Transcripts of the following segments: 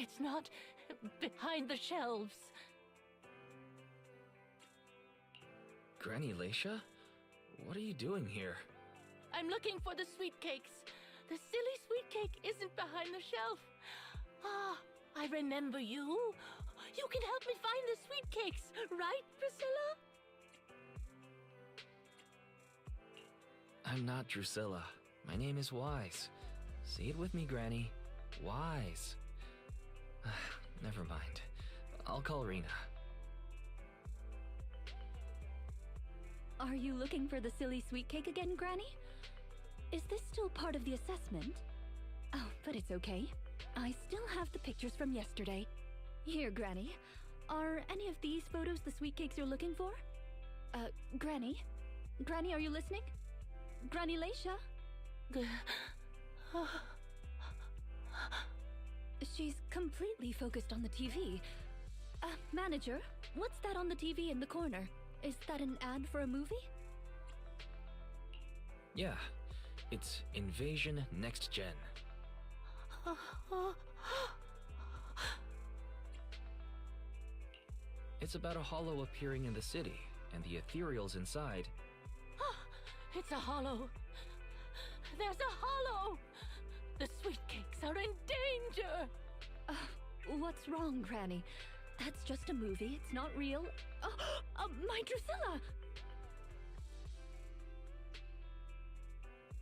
It's not behind the shelves. Granny Leisha? What are you doing here? I'm looking for the sweet cakes. The silly sweet cake isn't behind the shelf. Ah, I remember you. You can help me find the sweet cakes, right, Priscilla? I'm not Drusilla. My name is Wise. Say it with me, Granny. Wise. Never mind. I'll call Rena. Are you looking for the silly sweet cake again, Granny? Is this still part of the assessment? Oh, but it's okay. I still have the pictures from yesterday. Here, Granny. Are any of these photos the sweet cakes you're looking for? Granny? Granny, are you listening? Granny Leisha? She's completely focused on the TV. Manager, what's that on the TV in the corner? Is that an ad for a movie? Yeah, it's Invasion Next Gen. It's about a hollow appearing in the city, and the ethereals inside. It's a hollow. There's a hollow. The sweet cakes are in danger. What's wrong, Granny? That's just a movie. It's not real. My Drusilla!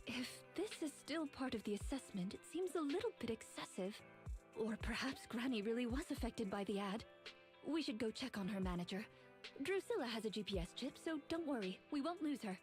If this is still part of the assessment, it seems a little bit excessive. Or perhaps Granny really was affected by the ad. We should go check on her, manager. Drusilla has a GPS chip, so don't worry. We won't lose her.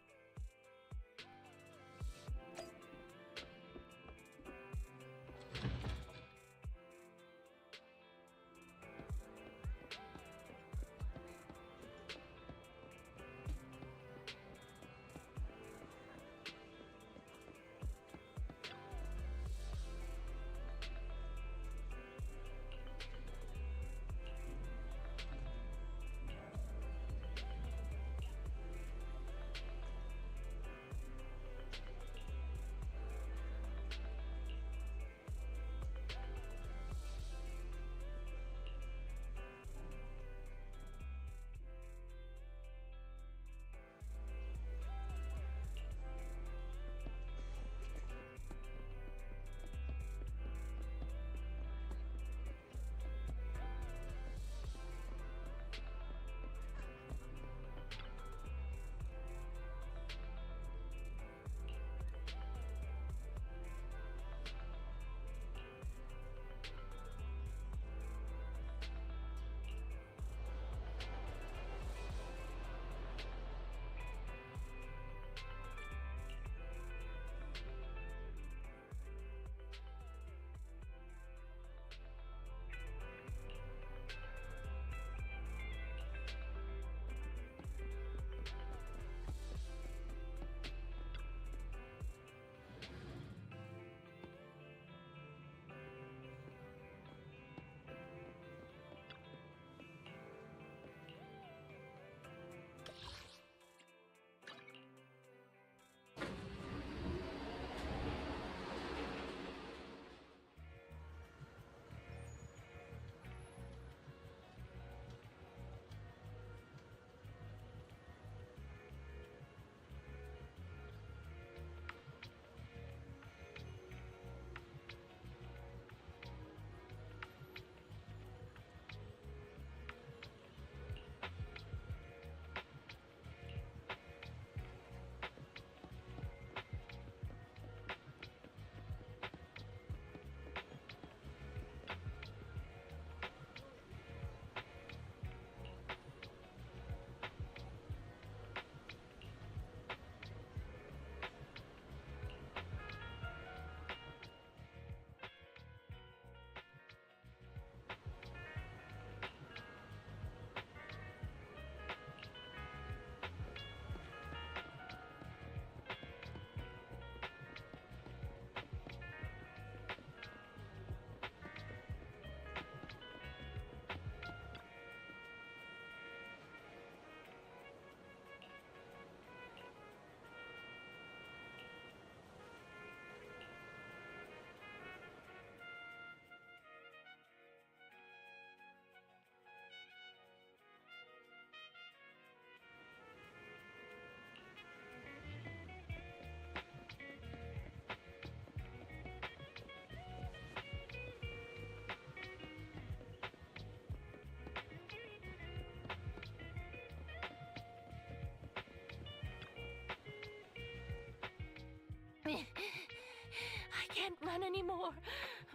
run anymore.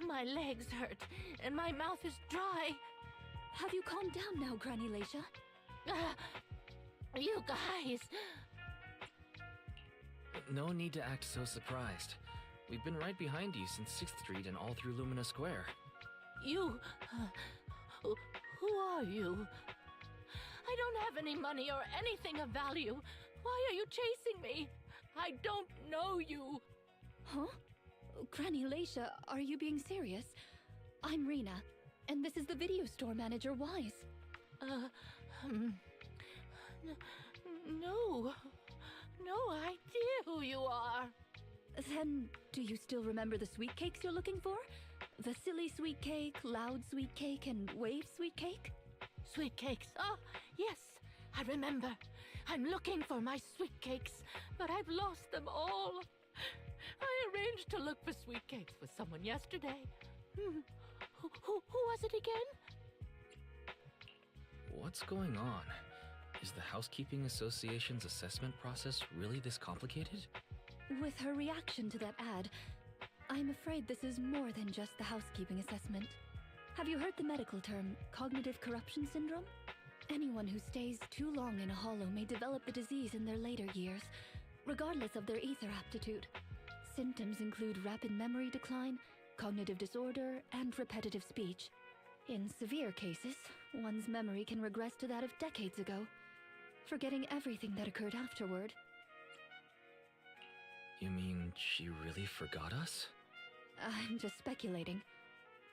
My legs hurt, and my mouth is dry. Have you calmed down now, Granny Leisha? You guys. No need to act so surprised. We've been right behind you since 6th Street and all through Lumina Square. You. Who are you? I don't have any money or anything of value. Why are you chasing me? I don't know you. Huh? Granny Leisha, are you being serious? I'm Rena, and this is the video store manager, Wise. No. No idea who you are. Then, do you still remember the sweet cakes you're looking for? The silly sweet cake, loud sweet cake, and wave sweet cake? Sweet cakes. Oh, yes, I remember. I'm looking for my sweet cakes, but I've lost them all. I arranged to look for sweet cakes with someone yesterday. Who was it again? What's going on? Is the Housekeeping Association's assessment process really this complicated? With her reaction to that ad, I'm afraid this is more than just the housekeeping assessment. Have you heard the medical term, cognitive corruption syndrome? Anyone who stays too long in a hollow may develop the disease in their later years, regardless of their ether aptitude. Symptoms include rapid memory decline, cognitive disorder, and repetitive speech. In severe cases, one's memory can regress to that of decades ago, forgetting everything that occurred afterward. You mean she really forgot us? I'm just speculating.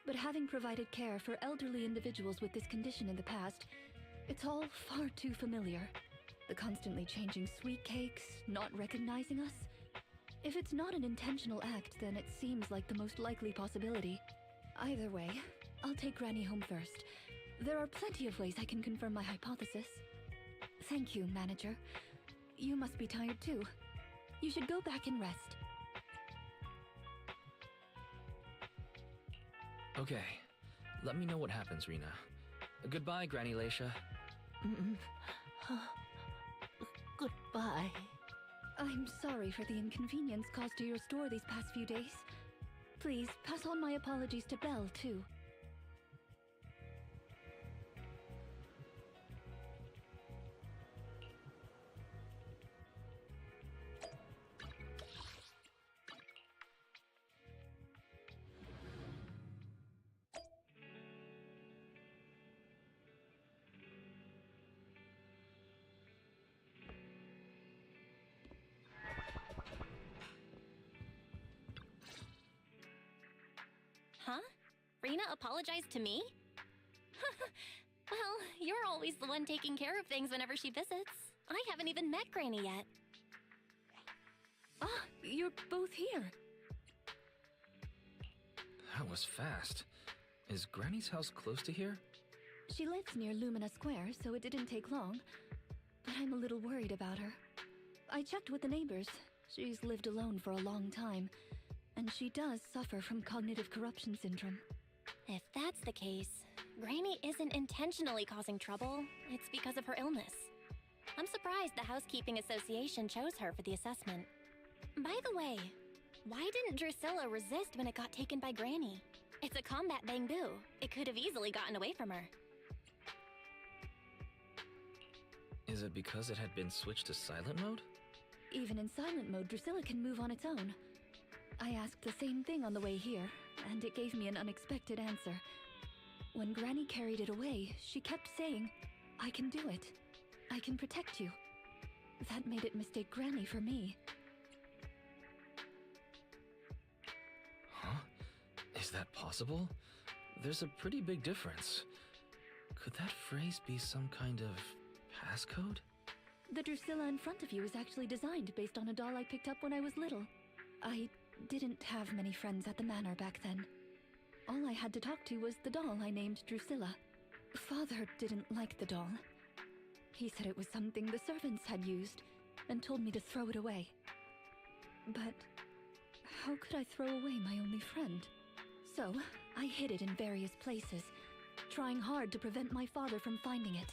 But having provided care for elderly individuals with this condition in the past, it's all far too familiar. The constantly changing sweet cakes, not recognizing us. If it's not an intentional act, then it seems like the most likely possibility. Either way, I'll take Granny home first. There are plenty of ways I can confirm my hypothesis. Thank you, Manager. You must be tired too. You should go back and rest. Okay. Let me know what happens, Rena. Goodbye, Granny Leisha. Goodbye. I'm sorry for the inconvenience caused to your store these past few days. Please, pass on my apologies to Belle, too. Huh? Rena apologized to me? Well, you're always the one taking care of things whenever she visits. I haven't even met Granny yet. Ah, you're both here. That was fast. Is Granny's house close to here? She lives near Lumina Square, so it didn't take long. But I'm a little worried about her. I checked with the neighbors. She's lived alone for a long time. And she does suffer from cognitive corruption syndrome. If that's the case, Granny isn't intentionally causing trouble. It's because of her illness. I'm surprised the Housekeeping Association chose her for the assessment. By the way, why didn't Drusilla resist when it got taken by Granny? It's a combat bamboo. It could have easily gotten away from her. Is it because it had been switched to silent mode? Even in silent mode, Drusilla can move on its own. I asked the same thing on the way here, and it gave me an unexpected answer. When Granny carried it away, she kept saying, "I can do it. I can protect you." That made it mistake Granny for me. Huh? Is that possible? There's a pretty big difference. Could that phrase be some kind of passcode? The Drusilla in front of you is actually designed based on a doll I picked up when I was little. I didn't have many friends at the manor back then. All I had to talk to was the doll I named Drusilla. Father didn't like the doll. He said it was something the servants had used, and told me to throw it away. But how could I throw away my only friend? So, I hid it in various places, trying hard to prevent my father from finding it.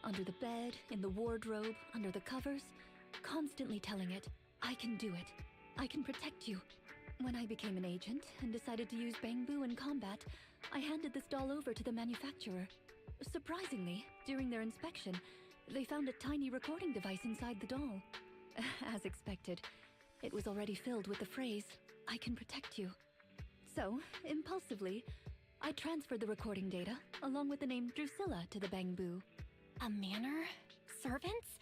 Under the bed, in the wardrobe, under the covers, constantly telling it, "I can do it. I can protect you." When I became an agent and decided to use Bangbu in combat, I handed this doll over to the manufacturer. Surprisingly, during their inspection, they found a tiny recording device inside the doll. As expected, it was already filled with the phrase, "I can protect you." So, impulsively, I transferred the recording data, along with the name Drusilla, to the Bangbu. A manor? Servants?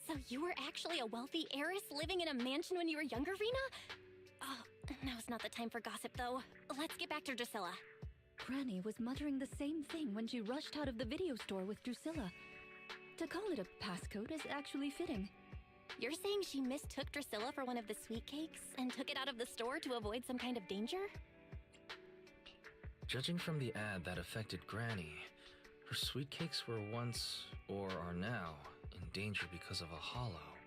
So you were actually a wealthy heiress living in a mansion when you were younger, Rena? Oh, now's not the time for gossip, though. Let's get back to Drusilla. Granny was muttering the same thing when she rushed out of the video store with Drusilla. To call it a passcode is actually fitting. You're saying she mistook Drusilla for one of the sweet cakes and took it out of the store to avoid some kind of danger? Judging from the ad that affected Granny, her sweet cakes were once, or are now, in danger because of a hollow.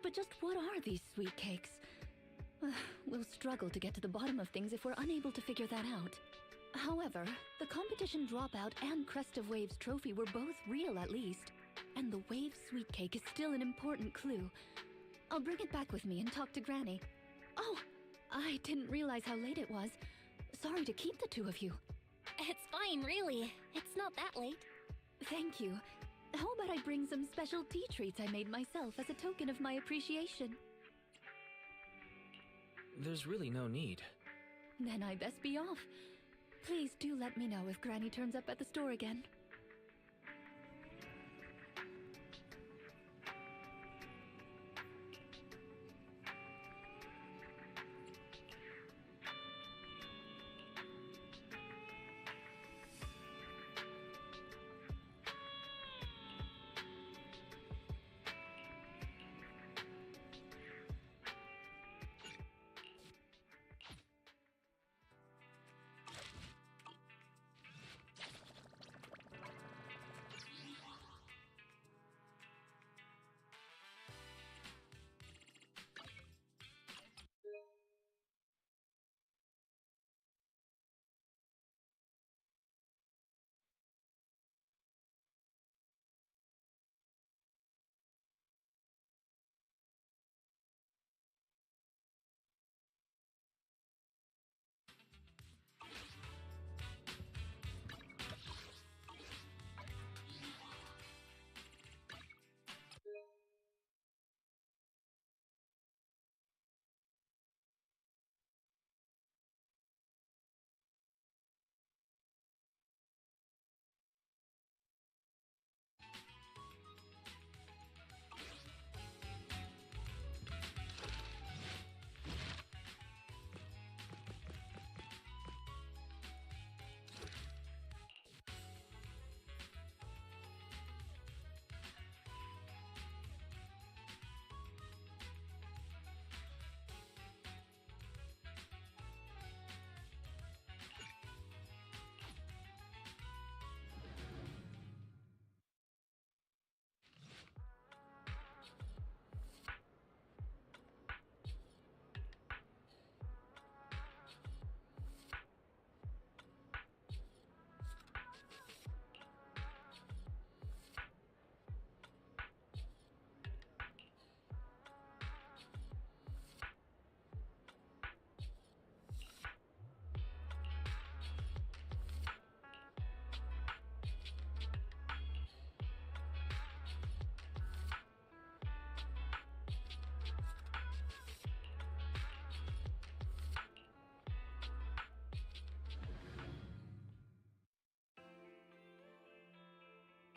But just what are these sweet cakes? We'll struggle to get to the bottom of things if we're unable to figure that out. However, the competition dropout and Crest of Waves trophy were both real at least, and the Wave sweet cake is still an important clue. I'll bring it back with me and talk to Granny. Oh, I didn't realize how late it was. Sorry to keep the two of you. It's fine, really. It's not that late. Thank you. How about I bring some special tea treats I made myself as a token of my appreciation? There's really no need. Then I best be off. Please do let me know if Granny turns up at the store again.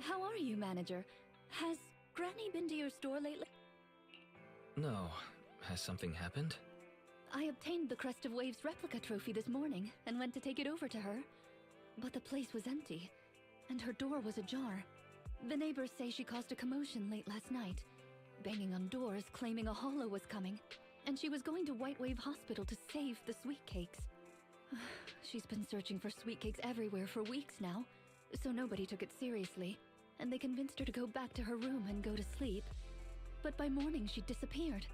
How are you, manager? Has Granny been to your store lately? No. Has something happened? I obtained the Crest of Waves replica trophy this morning and went to take it over to her. But the place was empty, and her door was ajar. The neighbors say she caused a commotion late last night, banging on doors claiming a hollow was coming, and she was going to White Wave Hospital to save the sweet cakes. She's been searching for sweet cakes everywhere for weeks now, so nobody took it seriously, and they convinced her to go back to her room and go to sleep. But by morning, she'd disappeared.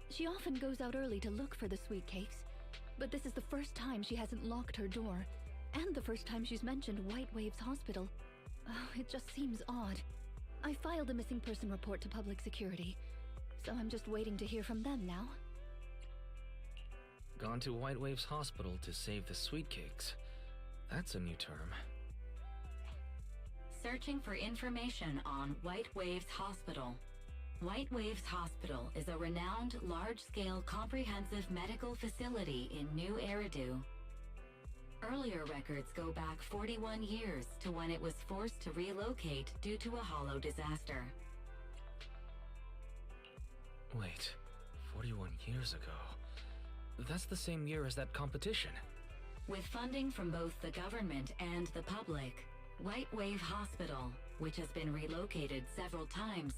She often goes out early to look for the sweet cakes, but this is the first time she hasn't locked her door, and the first time she's mentioned White Waves Hospital. Oh, it just seems odd. I filed a missing person report to public security, so I'm just waiting to hear from them now. gone to White Wave's hospital to save the sweet cakes. That's a new term. Searching for information on White Wave's hospital. White Wave's Hospital is a renowned large-scale comprehensive medical facility in New Eridu. Earlier records go back 41 years to when it was forced to relocate due to a hollow disaster. Wait, 41 years ago? That's the same year as that competition. With funding from both the government and the public, White Wave Hospital, which has been relocated several times,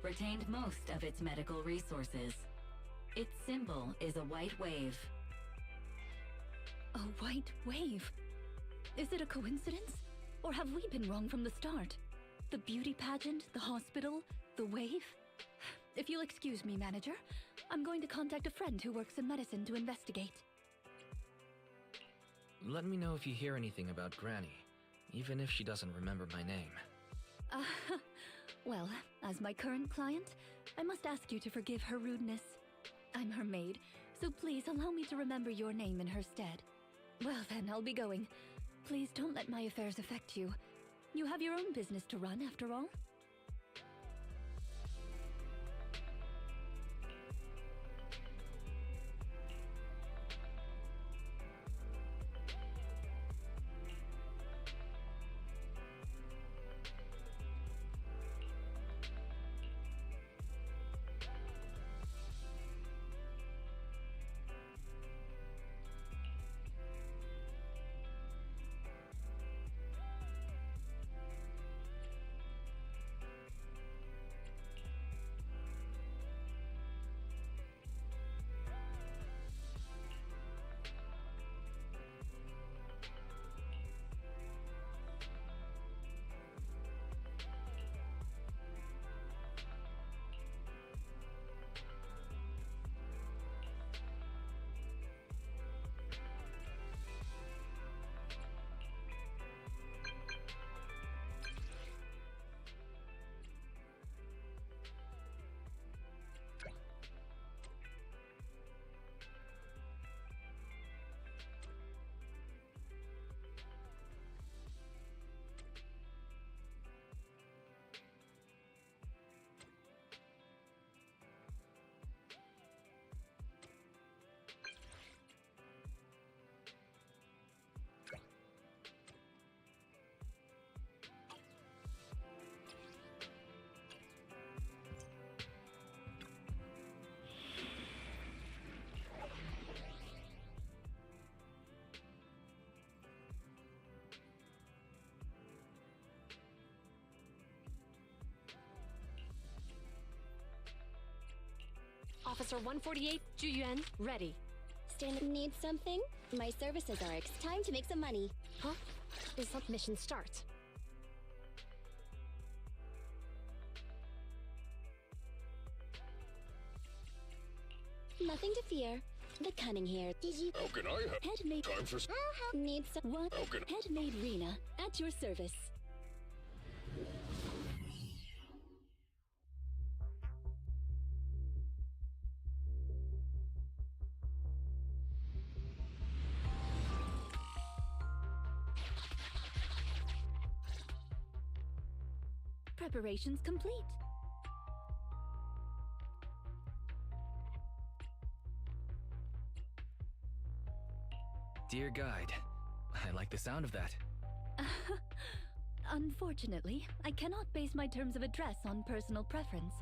retained most of its medical resources. Its symbol is a white wave. A white wave? Is it a coincidence? Or have we been wrong from the start? The beauty pageant, the hospital, the wave? If you'll excuse me, manager, I'm going to contact a friend who works in medicine to investigate. Let me know if you hear anything about Granny, even if she doesn't remember my name. Well, as my current client, I must ask you to forgive her rudeness. I'm her maid, so please allow me to remember your name in her stead. Well then, I'll be going. Please don't let my affairs affect you. You have your own business to run, after all. Officer 148, Juyuan, ready. Need something? My services are time to make some money. Huh? Is that mission start? Nothing to fear. The cunning here. Did you? How can I help? Head maid. Time for... Need some... What? How can... Head maid Rena, at your service. Preparations complete. Dear guide, I like the sound of that. Unfortunately, I cannot base my terms of address on personal preference.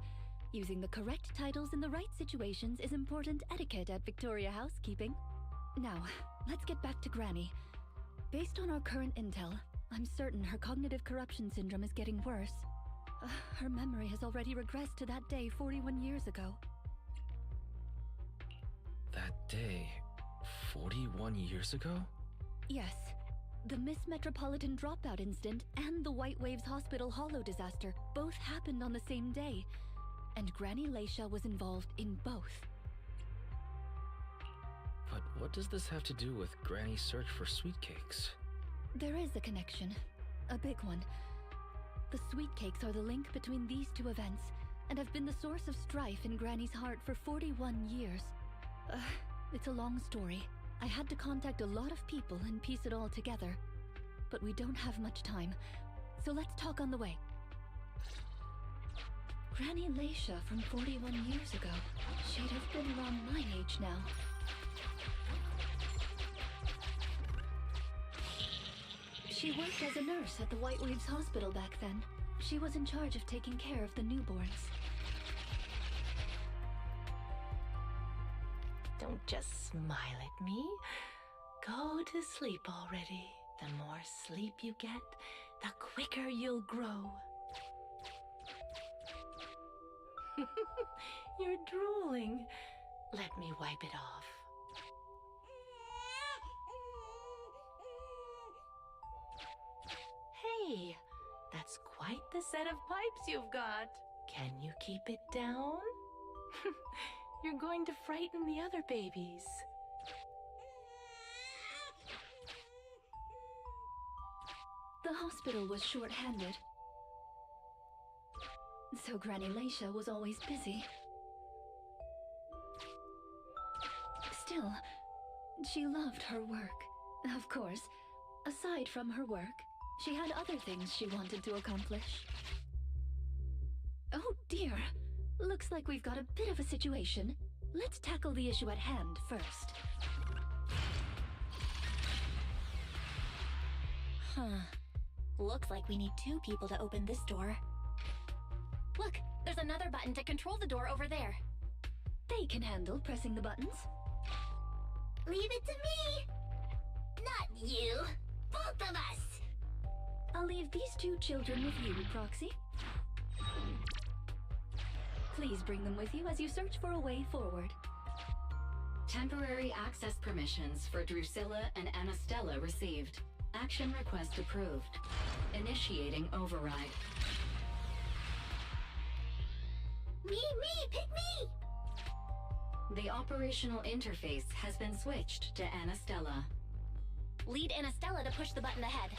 Using the correct titles in the right situations is important etiquette at Victoria Housekeeping. Now, let's get back to Granny. Based on our current intel, I'm certain her cognitive corruption syndrome is getting worse. Her memory has already regressed to that day 41 years ago. That day, 41 years ago? Yes. The Miss Metropolitan dropout incident and the White Waves Hospital hollow disaster both happened on the same day, and Granny Leisha was involved in both. But what does this have to do with Granny's search for sweet cakes? There is a connection. A big one. The sweet cakes are the link between these two events, and have been the source of strife in Granny's heart for 41 years. It's a long story. I had to contact a lot of people and piece it all together. But we don't have much time, so let's talk on the way. Granny Leisha from 41 years ago. She'd have been around my age now. She worked as a nurse at the White Waves Hospital back then. She was in charge of taking care of the newborns. Don't just smile at me. Go to sleep already. The more sleep you get, the quicker you'll grow. You're drooling. Let me wipe it off. Hey, that's quite the set of pipes you've got. Can you keep it down? You're going to frighten the other babies. The hospital was short-handed, so Granny Leisha was always busy. Still, she loved her work. Of course, aside from her work, she had other things she wanted to accomplish. Oh dear, looks like we've got a bit of a situation. Let's tackle the issue at hand first. Huh. Looks like we need 2 people to open this door. Look, there's another button to control the door over there. They can handle pressing the buttons. Leave it to me! Not you! Both of us! I'll leave these 2 children with you, Proxy. Please bring them with you as you search for a way forward. Temporary access permissions for Drusilla and Anastella received. Action request approved. Initiating override. Me! Pick me! The operational interface has been switched to Anastella. Lead Anastella to push the button ahead.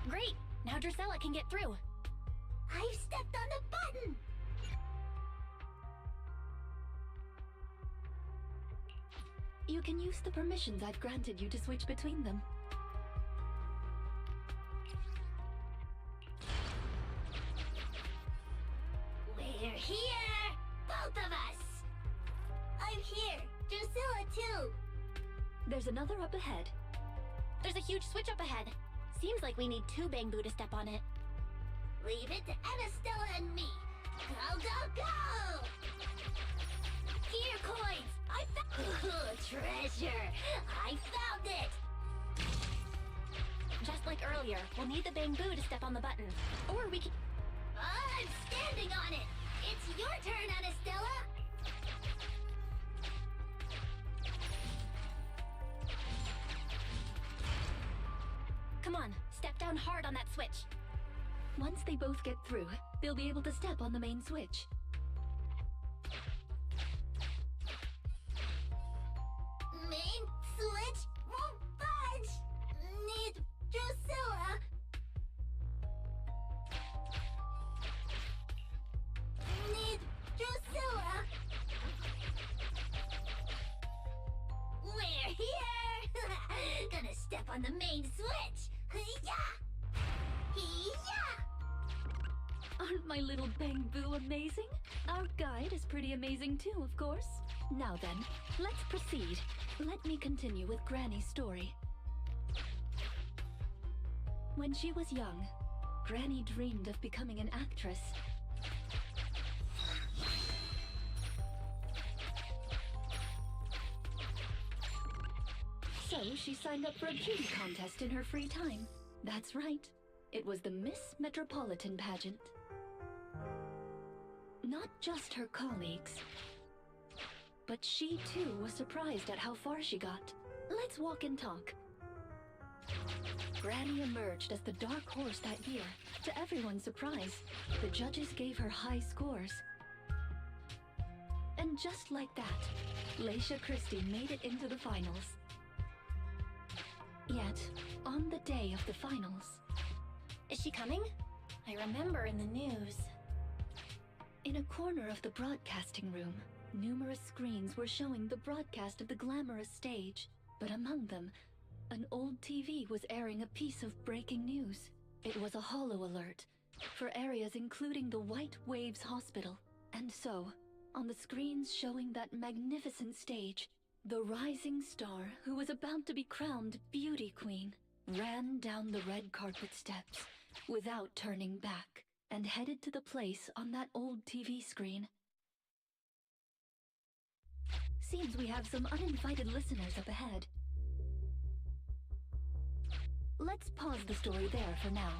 Great! Now Drusilla can get through. I've stepped on the button! You can use the permissions I've granted you to switch between them. We're here! Both of us! I'm here! Drusilla too! There's another up ahead. There's a huge switch up ahead. Seems like we need 2 Bamboo to step on it. Leave it to Anastella and me! Go! Here, coins! I found treasure! I found it! Just like earlier, we'll need the Bamboo to step on the button. Or we can... I'm standing on it! It's your turn, Anastella! Come on, step down hard on that switch. Once they both get through, they'll be able to step on the main switch. Main switch won't budge! Need Drusilla! Need Drusilla! We're here! Gonna step on the main switch! Yeah! Aren't my little Bamboo amazing? Our guide is pretty amazing too, of course. Now then, let's proceed. Let me continue with Granny's story. When she was young, Granny dreamed of becoming an actress. So she signed up for a beauty contest in her free time. That's right. It was the Miss Metropolitan pageant. Not just her colleagues, but she too was surprised at how far she got. Let's walk and talk. Granny emerged as the dark horse that year. To everyone's surprise, the judges gave her high scores. And just like that, Leisha Christie made it into the finals. Yet, on the day of the finals... Is she coming? I remember in the news. In a corner of the broadcasting room, Numerous screens were showing the broadcast of the glamorous stage, but among them, an old TV was airing a piece of breaking news. It was a holo alert for areas including the White Waves Hospital. And so, on the screens showing that magnificent stage, the rising star who was about to be crowned Beauty Queen ran down the red carpet steps without turning back and headed to the place on that old TV screen. Seems we have some uninvited listeners up ahead. Let's pause the story there for now.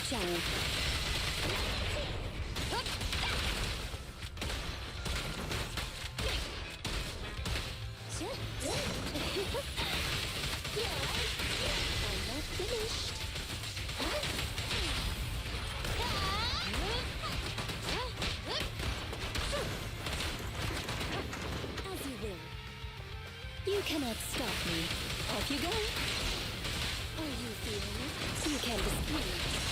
Sharon. I'm not finished. As you will. You cannot stop me. Off you go. Are you feeling it? You can dispute it.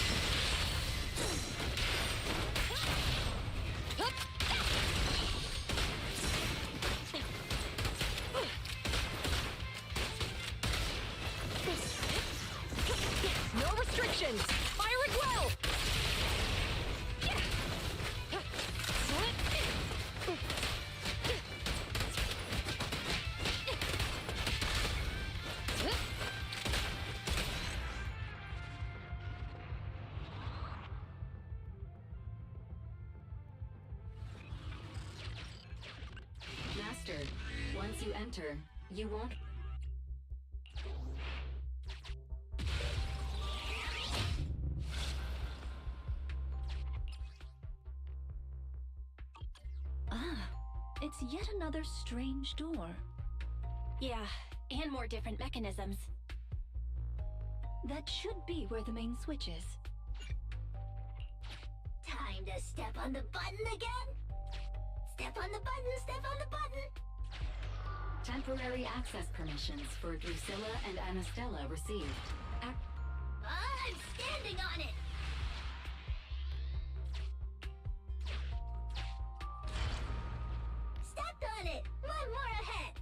No restrictions! Fire at will! Master, once you enter, you won't... It's yet another strange door. Yeah, and more different mechanisms. That should be where the main switch is. Time to step on the button again? Step on the button, step on the button! Temporary access permissions for Drusilla and Anastella received. I'm standing on it! Stepped on it! One more ahead!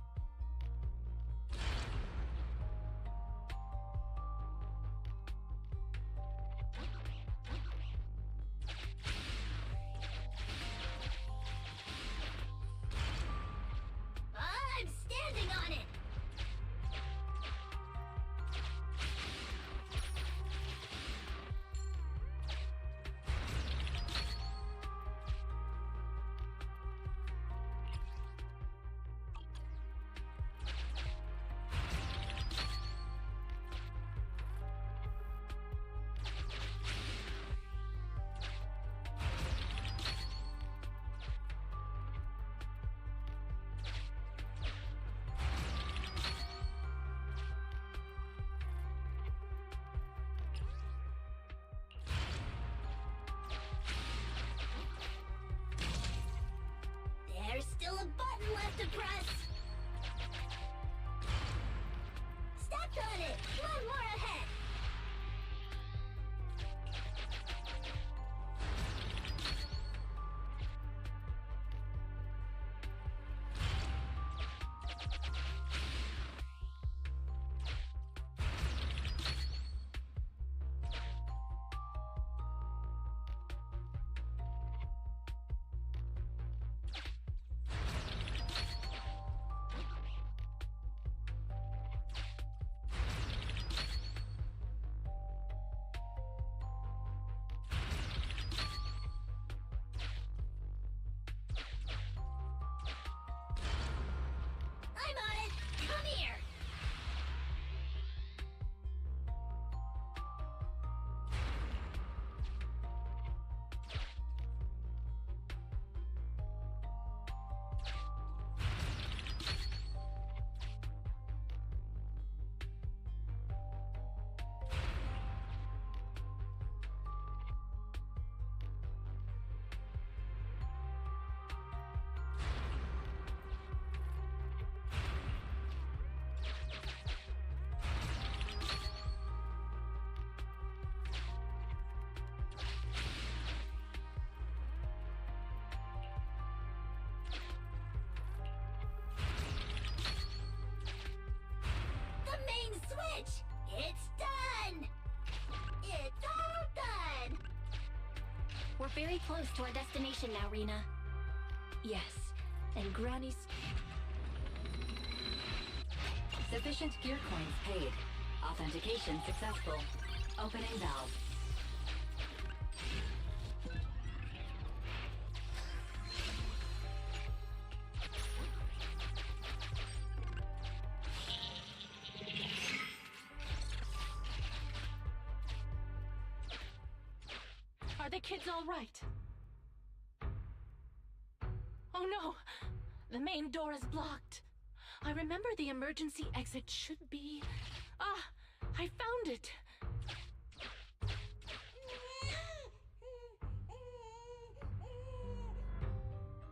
I'm standing on it! very close to our destination now, Rena. Yes, and Granny's... Sufficient gear coins paid. Authentication successful. Opening valve. Are the kids all right? Oh no! The main door is blocked. I remember the emergency exit should be... Ah! I found it!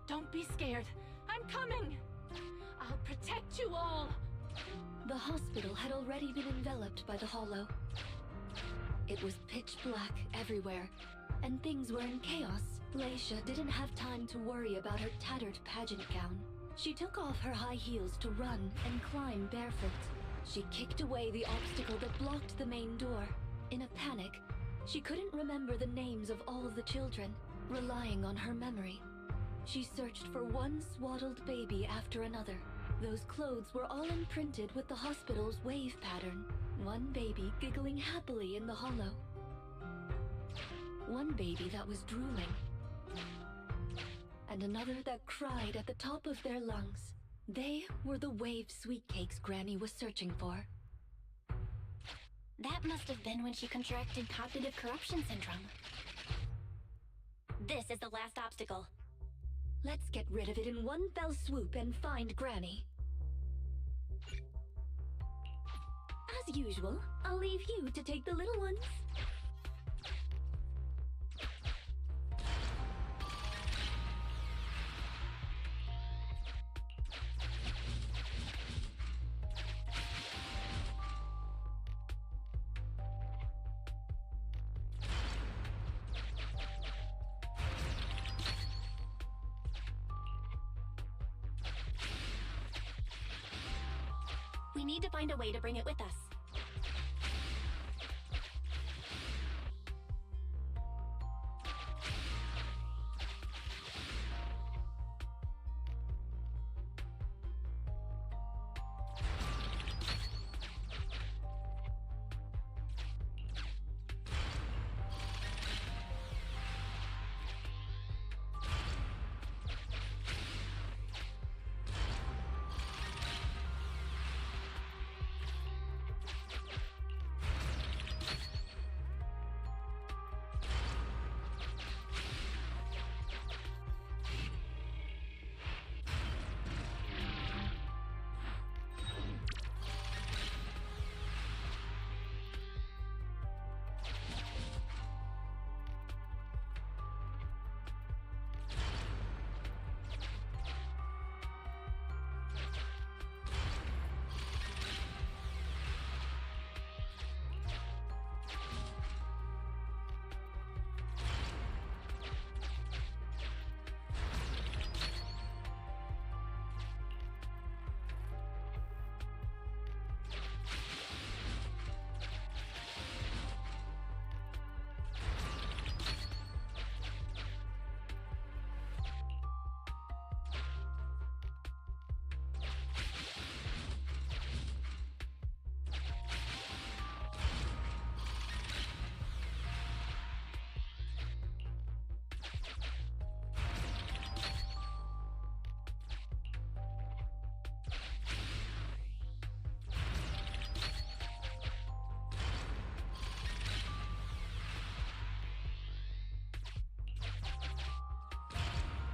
Don't be scared. I'm coming! I'll protect you all! The hospital had already been enveloped by the hollow. It was pitch black everywhere, and things were in chaos. Laisha didn't have time to worry about her tattered pageant gown. She took off her high heels to run and climb barefoot. She kicked away the obstacle that blocked the main door. In a panic, she couldn't remember the names of all the children, relying on her memory. She searched for one swaddled baby after another. Those clothes were all imprinted with the hospital's wave pattern. One baby giggling happily in the hollow. One baby that was drooling. And another that cried at the top of their lungs. They were the wave sweet cakes Granny was searching for. That must have been when she contracted cognitive corruption syndrome. This is the last obstacle. Let's get rid of it in one fell swoop and find Granny. As usual, I'll leave you to take the little ones. We need to find a way to bring it with us.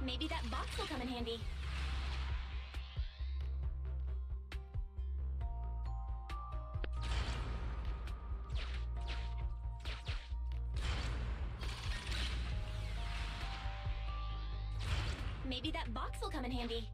Maybe that box will come in handy. Maybe that box will come in handy.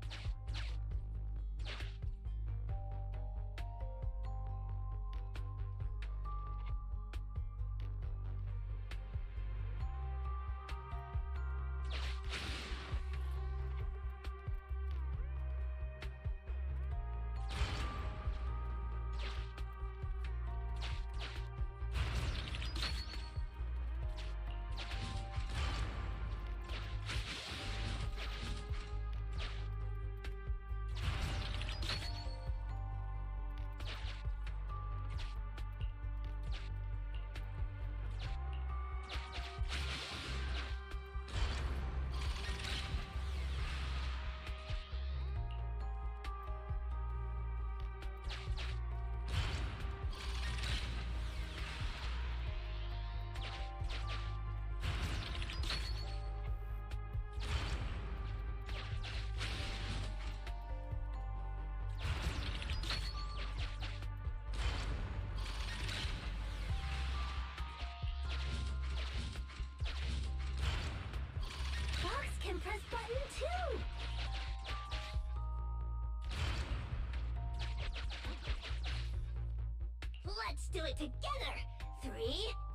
do it together. 3,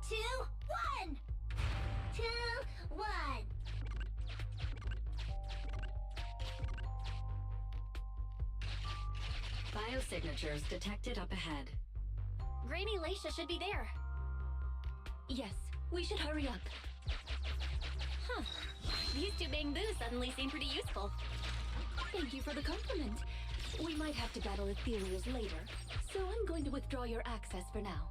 2, 1. 2, 1. Biosignatures detected up ahead. Granny Laisha should be there. Yes, we should hurry up. Huh. These two bamboos suddenly seem pretty useful. Thank you for the compliment. We might have to battle ethereals later, so I'm going to withdraw your access for now.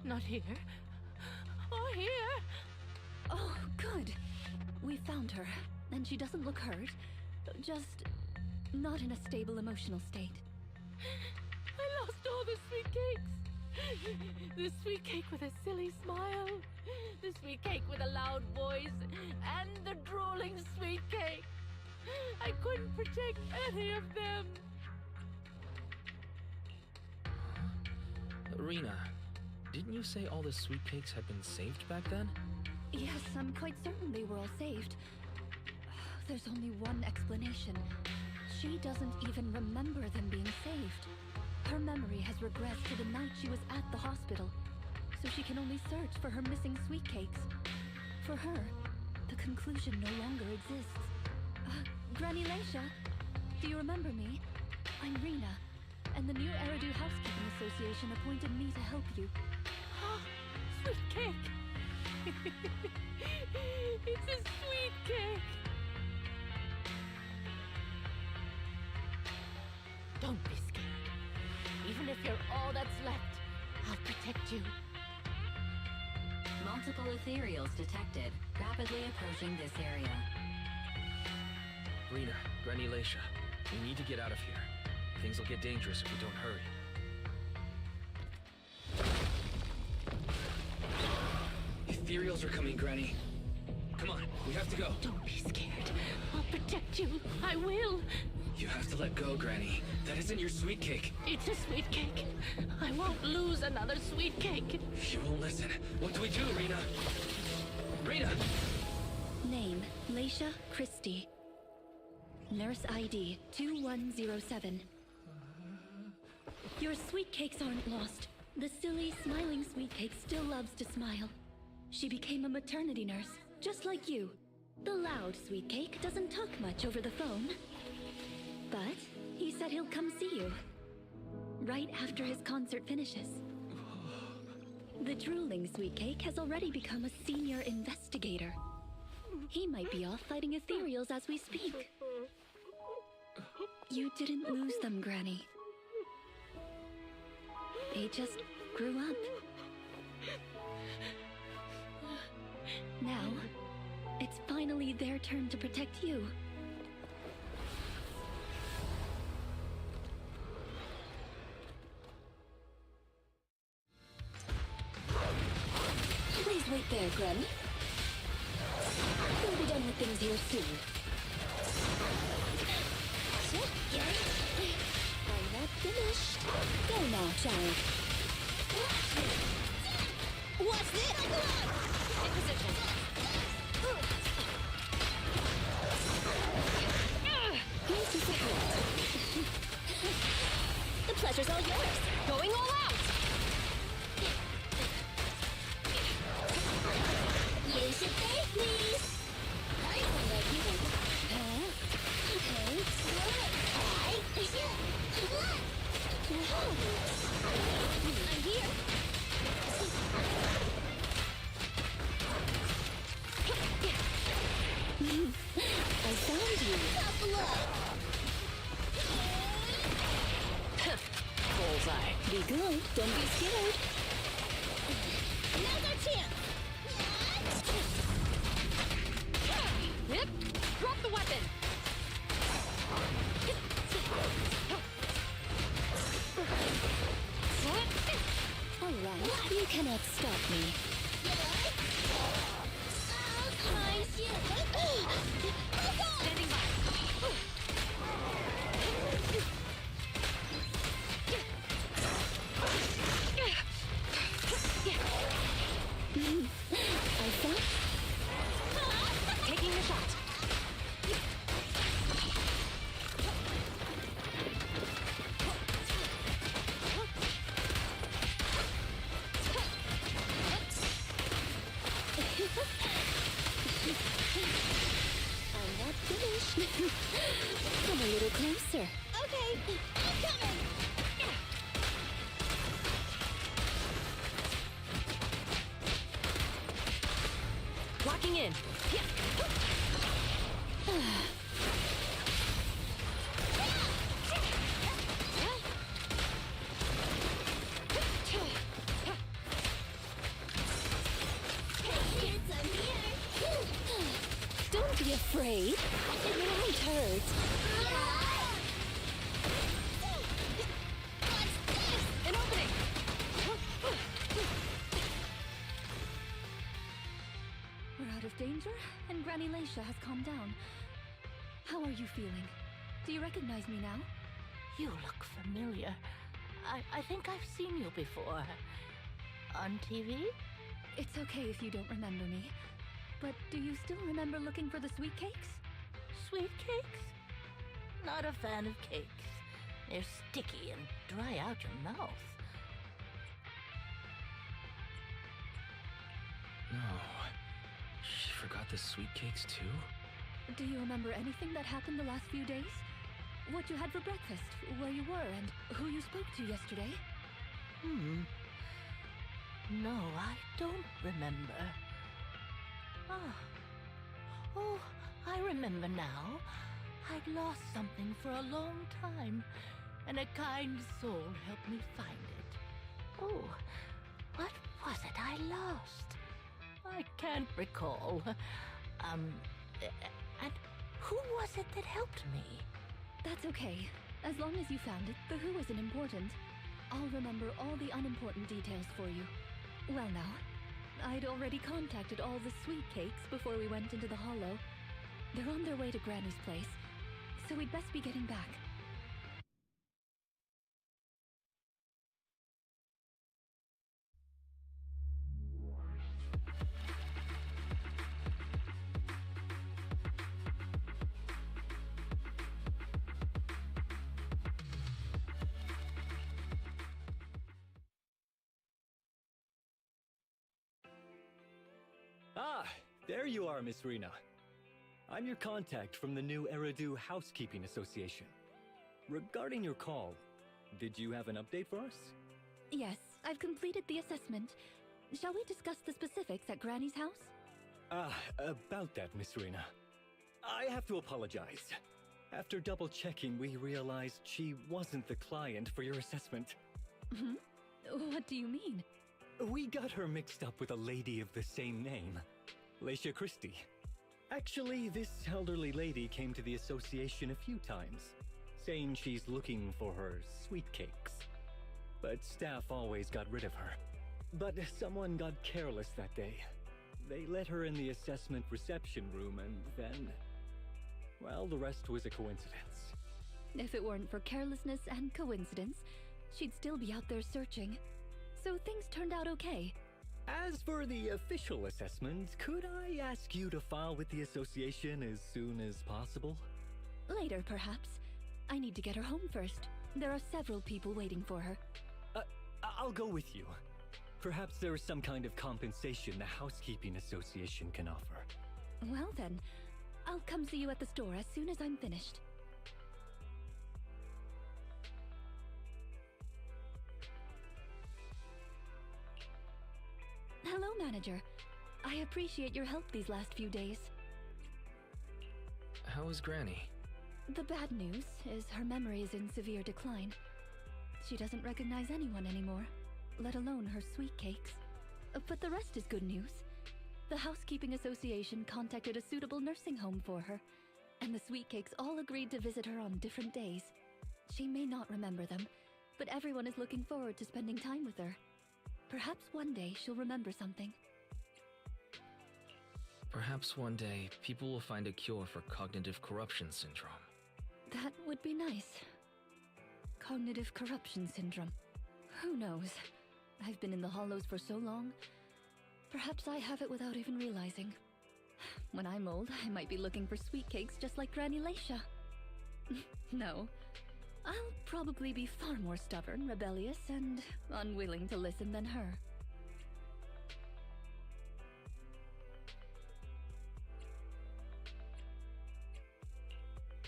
Not here. Or here. Oh, good. We found her, and she doesn't look hurt. Just not in a stable emotional state. I lost all the sweet cakes. The sweet cake with a silly smile. The sweet cake with a loud voice. And the drooling sweet cake. I couldn't protect any of them. Rena, didn't you say all the sweet cakes had been saved back then? Yes, I'm quite certain they were all saved. There's only one explanation. She doesn't even remember them being saved. Her memory has regressed to the night she was at the hospital, so she can only search for her missing sweet cakes. For her, the conclusion no longer exists. Granny Laisha, do you remember me? I'm Rena, and the new Eridu Housekeeping Association appointed me to help you. Sweet cake. It's a sweet cake. Don't be scared. Even if you're all that's left, I'll protect you. Multiple ethereals detected, rapidly approaching this area. Rena, Granny Laisha, we need to get out of here. Things will get dangerous if we don't hurry. Ethereals are coming, Granny. Come on, we have to go. Don't be scared. I'll protect you. I will. You have to let go, Granny. That isn't your sweet cake. It's a sweet cake. I won't lose another sweet cake. You won't listen. What do we do, Rena? Rena! Name, Laisha Christie. Nurse ID 2107. Your sweet cakes aren't lost. The silly, smiling sweet cake still loves to smile. She became a maternity nurse, just like you. The loud sweet cake doesn't talk much over the phone. But he said he'll come see you. Right after his concert finishes. The drooling sweet cake has already become a senior investigator. He might be off fighting ethereals as we speak. You didn't lose them, Granny. They just grew up. Now, it's finally their turn to protect you. Please wait there, Granny. We'll be done with things here soon. I'm not finished. Go now, child. What's this? In position. Here's your support. The pleasure's all yours. Going all out. You should thank me. I will let you think. I'm here. I found you. Tough luck. Bullseye. Be good. Don't be scared. Now's our chance. Yep. Drop the weapon. All right. You cannot stop me. Standing by. Come a little closer. Okay, I'm coming! Locking in. Kids, I'm here! Don't be afraid. It won't hurt. What's this? An opening. We're out of danger, and Granny Laisha has calmed down. How are you feeling? Do you recognize me now? You look familiar. I think I've seen you before. On TV? It's okay if you don't remember me. But do you still remember looking for the sweet cakes? Sweet cakes? Not a fan of cakes. They're sticky and dry out your mouth. No. She forgot the sweet cakes too? Do you remember anything that happened the last few days? What you had for breakfast, where you were, and who you spoke to yesterday? No, I don't remember. Oh, I remember now. I'd lost something for a long time, and a kind soul helped me find it. Oh, what was it I lost? I can't recall. And who was it that helped me? That's okay. As long as you found it, the who isn't important. I'll remember all the unimportant details for you. Well now, I'd already contacted all the sweet cakes before we went into the hollow. They're on their way to Granny's place, so we'd best be getting back. Ah, there you are, Miss Rena. I'm your contact from the new Eridu Housekeeping Association. Regarding your call, did you have an update for us? Yes, I've completed the assessment. Shall we discuss the specifics at Granny's house? About that, Miss Rena. I have to apologize. After double-checking, we realized she wasn't the client for your assessment. What do you mean? We got her mixed up with a lady of the same name, Laisha Christie. Actually, this elderly lady came to the association a few times, saying she's looking for her sweet cakes. But staff always got rid of her. But someone got careless that day. They let her in the assessment reception room and then... well, the rest was a coincidence. If it weren't for carelessness and coincidence, she'd still be out there searching. So things turned out okay. As for the official assessment, could I ask you to file with the association as soon as possible? Later, perhaps. I need to get her home first. There are several people waiting for her. I'll go with you. Perhaps there is some kind of compensation the Housekeeping Association can offer. Well then, I'll come see you at the store as soon as I'm finished. Hello, Manager. I appreciate your help these last few days. How is Granny? The bad news is her memory is in severe decline. She doesn't recognize anyone anymore, let alone her sweet cakes. But the rest is good news. The Housekeeping Association contacted a suitable nursing home for her, and the sweet cakes all agreed to visit her on different days. She may not remember them, but everyone is looking forward to spending time with her. Perhaps one day she'll remember something. Perhaps one day, people will find a cure for cognitive corruption syndrome. That would be nice. Cognitive corruption syndrome. Who knows? I've been in the hollows for so long. Perhaps I have it without even realizing. When I'm old, I might be looking for sweet cakes just like Granny Laisha. No. I'll probably be far more stubborn, rebellious, and unwilling to listen than her.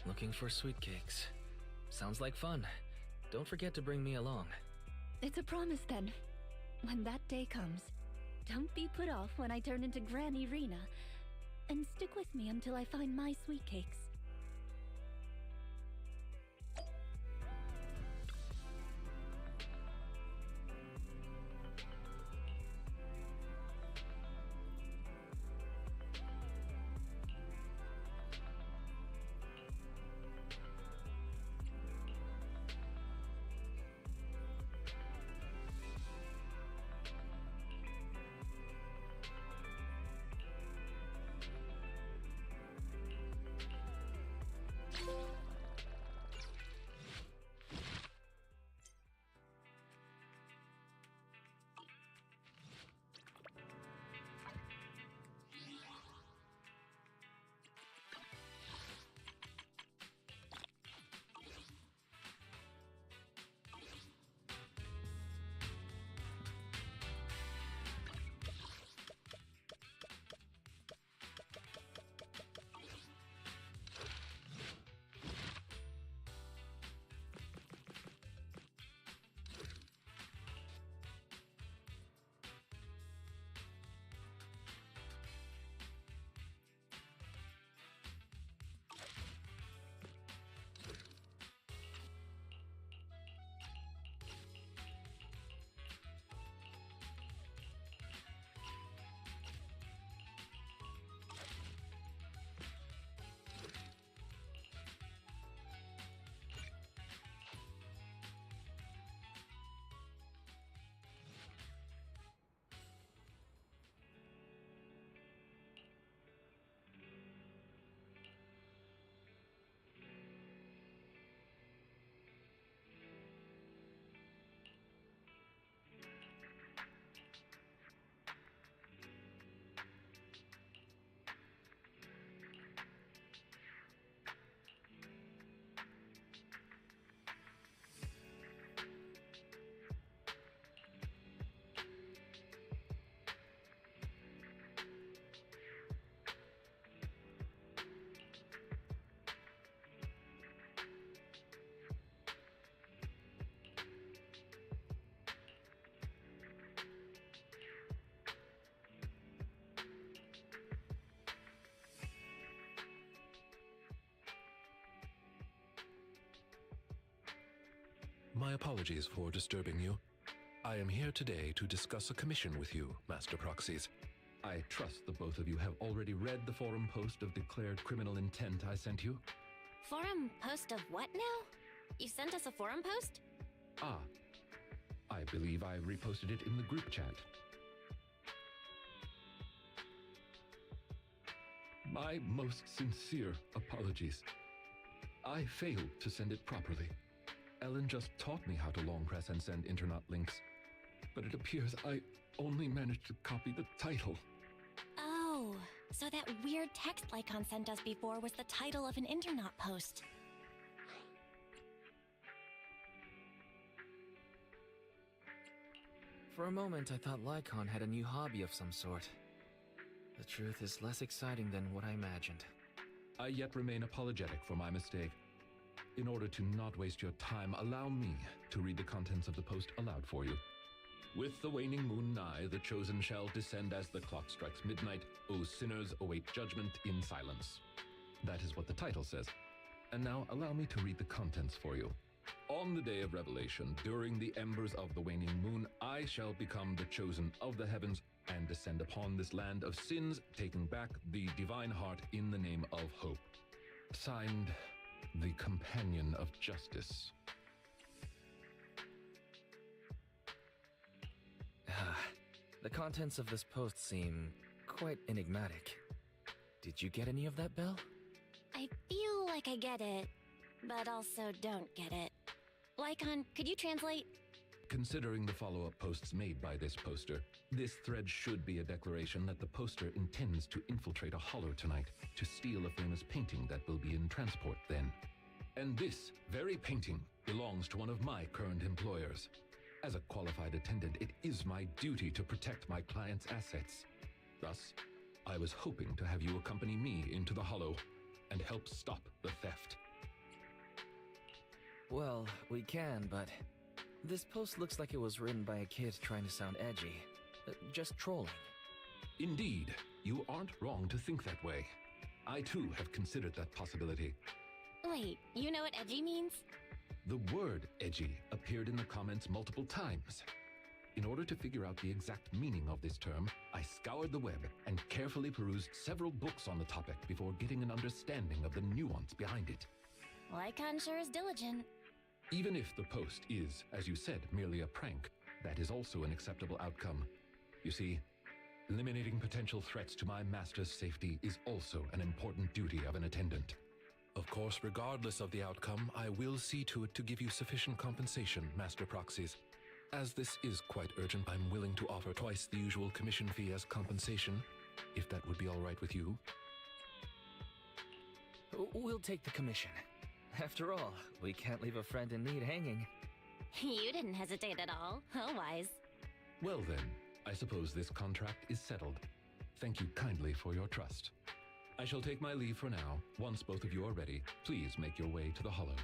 Looking for sweet cakes. Sounds like fun. Don't forget to bring me along. It's a promise then. When that day comes, don't be put off when I turn into Granny Rena. And stick with me until I find my sweet cakes. My apologies for disturbing you. I am here today to discuss a commission with you, Master Proxies. I trust the both of you have already read the forum post of declared criminal intent I sent you. Forum post of what now? You sent us a forum post? Ah, I believe I reposted it in the group chat. My most sincere apologies. I failed to send it properly. Ellen just taught me how to long press and send Internet links, but it appears I only managed to copy the title. Oh, so that weird text Lycon sent us before was the title of an Internet post. For a moment, I thought Lycon had a new hobby of some sort. The truth is less exciting than what I imagined. I yet remain apologetic for my mistake. In order to not waste your time, allow me to read the contents of the post aloud for you. With the waning moon nigh, the chosen shall descend as the clock strikes midnight. O sinners, await judgment in silence. That is what the title says. And now allow me to read the contents for you. On the day of revelation, during the embers of the waning moon, I shall become the chosen of the heavens and descend upon this land of sins, taking back the divine heart in the name of hope. Signed, the Companion of Justice. The contents of this post seem quite enigmatic. Did you get any of that, Belle? I feel like I get it, but also don't get it. Lycon, could you translate? Considering the follow-up posts made by this poster, this thread should be a declaration that the poster intends to infiltrate a hollow tonight to steal a famous painting that will be in transport then. And this very painting belongs to one of my current employers. As a qualified attendant, it is my duty to protect my client's assets. Thus, I was hoping to have you accompany me into the hollow and help stop the theft. Well, we can, but this post looks like it was written by a kid trying to sound edgy. Just trolling. Indeed, you aren't wrong to think that way. I too have considered that possibility. Wait, you know what edgy means? The word edgy appeared in the comments multiple times. In order to figure out the exact meaning of this term, I scoured the web and carefully perused several books on the topic before getting an understanding of the nuance behind it. Lycon sure is diligent. Even if the post is, as you said, merely a prank, that is also an acceptable outcome. You see, eliminating potential threats to my master's safety is also an important duty of an attendant. Of course, regardless of the outcome, I will see to it to give you sufficient compensation, Master Proxies. As this is quite urgent, I'm willing to offer twice the usual commission fee as compensation, if that would be all right with you. We'll take the commission. After all, we can't leave a friend in need hanging. You didn't hesitate at all. How wise. Well then, I suppose this contract is settled. Thank you kindly for your trust. I shall take my leave for now. Once both of you are ready, please make your way to the Hollow.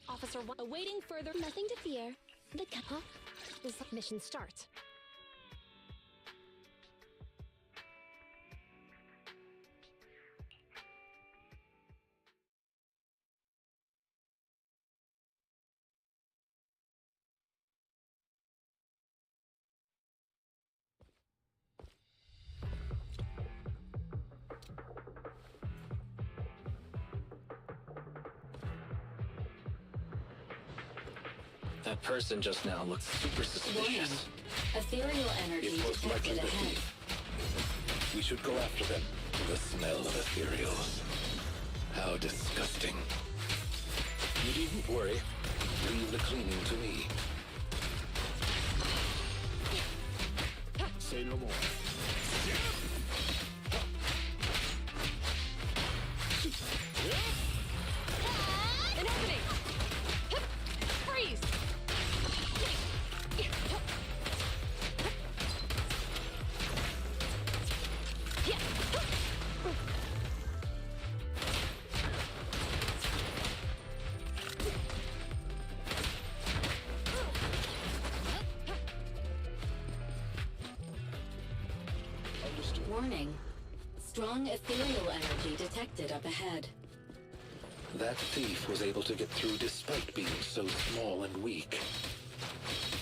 Officer 1, awaiting further. Nothing to fear. This mission starts. That person just now looked super suspicious. Ethereal energy It most likely detected the ahead. thief. We should go after them. The smell of ethereals. How disgusting. You needn't worry. Leave the cleaning to me. Say no more. An opening! Freeze! Warning. Strong ethereal energy detected up ahead. That thief was able to get through despite being so small and weak.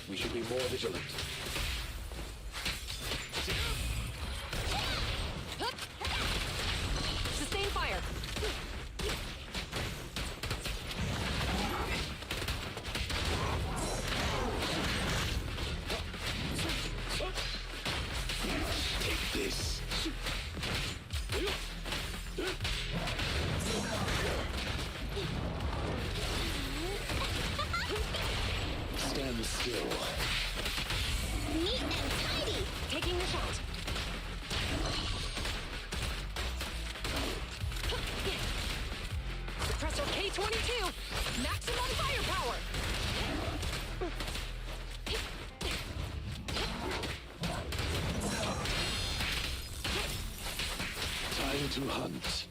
We should be more vigilant. Sustain fire! Take this. Stand still. Neat and tidy. Taking the shot. Suppressor K-22! Maximum firepower! Time to hunt.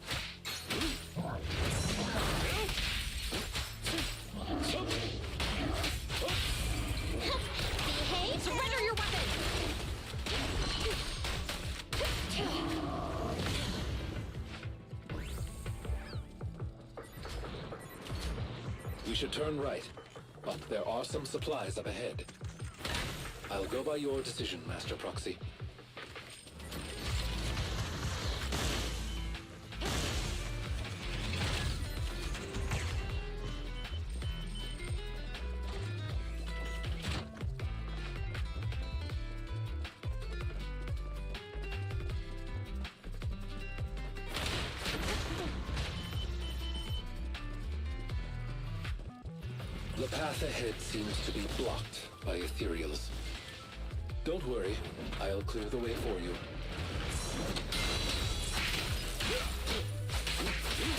Behave. Surrender your weapon! We should turn right, but there are some supplies up ahead. I'll go by your decision, Master Proxy. The path ahead seems to be blocked by ethereals. Don't worry, I'll clear the way for you.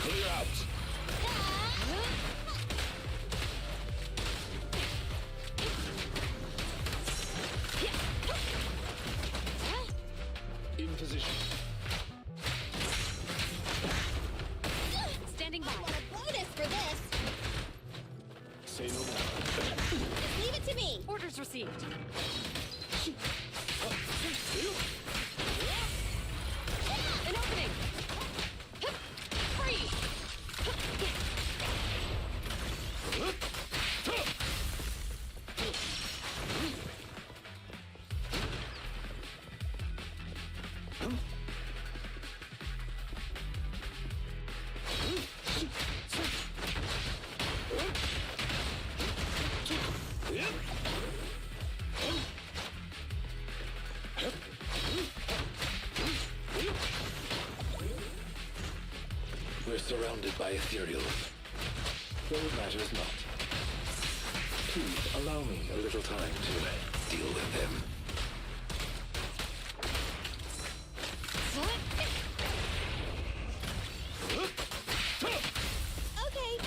Clear out! In position. Standing by. I want a bonus for this. Say no more. Just leave it to me. Orders received. An opening. Freeze. We're surrounded by ethereals. Though it matters not. Please allow me a little time to deal with them. Okay.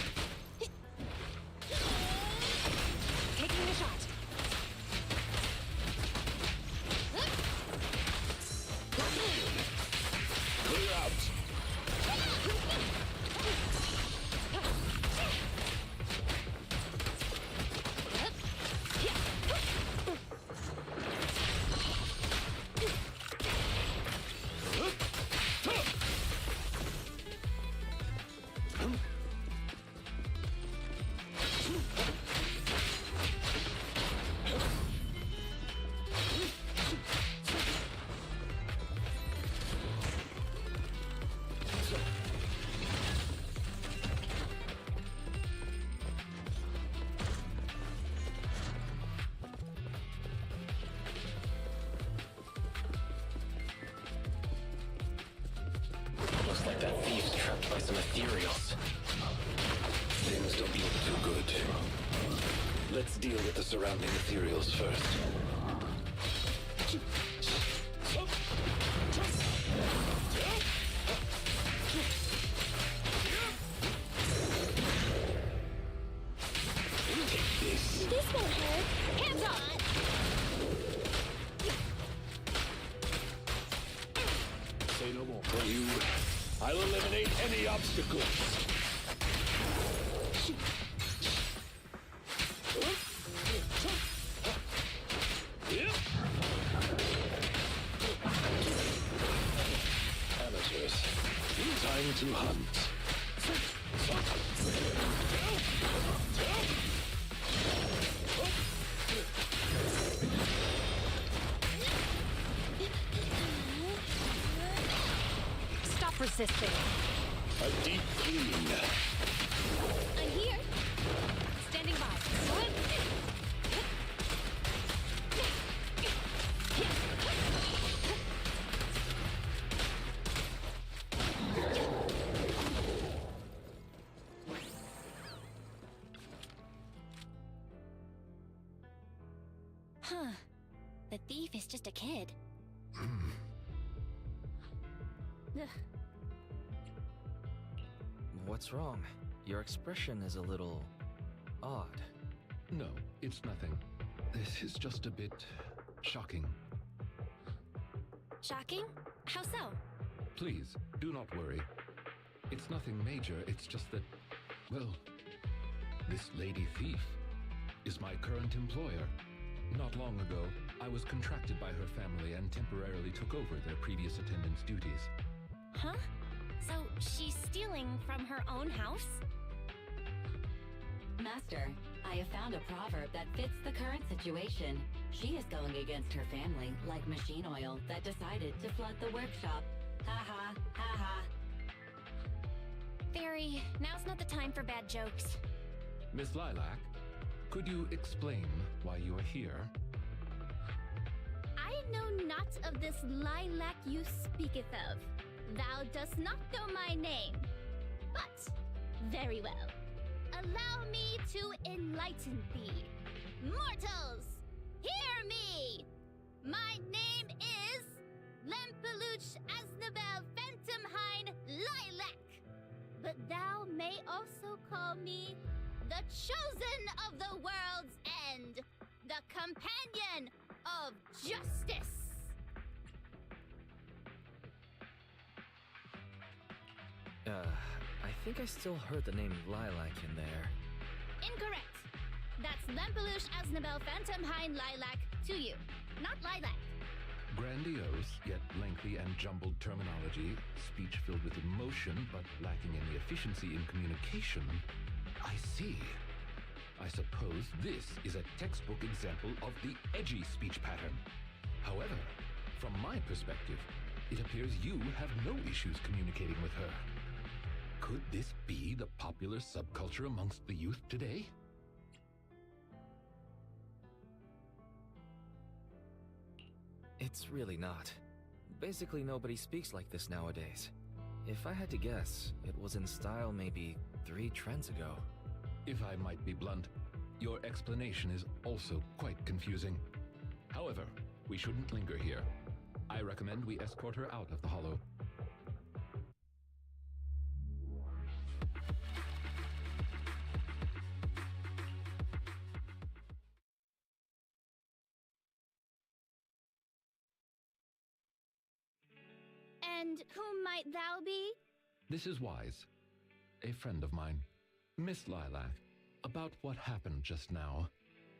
Taking the shot. Clear out! Looks like that thief's trapped by some ethereals. Things don't look too good. Let's deal with the surrounding ethereals first. Take this. This won't hurt. Hands up. Say no more. For you, I'll eliminate any obstacles. Amateurs, time to hunt. Stop resisting. A deep clean. I'm here. Standing by. Huh. The thief is just a kid. Ugh. What's wrong? Your expression is a little odd. No, it's nothing. This is just a bit shocking. Shocking? How so? Please, do not worry. It's nothing major, it's just that, well, this lady thief is my current employer. Not long ago, I was contracted by her family and temporarily took over their previous attendant's duties. Huh? So she's stealing from her own house? Master, I have found a proverb that fits the current situation. She is going against her family, like machine oil that decided to flood the workshop. Ha ha, ha ha. Fairy, now's not the time for bad jokes. Miss Lilac, could you explain why you are here? I know not of this lilac you speaketh of. Thou dost not know my name. But, very well. allow me to enlighten thee. Mortals, hear me! My name is Lempeluch Asnabel Phantomhine Lilac, but thou may also call me the Chosen of the World's End, the Companion of Justice. I think I still heard the name Lilac in there. Incorrect. That's Lempeluch Asnabel Phantomhine Lilac to you, not Lilac. Grandiose, yet lengthy and jumbled terminology, speech filled with emotion but lacking any efficiency in communication. I see. I suppose this is a textbook example of the edgy speech pattern. However, from my perspective, it appears you have no issues communicating with her. Could this be the popular subculture amongst the youth today? It's really not. Basically, nobody speaks like this nowadays. If I had to guess, it was in style maybe 3 trends ago. If I might be blunt, your explanation is also quite confusing. However, we shouldn't linger here. I recommend we escort her out of the hollow. And whom might thou be? This is Wise, a friend of mine. Miss Lilac, about what happened just now.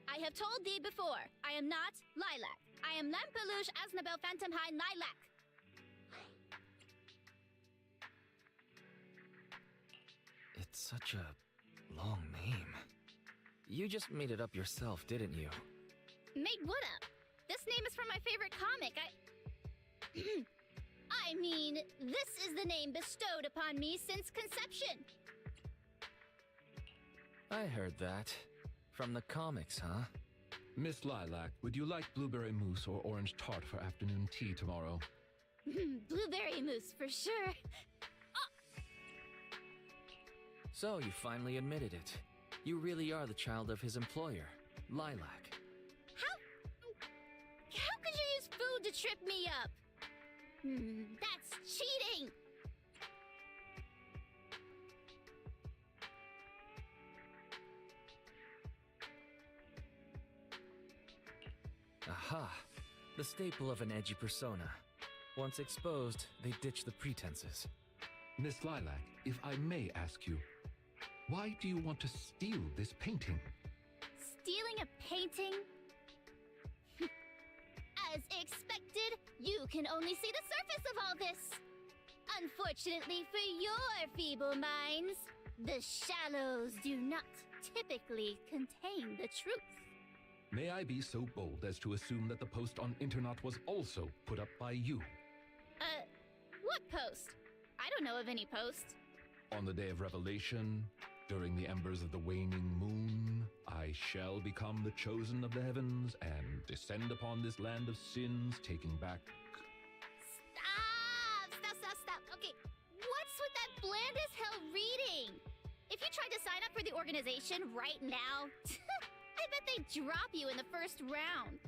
I have told thee before, I am not Lilac. I am Lempeluch Asnabel Phantomhine Lilac. It's such a long name. You just made it up yourself, didn't you? Made what up? This name is from my favorite comic. I mean, this is the name bestowed upon me since conception. I heard that. From the comics, huh? Miss Lilac, would you like blueberry mousse or orange tart for afternoon tea tomorrow? Blueberry mousse, for sure. So you finally admitted it. You really are the child of his employer, Lilac. How could you use food to trip me up? That's cheating! Aha! The staple of an edgy persona. Once exposed, they ditch the pretenses. Miss Lilac, if I may ask you, why do you want to steal this painting? Stealing a painting? As expected, you can only see the surface of all this. Unfortunately for your feeble minds, the shallows do not typically contain the truth. May I be so bold as to assume that the post on internet was also put up by you? What post? I don't know of any post. On the day of revelation, during the embers of the waning moon, I shall become the chosen of the heavens and descend upon this land of sins, taking back... Stop. Okay, what's with that bland as hell reading? If you tried to sign up for the organization right now, I bet they'd drop you in the first round.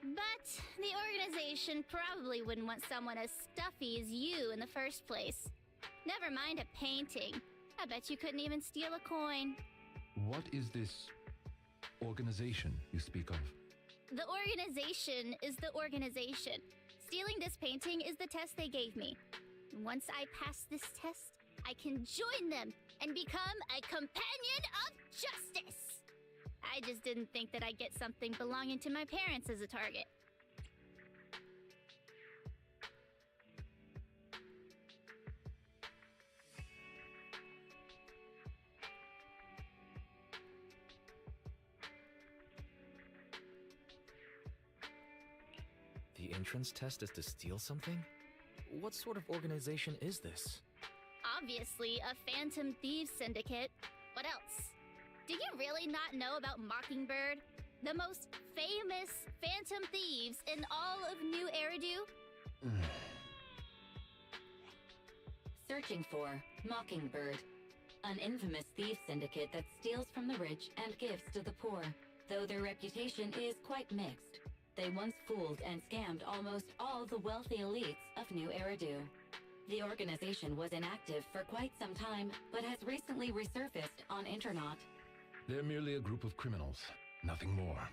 But the organization probably wouldn't want someone as stuffy as you in the first place. Never mind a painting. I bet you couldn't even steal a coin. What is this organization you speak of? The organization is the organization. Stealing this painting is the test they gave me. Once I pass this test, I can join them and become a companion of justice. I just didn't think that I'd get something belonging to my parents as a target. The entrance test is to steal something? What sort of organization is this? Obviously, a phantom thieves syndicate. What else? Do you really not know about Mockingbird? The most famous phantom thieves in all of New Eridu? Searching for Mockingbird. an infamous thief syndicate that steals from the rich and gives to the poor. Though their reputation is quite mixed, they once fooled and scammed almost all the wealthy elites of New Eridu. The organization was inactive for quite some time, but has recently resurfaced on Internaut. They're merely a group of criminals, nothing more.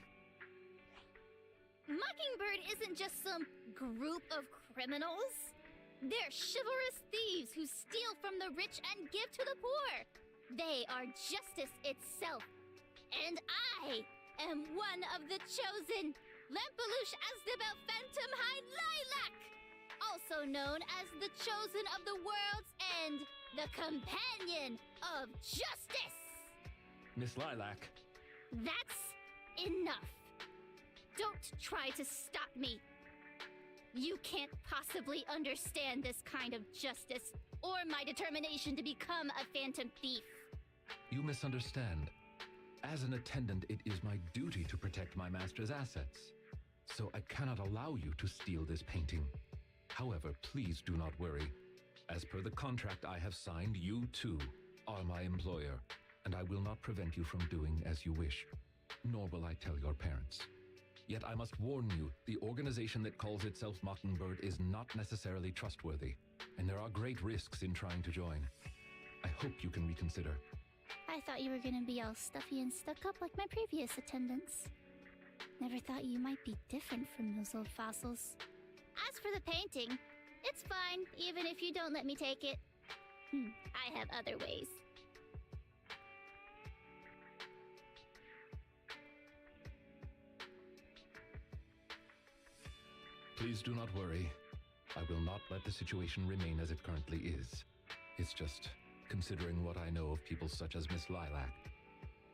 Mockingbird isn't just some group of criminals. They're chivalrous thieves who steal from the rich and give to the poor. They are justice itself. And I am one of the chosen, Lampeluche Asdabel Phantom High Lilac, also known as the chosen of the world's end, the companion of justice. Miss Lilac. That's enough. Don't try to stop me. You can't possibly understand this kind of justice or my determination to become a phantom thief. You misunderstand. As an attendant, it is my duty to protect my master's assets. So I cannot allow you to steal this painting. However, please do not worry. As per the contract I have signed, you too are my employer, and I will not prevent you from doing as you wish, nor will I tell your parents. Yet I must warn you, the organization that calls itself Mockingbird is not necessarily trustworthy, and there are great risks in trying to join. I hope you can reconsider. I thought you were gonna be all stuffy and stuck up like my previous attendants. Never thought you might be different from those old fossils. As for the painting, it's fine, even if you don't let me take it. I have other ways. Please do not worry. I will not let the situation remain as it currently is. It's just, considering what I know of people such as Miss Lilac,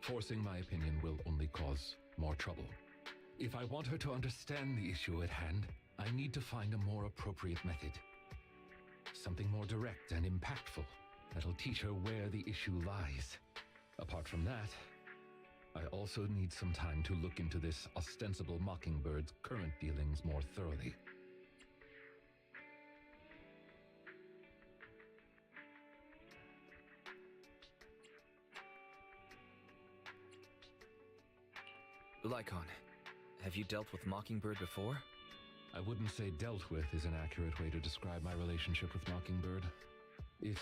forcing my opinion will only cause more trouble. If I want her to understand the issue at hand, I need to find a more appropriate method. Something more direct and impactful that'll teach her where the issue lies. Apart from that, I also need some time to look into this ostensible Mockingbird's current dealings more thoroughly. Lycon, have you dealt with Mockingbird before? I wouldn't say dealt with is an accurate way to describe my relationship with Mockingbird. It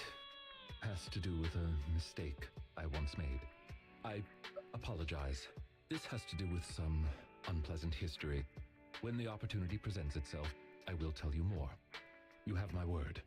has to do with a mistake I once made. I apologize. This has to do with some unpleasant history. When the opportunity presents itself, I will tell you more. You have my word.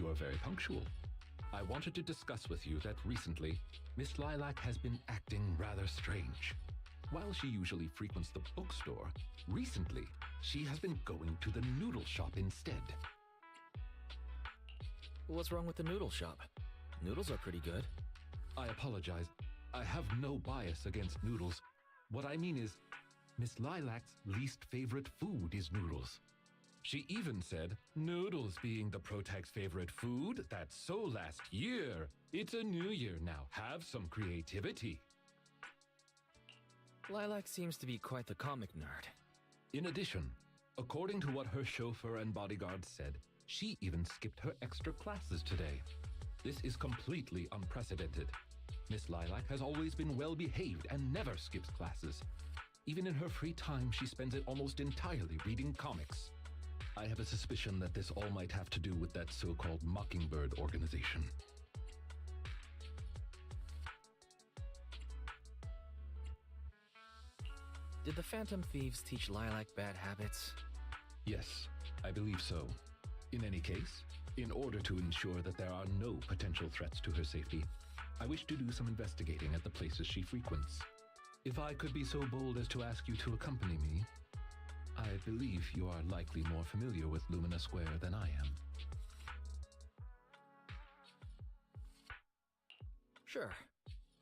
You are very punctual. I wanted to discuss with you that recently, Miss Lilac has been acting rather strange. While she usually frequents the bookstore, recently, she has been going to the noodle shop instead. What's wrong with the noodle shop? Noodles are pretty good. I apologize. I have no bias against noodles. What I mean is, Miss Lilac's least favorite food is noodles. She even said, noodles being the Protag's favorite food, that's so last year. It's a new year now. Have some creativity. Lilac seems to be quite the comic nerd. In addition, according to what her chauffeur and bodyguard said, she even skipped her extra classes today. This is completely unprecedented. Miss Lilac has always been well behaved and never skips classes. Even in her free time, she spends it almost entirely reading comics. I have a suspicion that this all might have to do with that so-called Mockingbird organization. Did the Phantom Thieves teach Lilac bad habits? Yes, I believe so. In any case, in order to ensure that there are no potential threats to her safety, I wish to do some investigating at the places she frequents. If I could be so bold as to ask you to accompany me, I believe you are likely more familiar with Lumina Square than I am. Sure.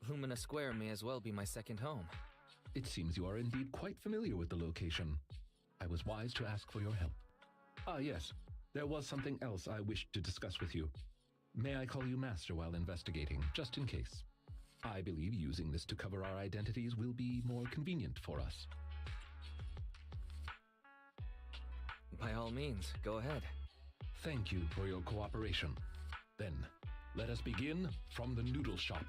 Lumina Square may as well be my second home. It seems you are indeed quite familiar with the location. I was wise to ask for your help. Ah, yes. There was something else I wished to discuss with you. May I call you Master while investigating, just in case? I believe using this to cover our identities will be more convenient for us. By all means, go ahead. Thank you for your cooperation. Then, let us begin from the noodle shop.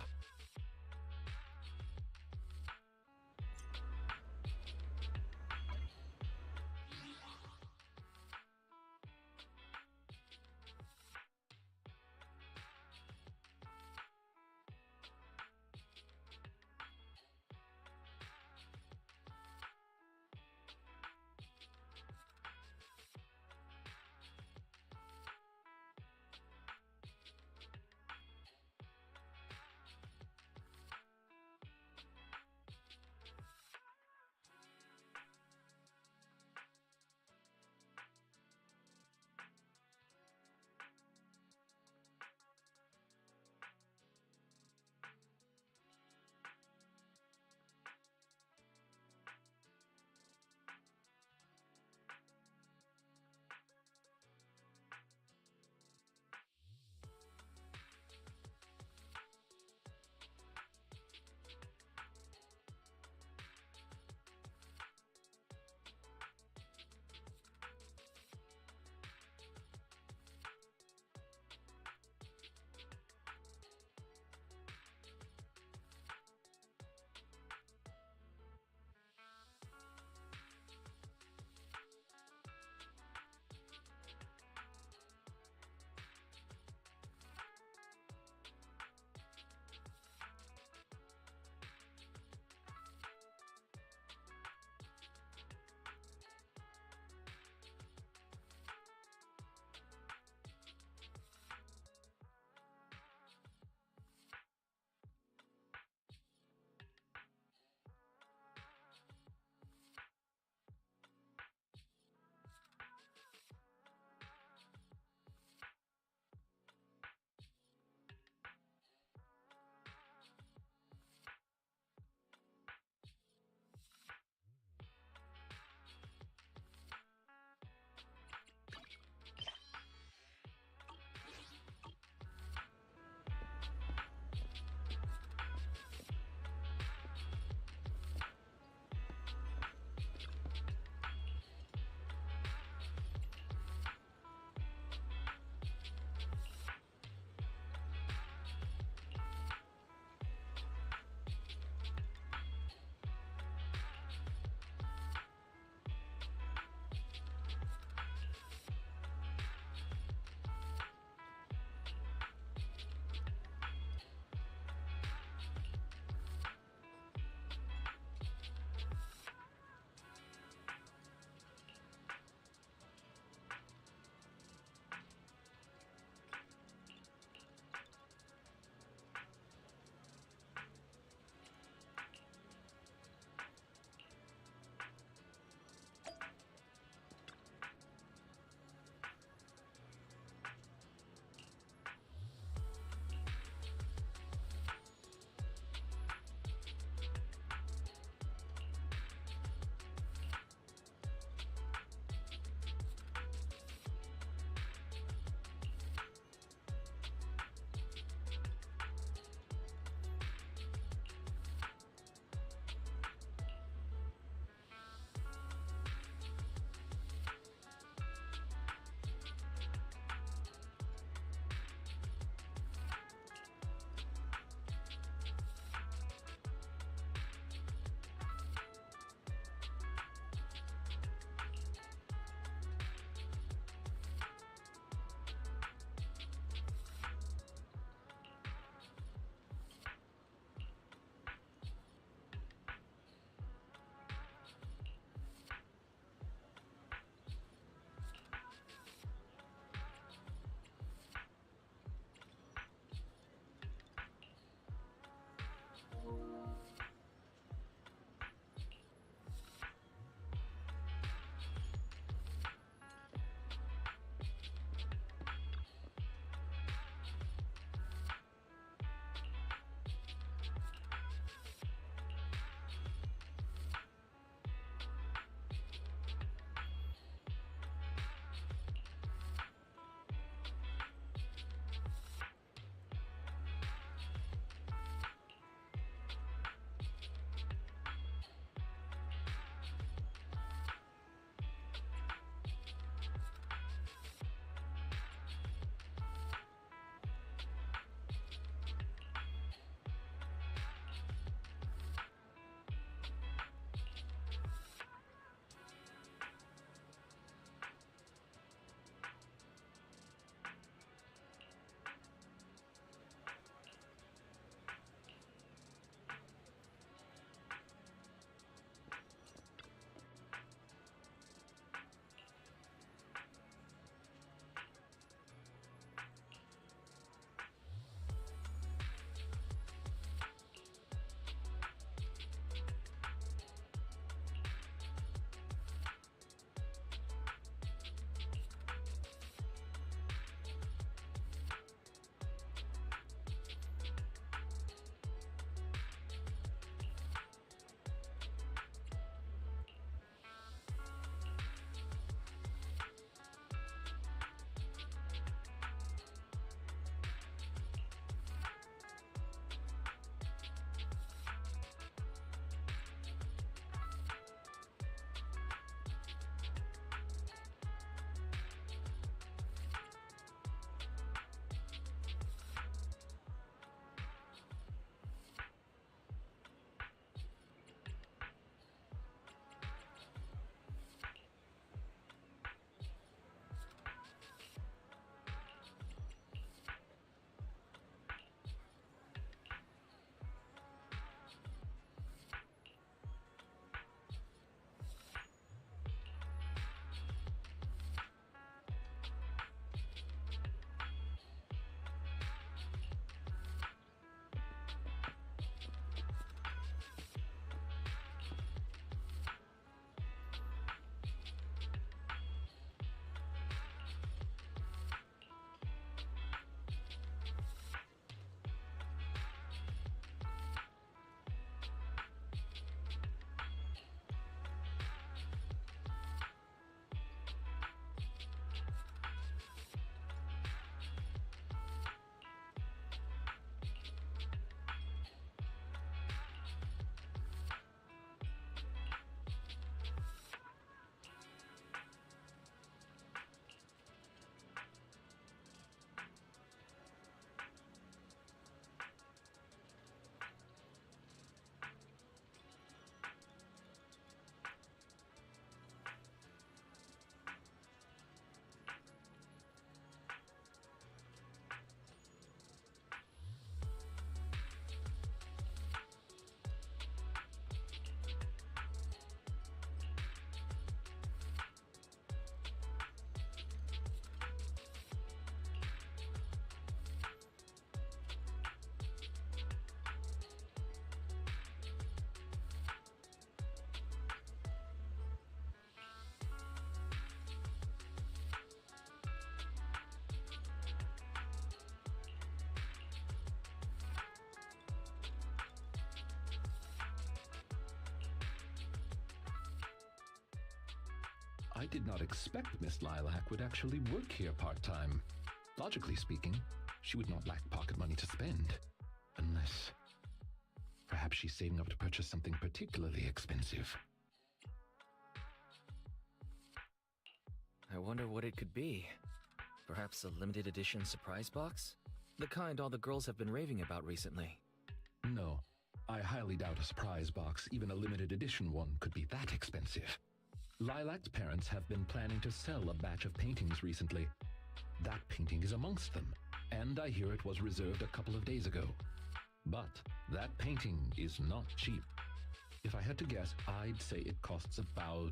I did not expect Miss Lilac would actually work here part-time. Logically speaking, she would not lack pocket money to spend. Unless... perhaps she's saving up to purchase something particularly expensive. I wonder what it could be. Perhaps a limited edition surprise box? The kind all the girls have been raving about recently. No, I highly doubt a surprise box, even a limited edition one, could be that expensive. Lilac's parents have been planning to sell a batch of paintings recently. That painting is amongst them, and I hear it was reserved a couple of days ago. But that painting is not cheap. If I had to guess, I'd say it costs about...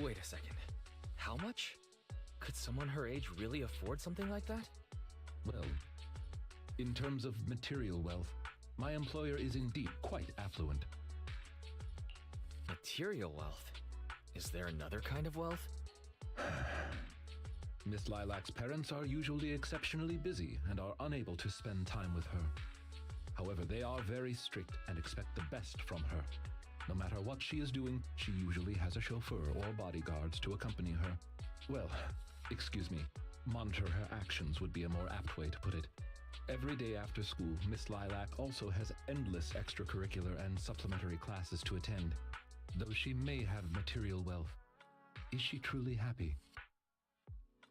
Wait a second. How much? Could someone her age really afford something like that? Well, in terms of material wealth, my employer is indeed quite affluent. Material wealth? Is there another kind of wealth? Miss Lilac's parents are usually exceptionally busy and are unable to spend time with her. However, they are very strict and expect the best from her. No matter what she is doing, she usually has a chauffeur or bodyguards to accompany her. Well, excuse me, monitor her actions would be a more apt way to put it. Every day after school, Miss Lilac also has endless extracurricular and supplementary classes to attend. Though she may have material wealth, is she truly happy?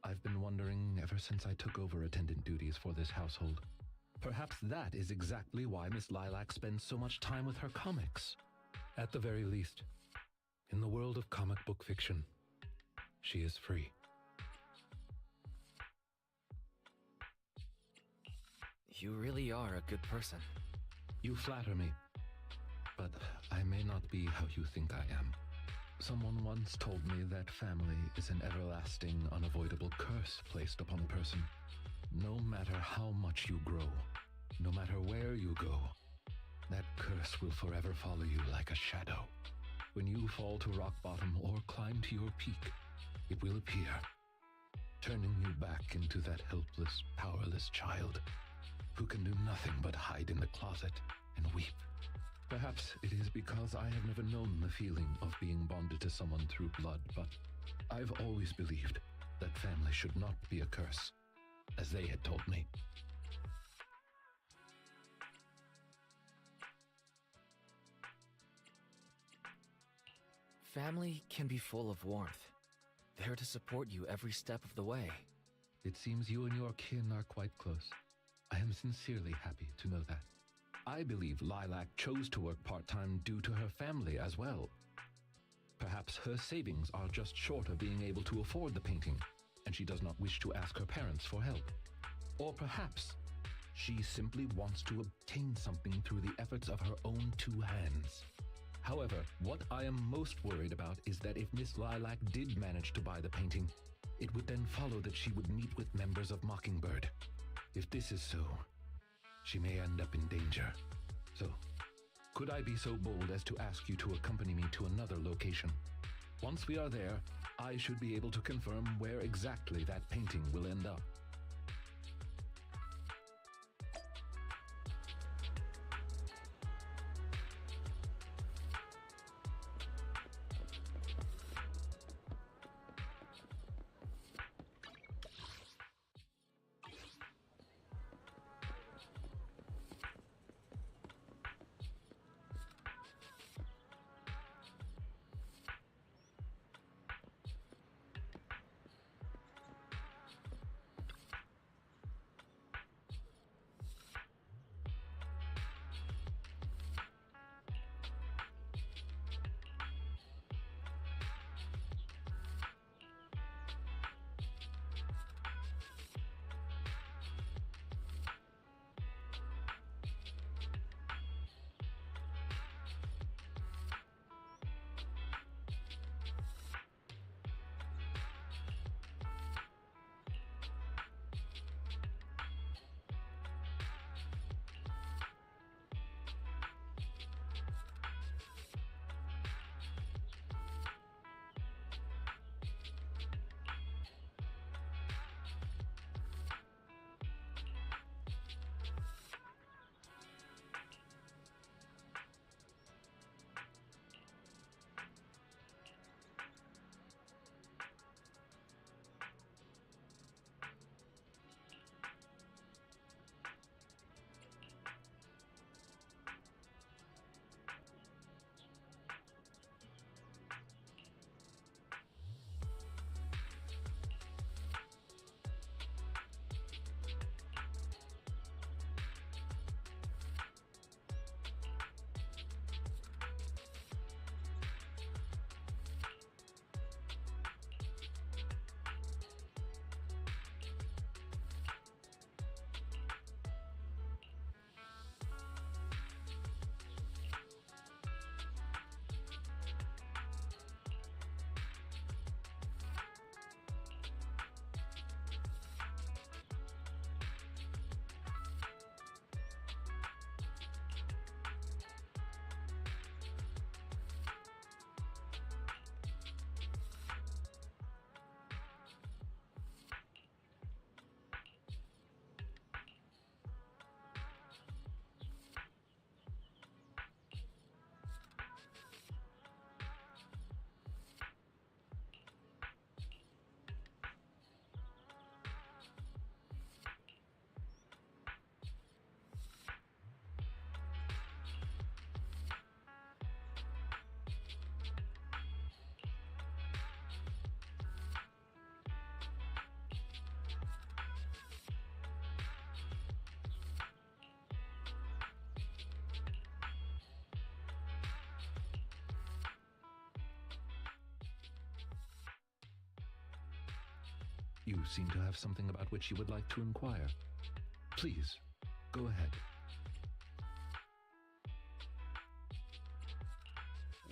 I've been wondering ever since I took over attendant duties for this household. Perhaps that is exactly why Miss Lilac spends so much time with her comics. At the very least, in the world of comic book fiction, she is free. You really are a good person. You flatter me, but I may not be how you think I am. Someone once told me that family is an everlasting, unavoidable curse placed upon a person. No matter how much you grow, no matter where you go, that curse will forever follow you like a shadow. When you fall to rock bottom or climb to your peak, it will appear, turning you back into that helpless, powerless child who can do nothing but hide in the closet and weep. Perhaps it is because I have never known the feeling of being bonded to someone through blood, but I've always believed that family should not be a curse, as they had told me. Family can be full of warmth, there to support you every step of the way. It seems you and your kin are quite close. I am sincerely happy to know that. I believe Lilac chose to work part-time due to her family as well. Perhaps her savings are just short of being able to afford the painting, and she does not wish to ask her parents for help. Or perhaps she simply wants to obtain something through the efforts of her own two hands. However, what I am most worried about is that if Miss Lilac did manage to buy the painting, it would then follow that she would meet with members of Mockingbird. If this is so, she may end up in danger. So, could I be so bold as to ask you to accompany me to another location? Once we are there, I should be able to confirm where exactly that painting will end up. You seem to have something about which you would like to inquire. Please, go ahead.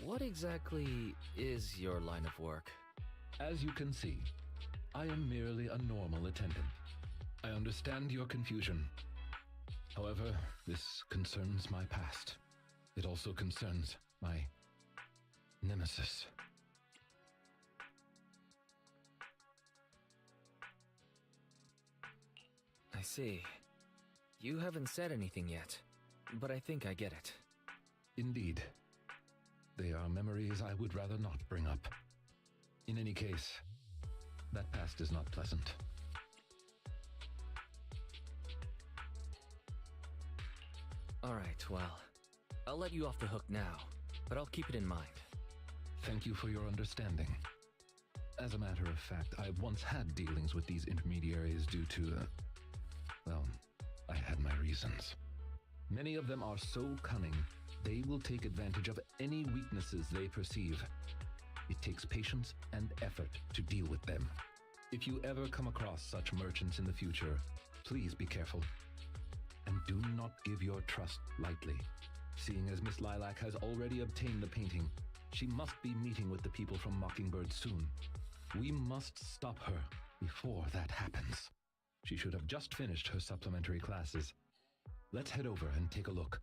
What exactly is your line of work? As you can see, I am merely a normal attendant. I understand your confusion. However, this concerns my past. It also concerns my nemesis. I see. You haven't said anything yet, but I think I get it. Indeed. They are memories I would rather not bring up. In any case, that past is not pleasant. Alright, well, I'll let you off the hook now, but I'll keep it in mind. Thank you for your understanding. As a matter of fact, I once had dealings with these intermediaries due to, well, I had my reasons. Many of them are so cunning, they will take advantage of any weaknesses they perceive. It takes patience and effort to deal with them. If you ever come across such merchants in the future, please be careful. And do not give your trust lightly. Seeing as Miss Lilac has already obtained the painting, she must be meeting with the people from Mockingbird soon. We must stop her before that happens. She should have just finished her supplementary classes. Let's head over and take a look.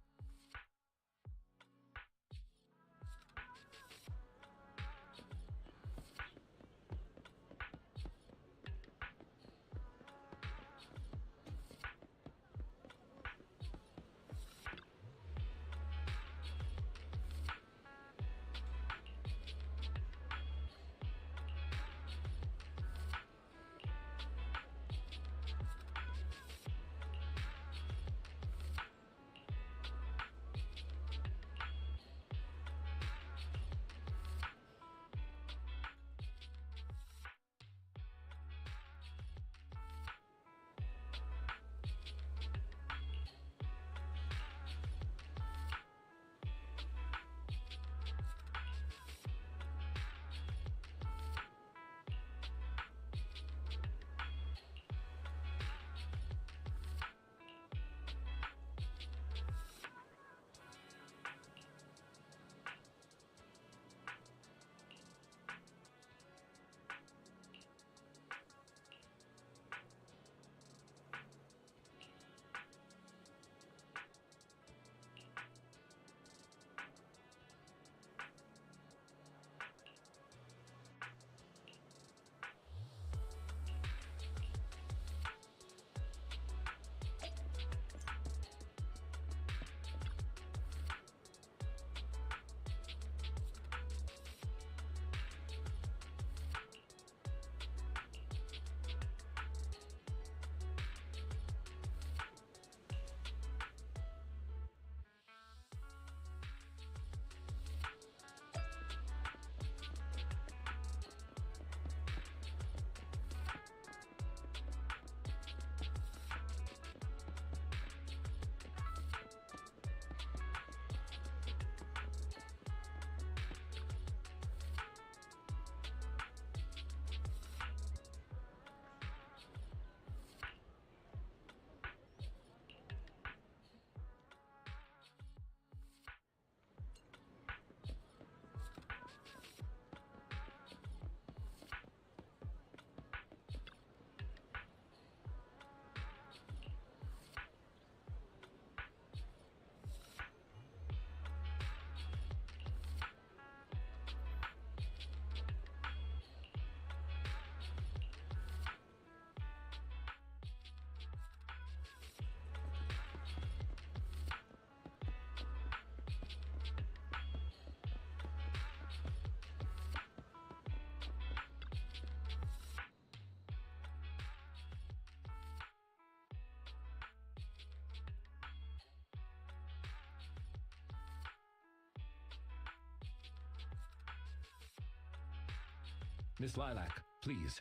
Miss Lilac, please.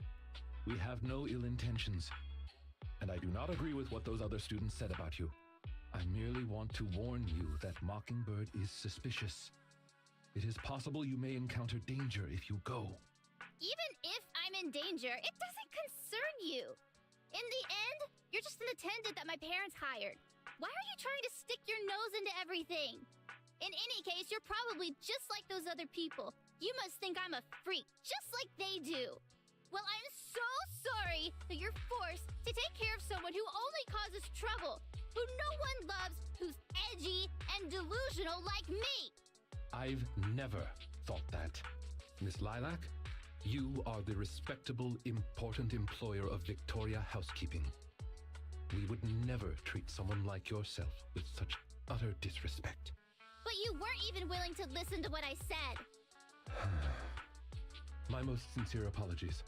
We have no ill intentions. And I do not agree with what those other students said about you. I merely want to warn you that Mockingbird is suspicious. It is possible you may encounter danger if you go. Even if I'm in danger, it doesn't concern you. In the end, you're just an attendant that my parents hired. Why are you trying to stick your nose into everything? In any case, you're probably just like those other people. You must think I'm a freak, just like they do. Well, I'm so sorry that you're forced to take care of someone who only causes trouble, who no one loves, who's edgy and delusional like me. I've never thought that. Miss Lilac, you are the respectable, important employer of Victoria Housekeeping. We would never treat someone like yourself with such utter disrespect. But you weren't even willing to listen to what I said. My most sincere apologies.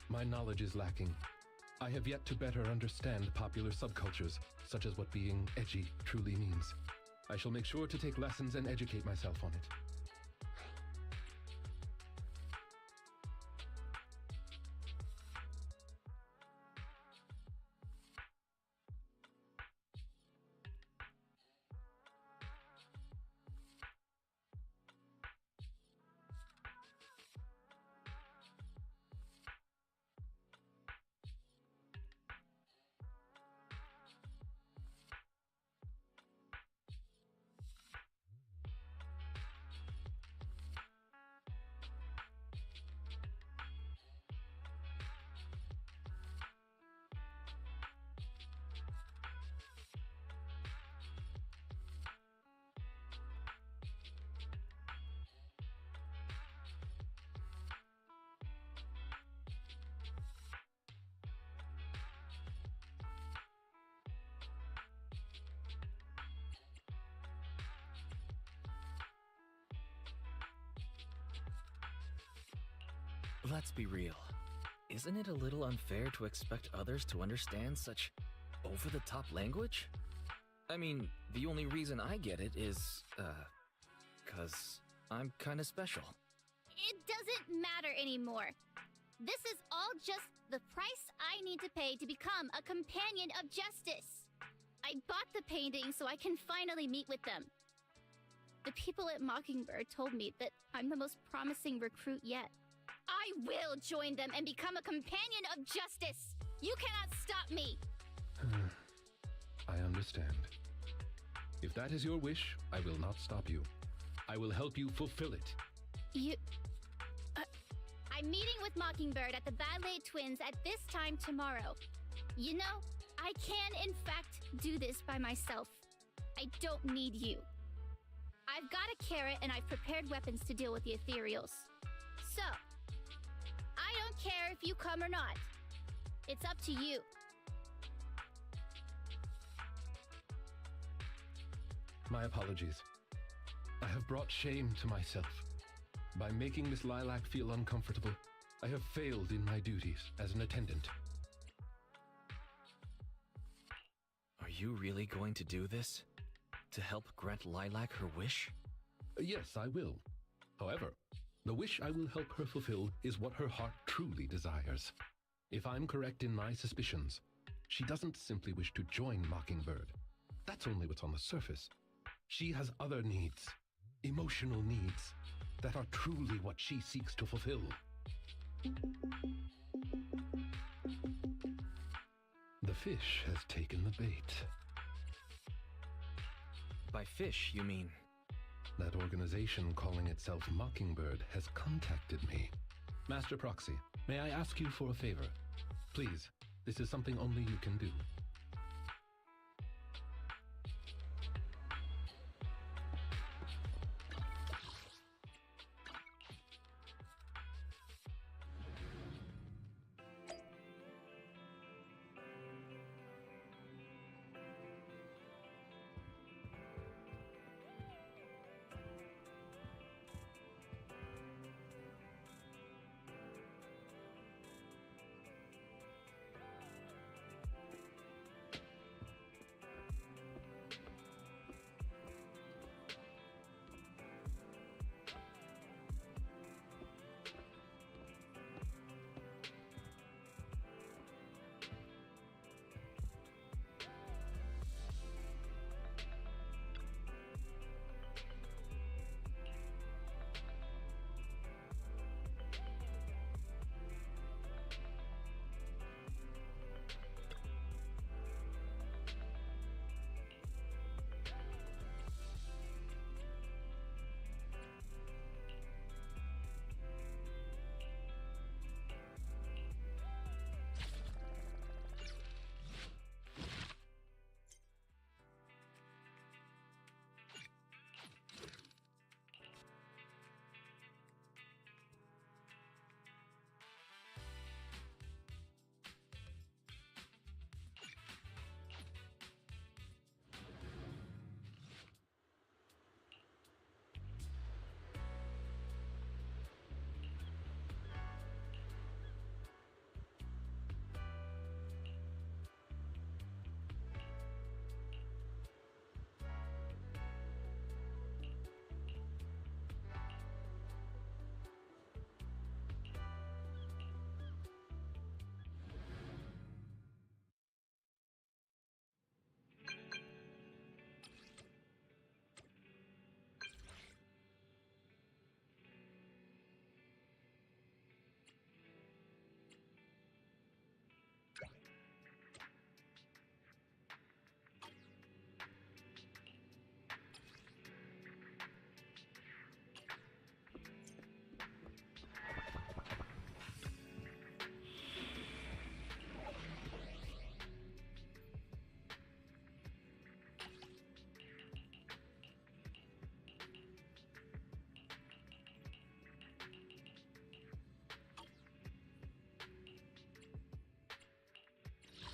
My knowledge is lacking. I have yet to better understand popular subcultures, such as what being edgy truly means. I shall make sure to take lessons and educate myself on it. Let's be real. Isn't it a little unfair to expect others to understand such over-the-top language? I mean, the only reason I get it is, 'cause I'm kinda special. It doesn't matter anymore. This is all just the price I need to pay to become a companion of justice. I bought the painting so I can finally meet with them. The people at Mockingbird told me that I'm the most promising recruit yet. I will join them and become a companion of justice. You cannot stop me. I understand. If that is your wish, I will not stop you. I will help you fulfill it. I'm meeting with Mockingbird at the Ballet Twins at this time tomorrow. You know, I can in fact do this by myself. I don't need you. I've got a carrot and I've prepared weapons to deal with the ethereals. So, I don't care if you come or not. It's up to you. My apologies. I have brought shame to myself. By making Miss Lilac feel uncomfortable, I have failed in my duties as an attendant. Are you really going to do this? To help grant Lilac her wish? Yes, I will. However, the wish I will help her fulfill is what her heart truly desires. If I'm correct in my suspicions, she doesn't simply wish to join Mockingbird. That's only what's on the surface. She has other needs, emotional needs, that are truly what she seeks to fulfill. The fish has taken the bait. By fish, you mean? That organization calling itself Mockingbird has contacted me. Master Proxy, may I ask you for a favor? Please, this is something only you can do.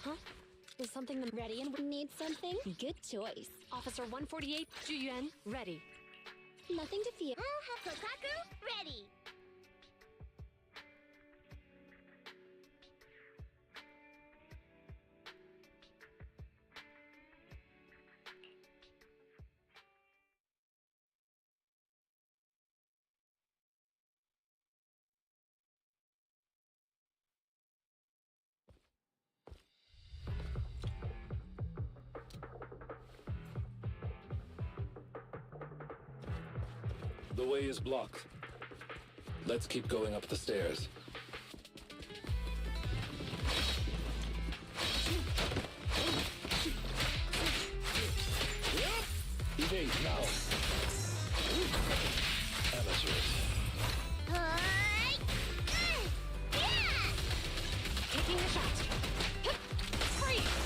Huh? Is something ready and need something? Good choice. Officer 148, Juyuan, ready. Nothing to fear. Kokaku, ready. The way is blocked. Let's keep going up the stairs. Evade now. Amateurs. Taking the shot. Freeze!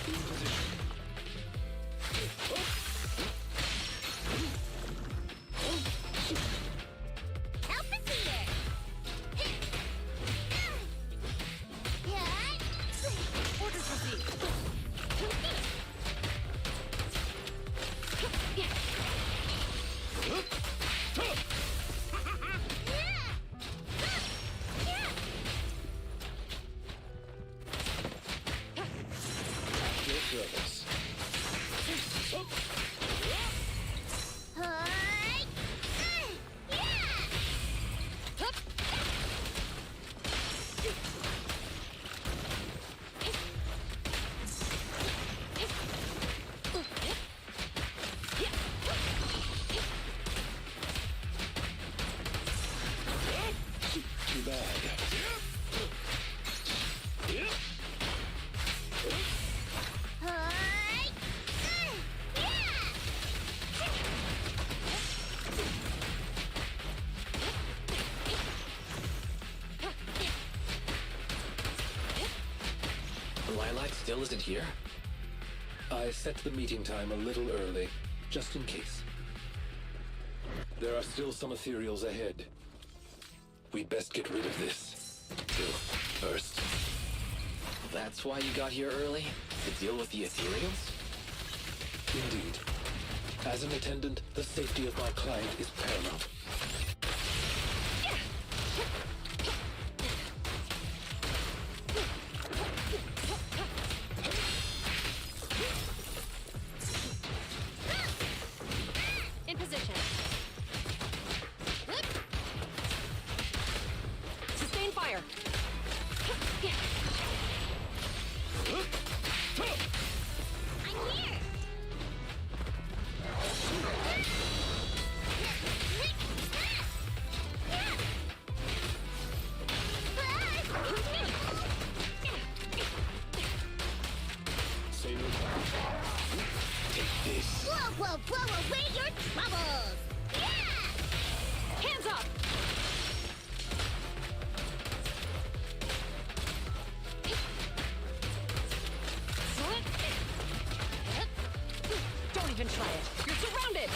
In position. Help us here. Orders received. Your service. Too bad. Lilac still isn't here? I set the meeting time a little early, just in case. There are still some ethereals ahead. We'd best get rid of this. First. That's why you got here early? To deal with the ethereals? Indeed. As an attendant, the safety of my client is paramount. In position. Sustain fire. I'm here. Say no more. Take this. Blow away your troubles. Hands up! Don't even try it. You're surrounded!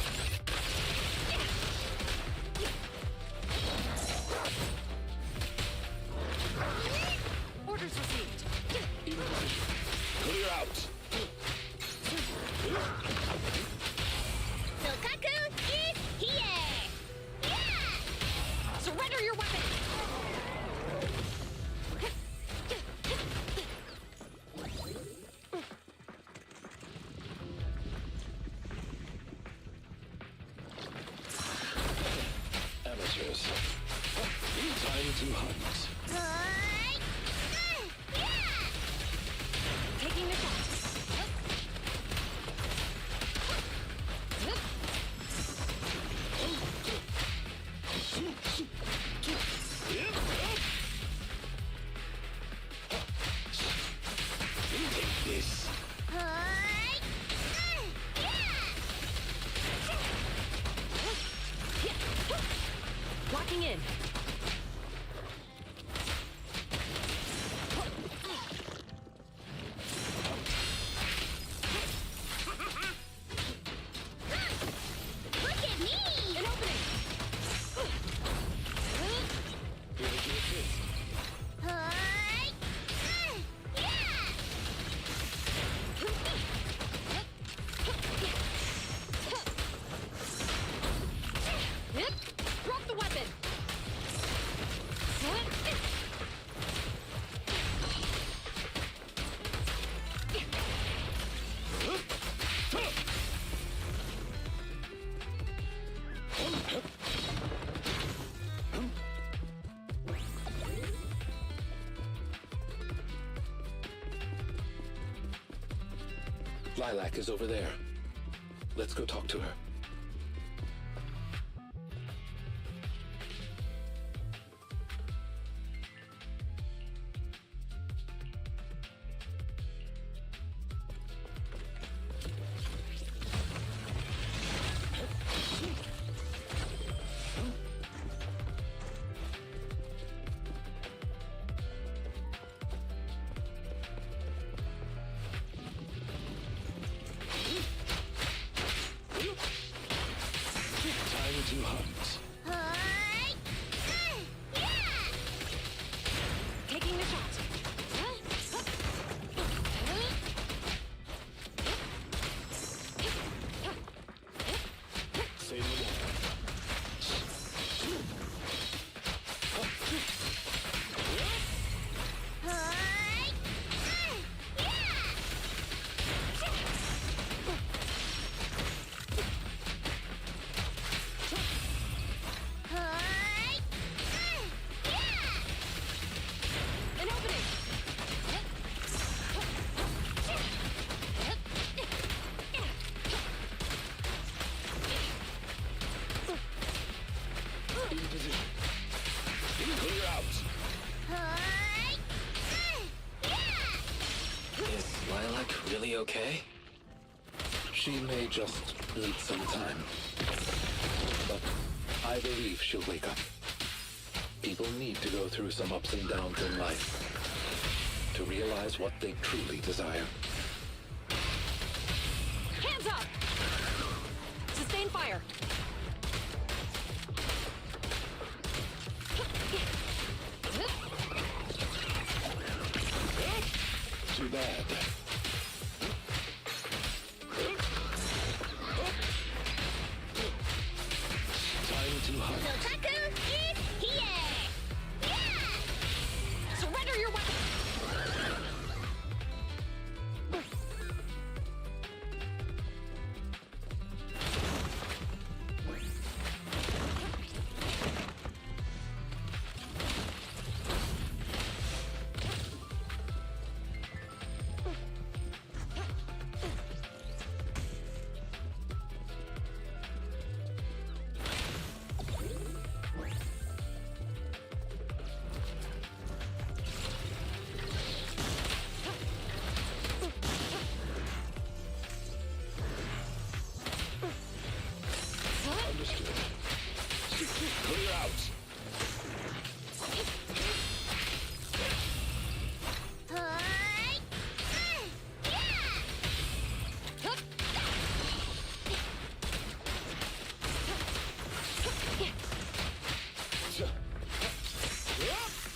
Orders received. In position. Clear out. Kokaku is here. Surrender your weapon! Amateurs. Time to hunt. Taking the shot. Take this. Locking in. Look at me. An opening. Here to assist. Lilac is over there. Let's go talk to her. Two hugs. Taking the shot. Say no more. An opening. In position. Clear out. Is Lilac really okay? She may just need some time. But I believe she'll wake up. People need to go through some ups and downs in life to realize what they truly desire. Hands up! Sustain fire. Too bad. Time to hunt. Kotaku is here! Yeah! Surrender your weapon. Understood. Clear out.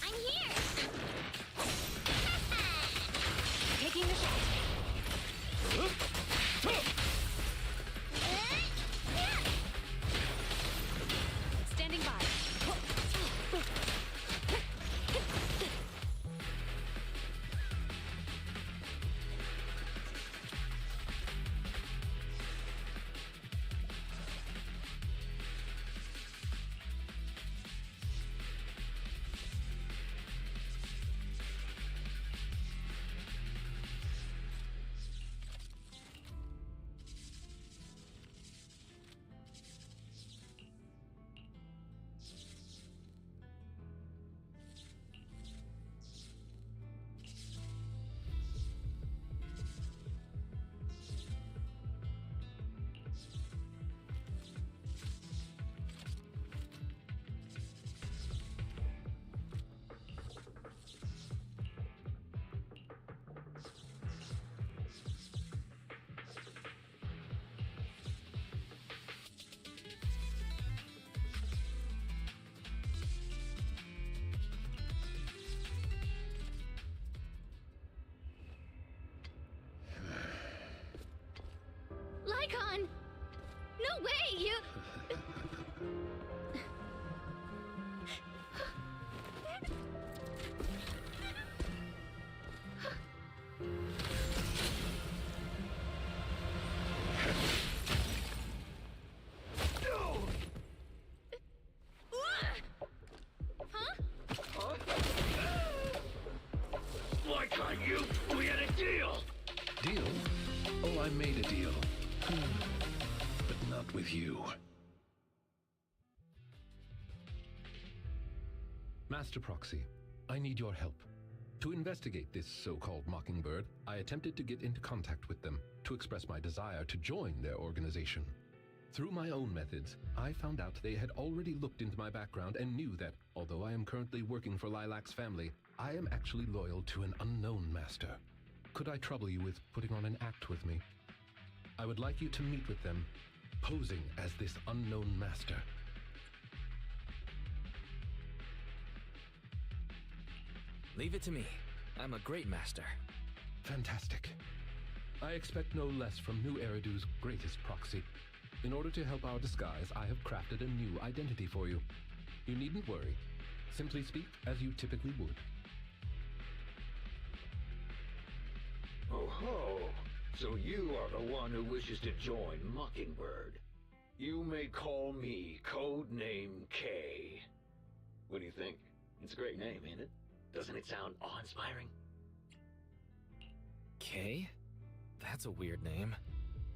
I'm here! Taking the shot. Standing by. made a deal. But not with you. Master Proxy, I need your help. To investigate this so-called Mockingbird, I attempted to get into contact with them to express my desire to join their organization. Through my own methods, I found out they had already looked into my background and knew that, although I am currently working for Lilac's family, I am actually loyal to an unknown master. Could I trouble you with putting on an act with me? I would like you to meet with them, posing as this unknown master. Leave it to me. I'm a great master. Fantastic. I expect no less from New Eridu's greatest proxy. In order to help our disguise, I have crafted a new identity for you. You needn't worry. Simply speak as you typically would. Oh ho! So you are the one who wishes to join Mockingbird. You may call me Codename K. What do you think? It's a great name, ain't it? Doesn't it sound awe-inspiring? K? That's a weird name.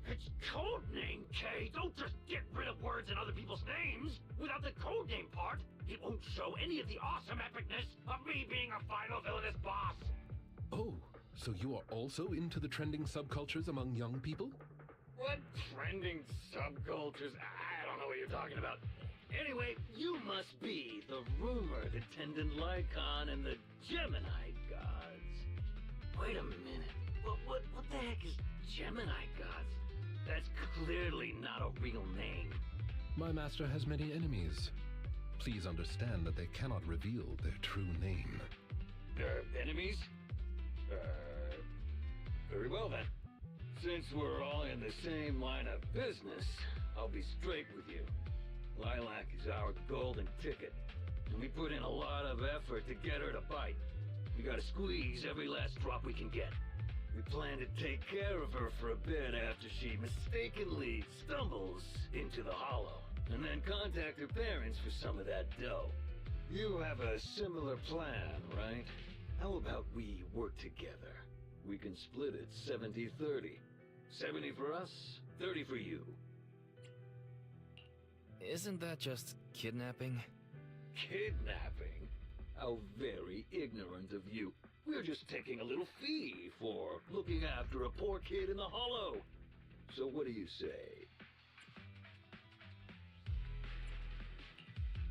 It's Codename K! Don't just get rid of words in other people's names! Without the codename part, it won't show any of the awesome epicness of me being a final villainous boss! Oh, so you are also into the trending subcultures among young people? What trending subcultures? I don't know what you're talking about. Anyway, you must be the rumored attendant Lycon and the Gemini gods. Wait a minute. What the heck is Gemini gods? That's clearly not a real name. My master has many enemies. Please understand that they cannot reveal their true name. Enemies? Very well then. Since we're all in the same line of business, I'll be straight with you. Lilac is our golden ticket, and we put in a lot of effort to get her to bite. We gotta squeeze every last drop we can get. We plan to take care of her for a bit after she mistakenly stumbles into the hollow, and then contact her parents for some of that dough. You have a similar plan, right? How about we work together? We can split it 70-30. 70 for us, 30 for you. Isn't that just kidnapping? Kidnapping? How very ignorant of you. We're just taking a little fee for looking after a poor kid in the hollow. So what do you say?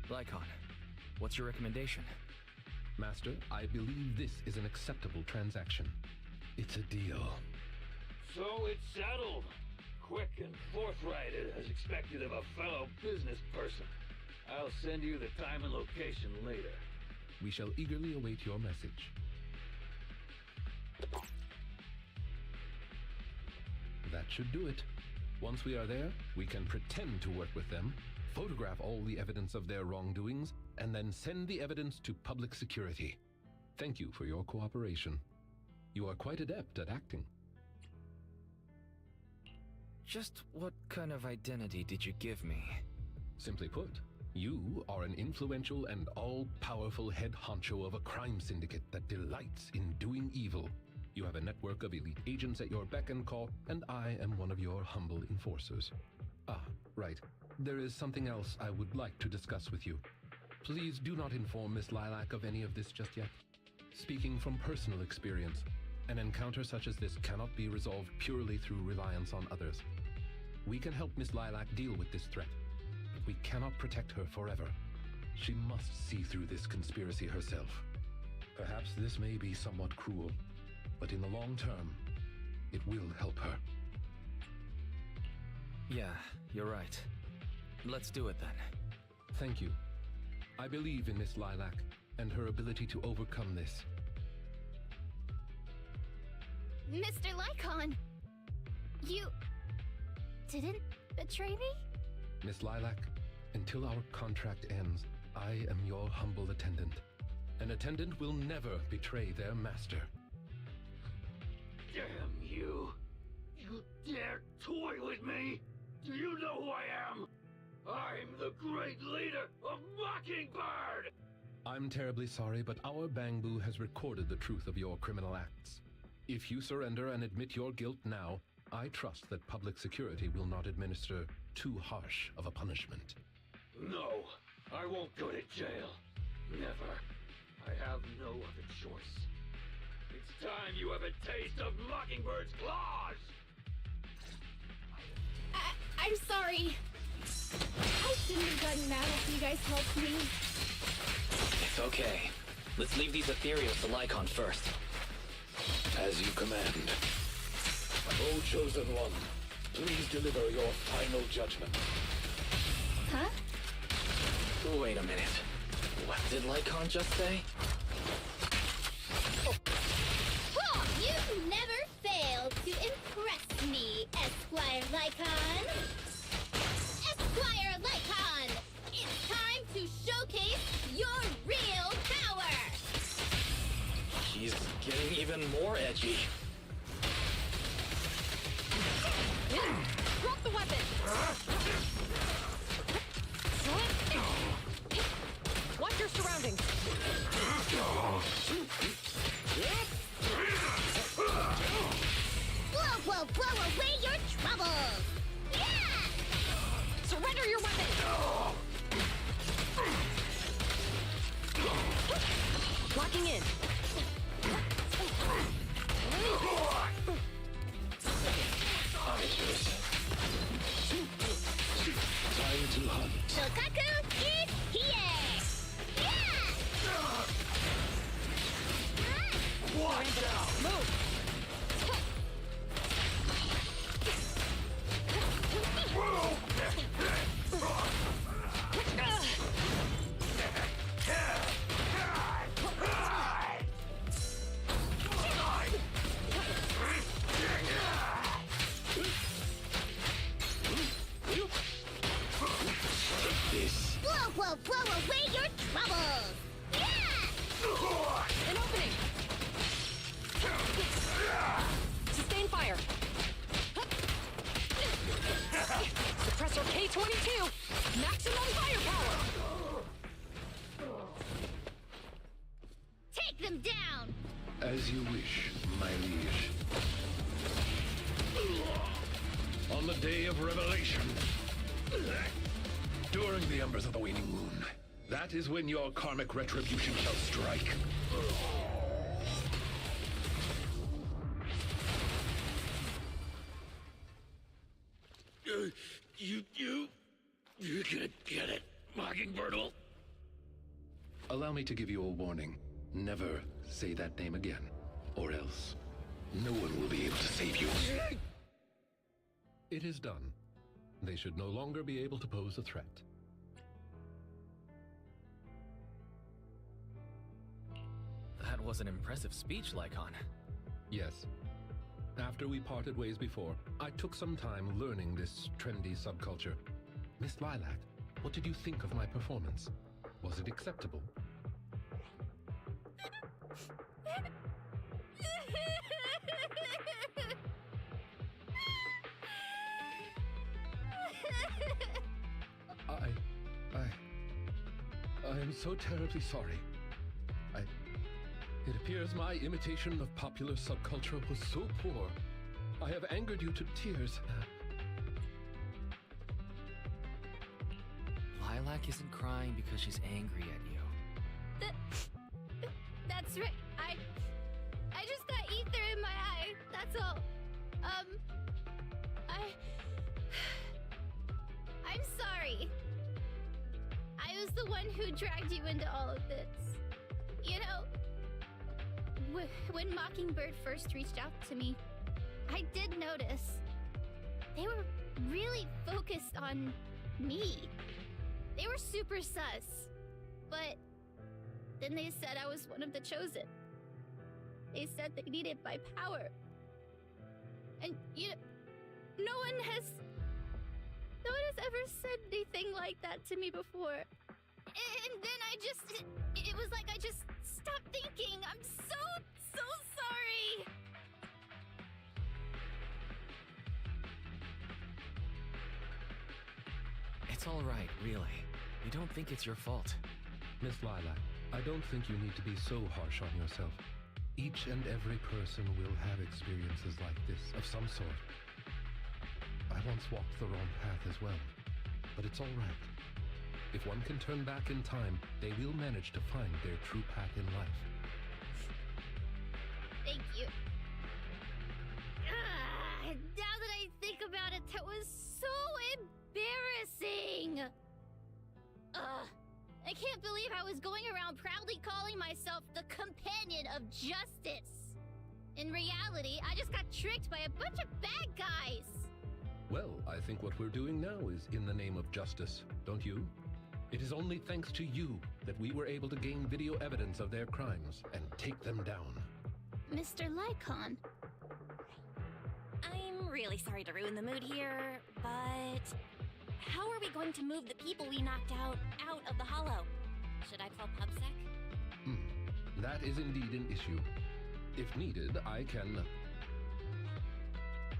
Lycon, what's your recommendation? Master, I believe this is an acceptable transaction. It's a deal. So it's settled. Quick and forthright as expected of a fellow business person. I'll send you the time and location later. We shall eagerly await your message. That should do it. Once we are there, we can pretend to work with them, photograph all the evidence of their wrongdoings, and then send the evidence to public security. Thank you for your cooperation. You are quite adept at acting. Just what kind of identity did you give me? Simply put, you are an influential and all-powerful head honcho of a crime syndicate that delights in doing evil. You have a network of elite agents at your beck and call, and I am one of your humble enforcers. Ah, right. There is something else I would like to discuss with you. Please do not inform Miss Lilac of any of this just yet. Speaking from personal experience, an encounter such as this cannot be resolved purely through reliance on others. We can help Miss Lilac deal with this threat, but we cannot protect her forever. She must see through this conspiracy herself. Perhaps this may be somewhat cruel, but in the long term, it will help her. Yeah, you're right. Let's do it then. Thank you. I believe in Miss Lilac and her ability to overcome this. Mr. Lycon! You didn't betray me? Miss Lilac, until our contract ends, I am your humble attendant. An attendant will never betray their master. Damn you! You dare toy with me? Do you know who I am? I'm the great leader of Mockingbird! I'm terribly sorry, but our Bangbu has recorded the truth of your criminal acts. If you surrender and admit your guilt now, I trust that public security will not administer too harsh of a punishment. No, I won't go to jail. Never. I have no other choice. It's time you have a taste of Mockingbird's claws! I'm sorry. I shouldn't have gotten mad after you guys helped me. It's okay. Let's leave these ethereals to Lycon first. As you command. O Chosen One, please deliver your final judgment. Huh? Wait a minute. What did Lycon just say? Oh, you never failed to impress me, Esquire Lycon. Esquire Lycon, it's time to showcase your real power. He's getting even more edgy. Drop the weapon! Watch your surroundings! Blow away your troubles! Yeah! Surrender your weapon! Locking in. Amateurs. Time to hunt. Shokaku is here! Yeah! Watch out! Move! This. Blow away your troubles! Yeah! An opening! Sustain fire! Suppressor K-22! Maximum firepower! Take them down! As you wish, my liege. On the day of revelation, during the embers of the waning moon, that is when your karmic retribution shall strike. You're gonna get it, Mockingbird. Allow me to give you a warning. Never say that name again, or else no one will be able to save you. It is done. They should no longer be able to pose a threat. That was an impressive speech, Lycon. Yes. After we parted ways before, I took some time learning this trendy subculture. Miss Lilac, what did you think of my performance? Was it acceptable? I am so terribly sorry. It appears my imitation of popular subculture was so poor. I have angered you to tears. Lilac isn't crying because she's angry at you. That's right. I just got ether in my eye. That's all. I'm sorry. I was the one who dragged you into all of this. You know, when Mockingbird first reached out to me, I did notice they were really focused on me. They were super sus. But then they said I was one of the chosen. They said they needed my power. And no one has ever said anything like that to me before. And then it was like I just stopped thinking. I'm so sorry. It's all right, really. We don't think it's your fault. Miss Lilac, I don't think you need to be so harsh on yourself. Each and every person will have experiences like this of some sort. once walked the wrong path as well, but it's all right. If one can turn back in time, they will manage to find their true path in life. Thank you. Now that I think about it, that was so embarrassing! I can't believe I was going around proudly calling myself the companion of justice. In reality, I just got tricked by a bunch of bad guys. Well, I think what we're doing now is in the name of justice, don't you? It is only thanks to you that we were able to gain video evidence of their crimes and take them down. Mr. Lycon. I'm really sorry to ruin the mood here, but how are we going to move the people we knocked out of the hollow? Should I call PubSec? That is indeed an issue. If needed, I can...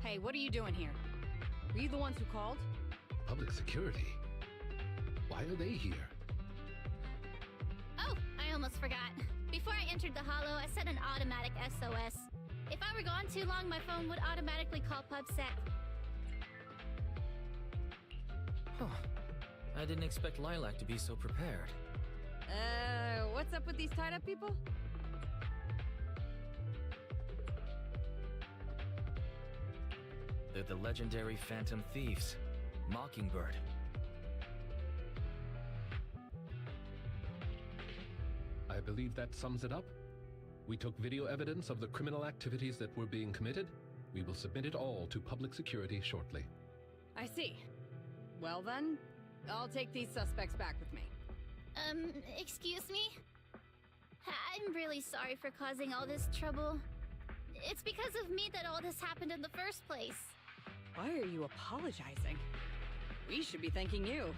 Hey, what are you doing here? Were you the ones who called? Public security? Why are they here? Oh, I almost forgot. Before I entered the hollow, I set an automatic SOS. If I were gone too long, my phone would automatically call PubSec. Huh. I didn't expect Lilac to be so prepared. What's up with these tied-up people? They're the legendary Phantom Thieves, Mockingbird. I believe that sums it up. We took video evidence of the criminal activities that were being committed. We will submit it all to public security shortly. I see. Well then, I'll take these suspects back with me. Excuse me? I'm really sorry for causing all this trouble. It's because of me that all this happened in the first place. Why are you apologizing? We should be thanking you.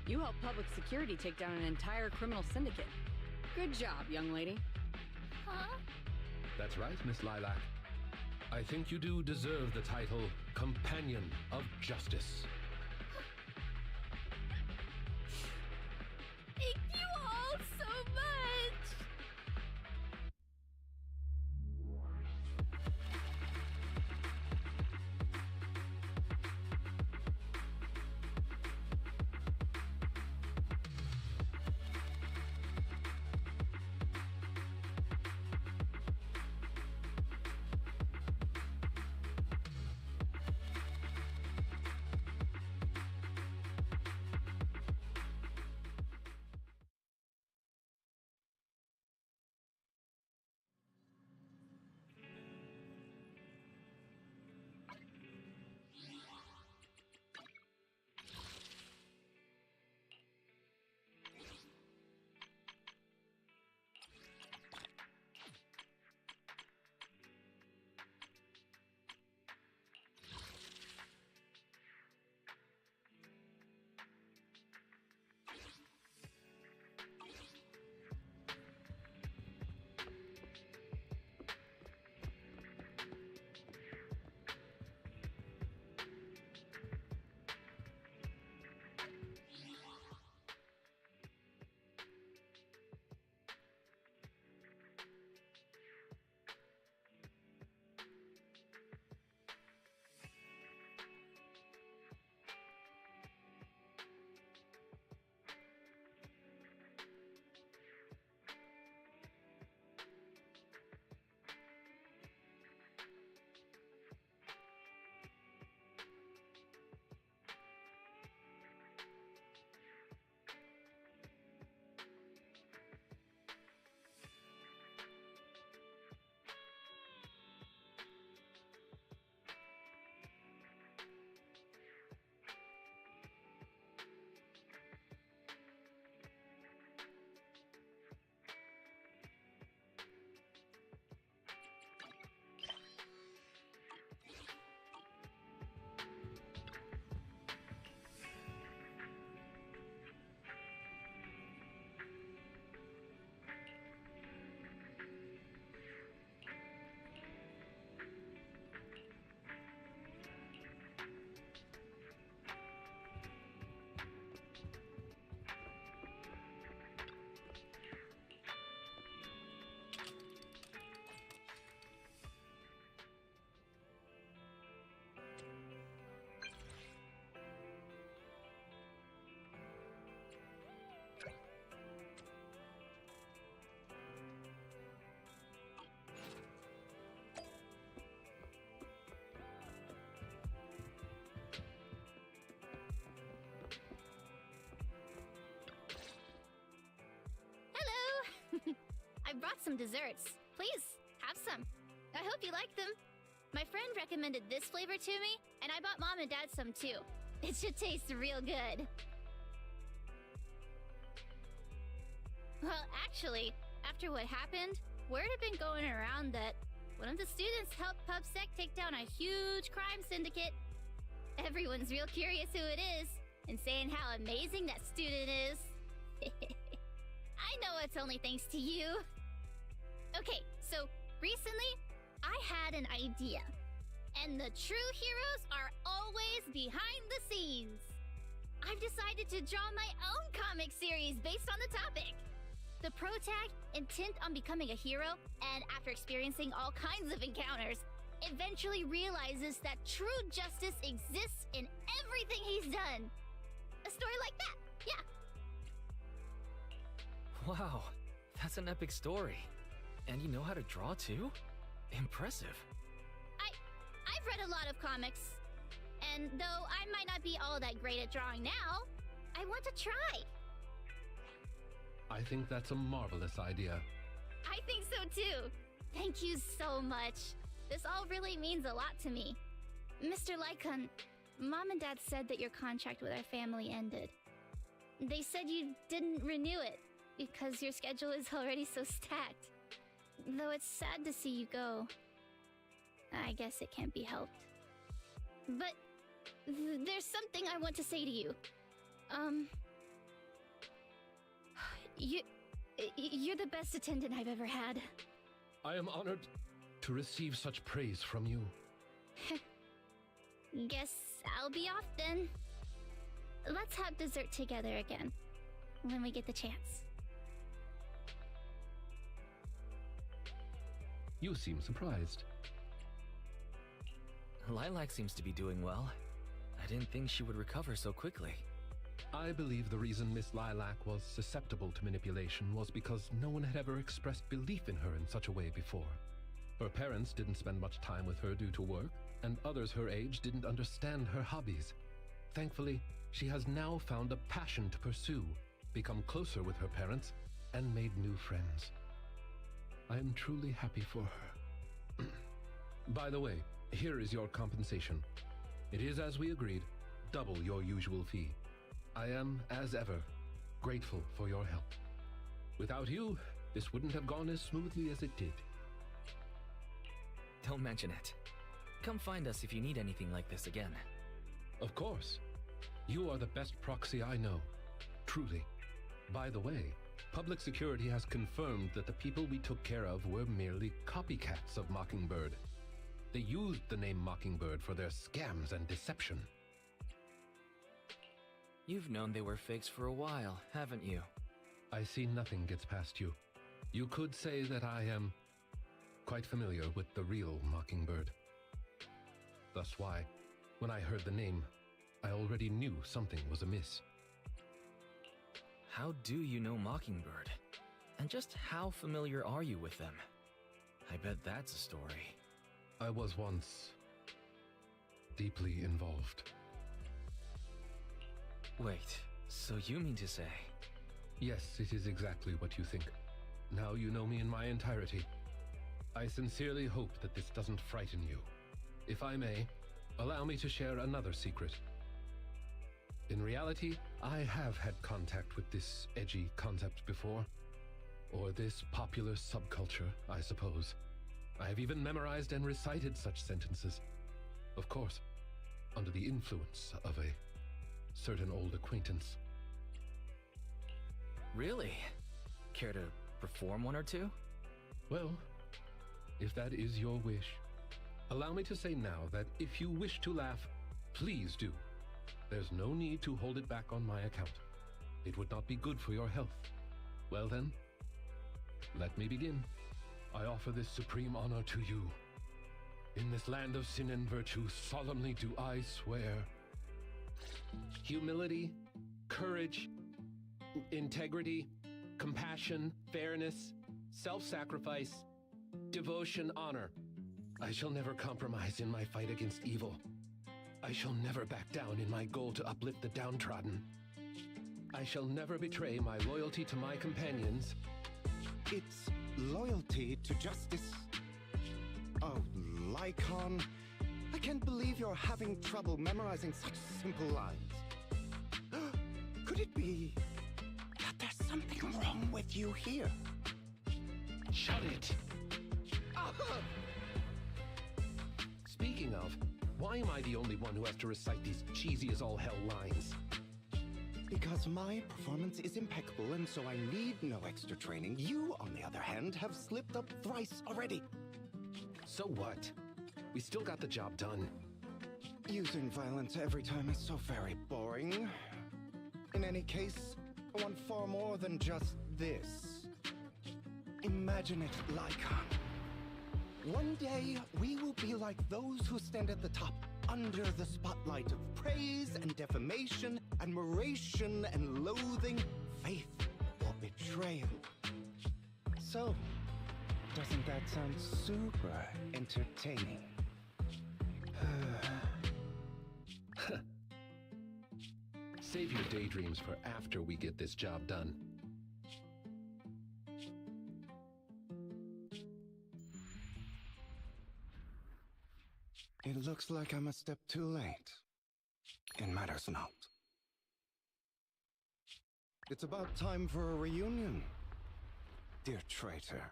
You helped public security take down an entire criminal syndicate. Good job, young lady. Huh? That's right, Miss Lilac. I think you do deserve the title Companion of Justice. Thank you all so much! some desserts. Please, have some. I hope you like them. My friend recommended this flavor to me, and I bought Mom and Dad some too. It should taste real good. Well, actually, after what happened, word had been going around that one of the students helped PubSec take down a huge crime syndicate. Everyone's real curious who it is, and saying how amazing that student is. I know it's only thanks to you. Okay, so recently, I had an idea. And the true heroes are always behind the scenes. I've decided to draw my own comic series based on the topic. The protag, intent on becoming a hero, and after experiencing all kinds of encounters, eventually realizes that true justice exists in everything he's done. A story like that, yeah. Wow, that's an epic story. And you know how to draw too? Impressive. I've read a lot of comics. And though I might not be all that great at drawing now, I want to try. I think that's a marvelous idea. I think so too. Thank you so much. This all really means a lot to me. Mr. Lycon, Mom and Dad said that your contract with our family ended. They said you didn't renew it because your schedule is already so stacked. Though it's sad to see you go. I guess it can't be helped. But there's something I want to say to you. You're the best attendant I've ever had. I am honored to receive such praise from you. Guess I'll be off then. Let's have dessert together again, when we get the chance. You seem surprised. Lilac seems to be doing well. I didn't think she would recover so quickly. I believe the reason Miss Lilac was susceptible to manipulation was because no one had ever expressed belief in her in such a way before. Her parents didn't spend much time with her due to work, and others her age didn't understand her hobbies. Thankfully, she has now found a passion to pursue, become closer with her parents, and made new friends. I am truly happy for her. By the way, here is your compensation. It is, as we agreed, double your usual fee. I am, as ever, grateful for your help. Without you, this wouldn't have gone as smoothly as it did. Don't mention it. Come find us if you need anything like this again. Of course. You are the best proxy I know. Truly. By the way, public security has confirmed that the people we took care of were merely copycats of Mockingbird. They used the name Mockingbird for their scams and deception. You've known they were fakes for a while, haven't you? I see nothing gets past you. You could say that I am quite familiar with the real Mockingbird. Thus why, when I heard the name, I already knew something was amiss. How do you know Mockingbird? And just how familiar are you with them? I bet that's a story. I was once deeply involved. Wait, so you mean to say? Yes, it is exactly what you think. Now you know me in my entirety. I sincerely hope that this doesn't frighten you. If I may, allow me to share another secret. In reality, I have had contact with this edgy concept before. Or this popular subculture, I suppose. I have even memorized and recited such sentences. Of course, under the influence of a certain old acquaintance. Really? Care to perform one or two? Well, if that is your wish, allow me to say now that if you wish to laugh, please do. There's no need to hold it back on my account. It would not be good for your health. Well then, let me begin. I offer this supreme honor to you. In this land of sin and virtue, solemnly do I swear. Humility, courage, integrity, compassion, fairness, self-sacrifice, devotion, honor. I shall never compromise in my fight against evil. I shall never back down in my goal to uplift the downtrodden. I shall never betray my loyalty to my companions. It's loyalty to justice. Oh, Lycon, I can't believe you're having trouble memorizing such simple lines. Could it be that there's something wrong with you here? Shut it! Speaking of, why am I the only one who has to recite these cheesy as all hell lines? Because my performance is impeccable, and so I need no extra training. You, on the other hand, have slipped up thrice already. So what? We still got the job done. Using violence every time is so very boring. In any case, I want far more than just this. Imagine it, Lycon. One day, we will be like those who stand at the top, under the spotlight of praise and defamation, admiration and loathing, faith or betrayal. So, doesn't that sound super entertaining? Save your daydreams for after we get this job done. It looks like I'm a step too late. It matters not. It's about time for a reunion, dear traitor.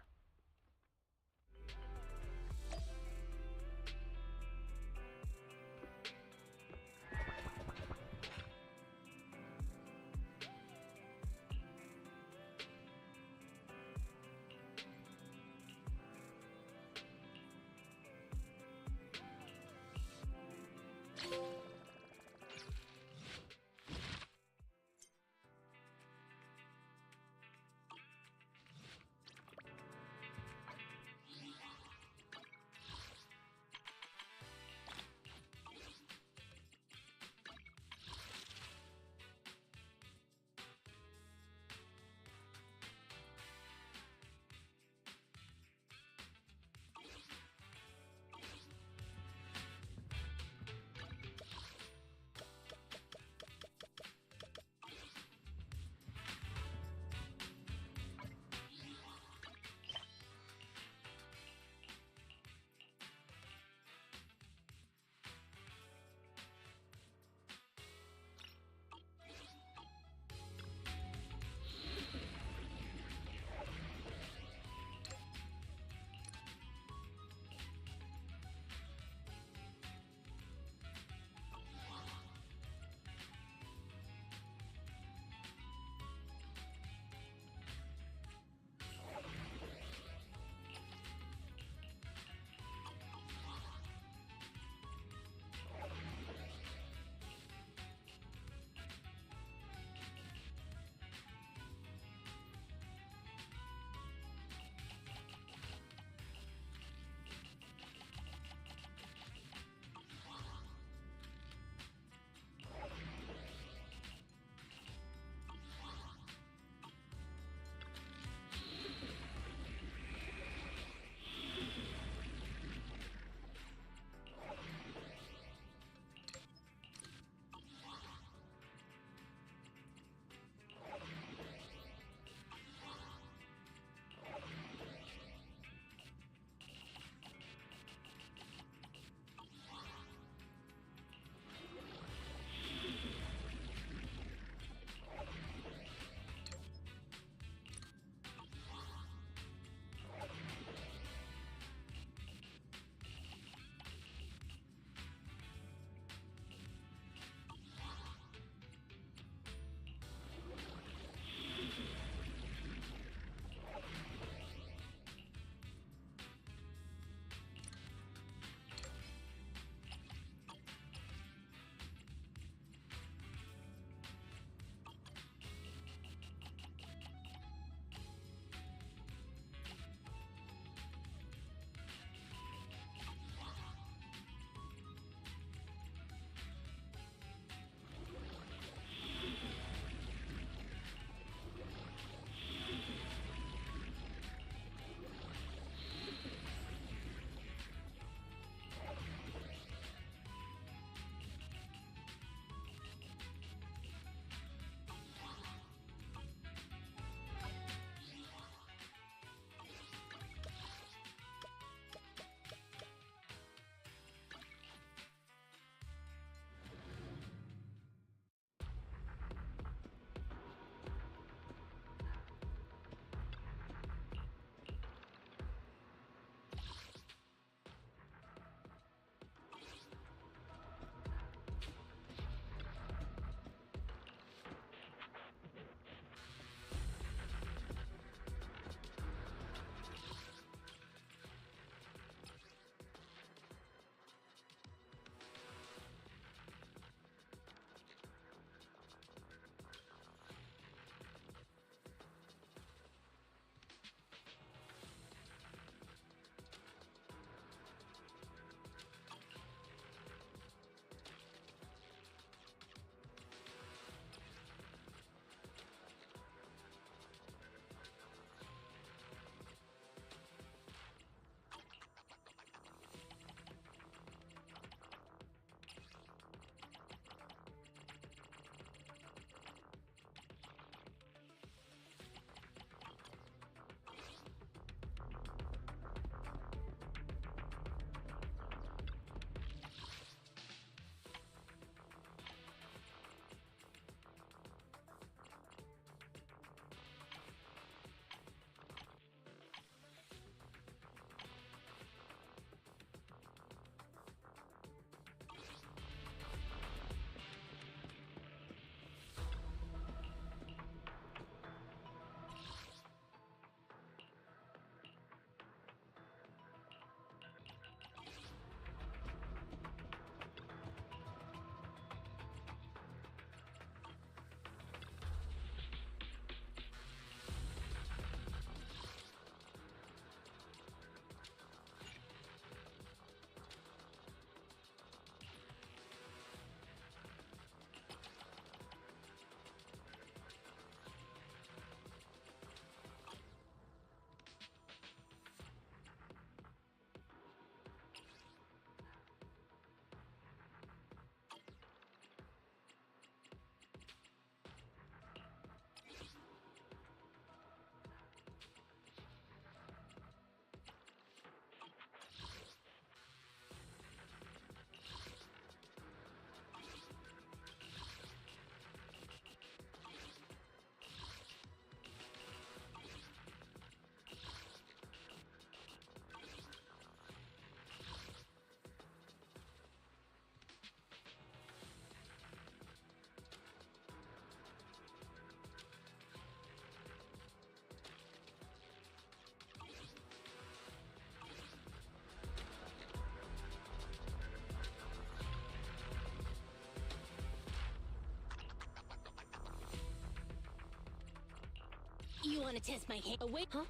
want to test my hand? Oh, wait, huh?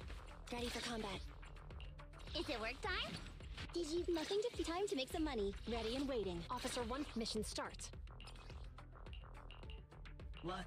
Ready for combat. Is it work time? Did you nothing to time to make some money? Ready and waiting. Officer 1, mission start. What?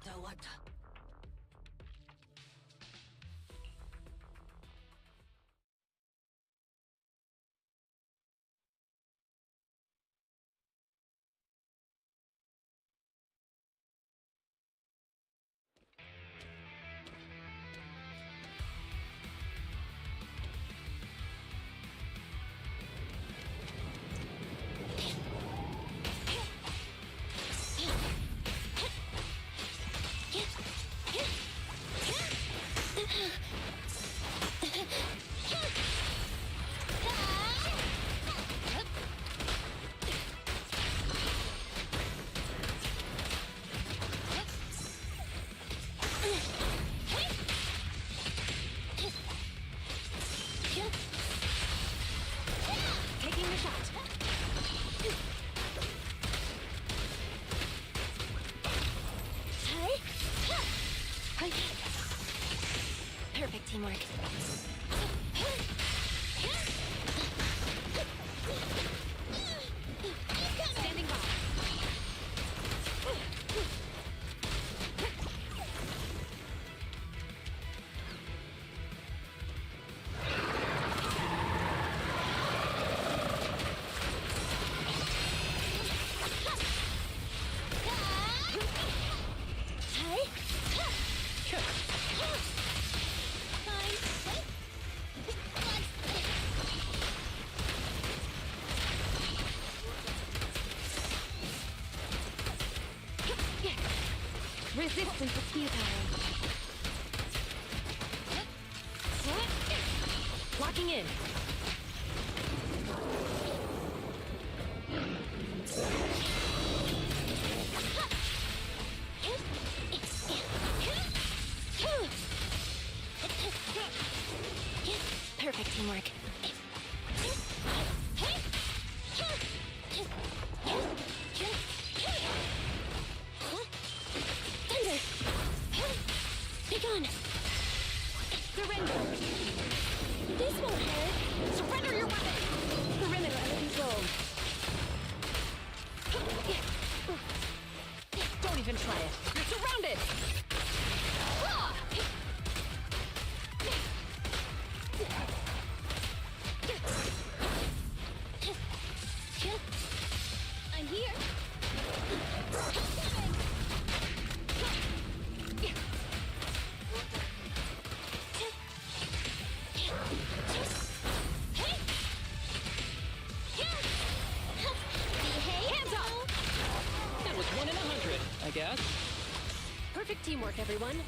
Taking the shot. Perfect teamwork. Standing by. Resistance is futile. Locking in. Perfect teamwork. Thunder! Be gone! Surrender! This won't hurt! Surrender your weapon! Perimeter under control. Don't even try it! You're surrounded! I'm here! Hands up! That was 1 in 100, I guess. Perfect teamwork, everyone.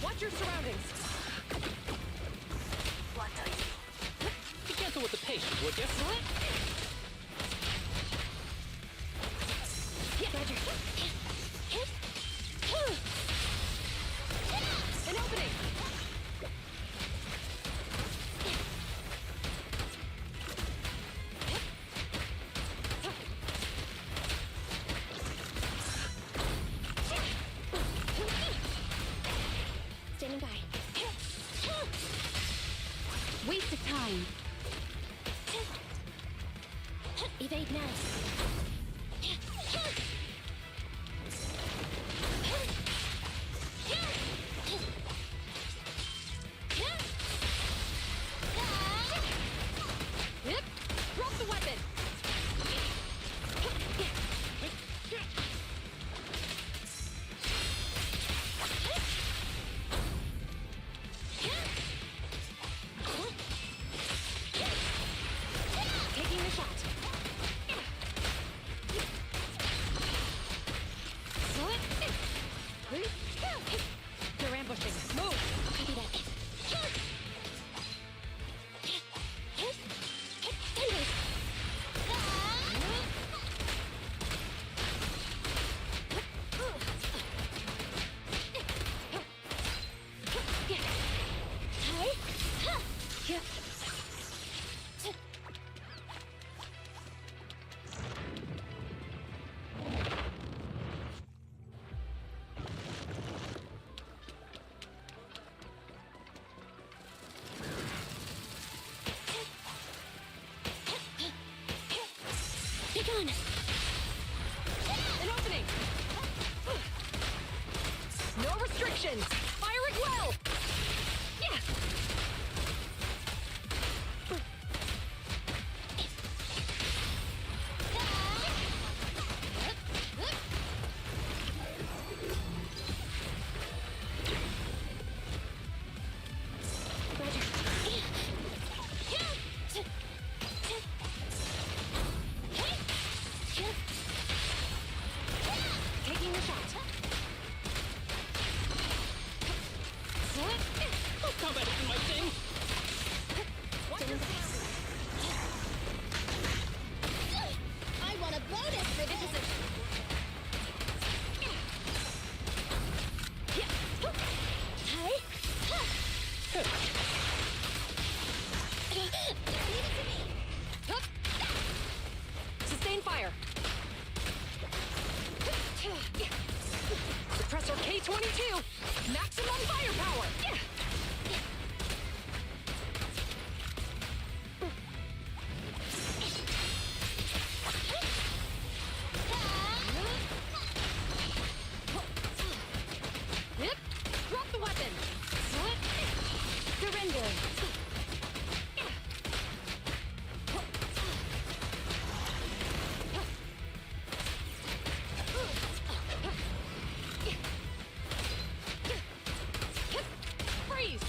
Watch your surroundings. Be gentle with the patient, would you? Roger. An opening. Standing by. Waste of time. Evade now. Drop the weapon! Taking the shot. Kick on! An opening! No restrictions! Fire it well! Yeah! Taking the shot. Combat isn't my thing! I want a bonus for this. Sustain fire! Suppressor K-22! Maximum firepower! Drop the weapon! Surrender! Freeze!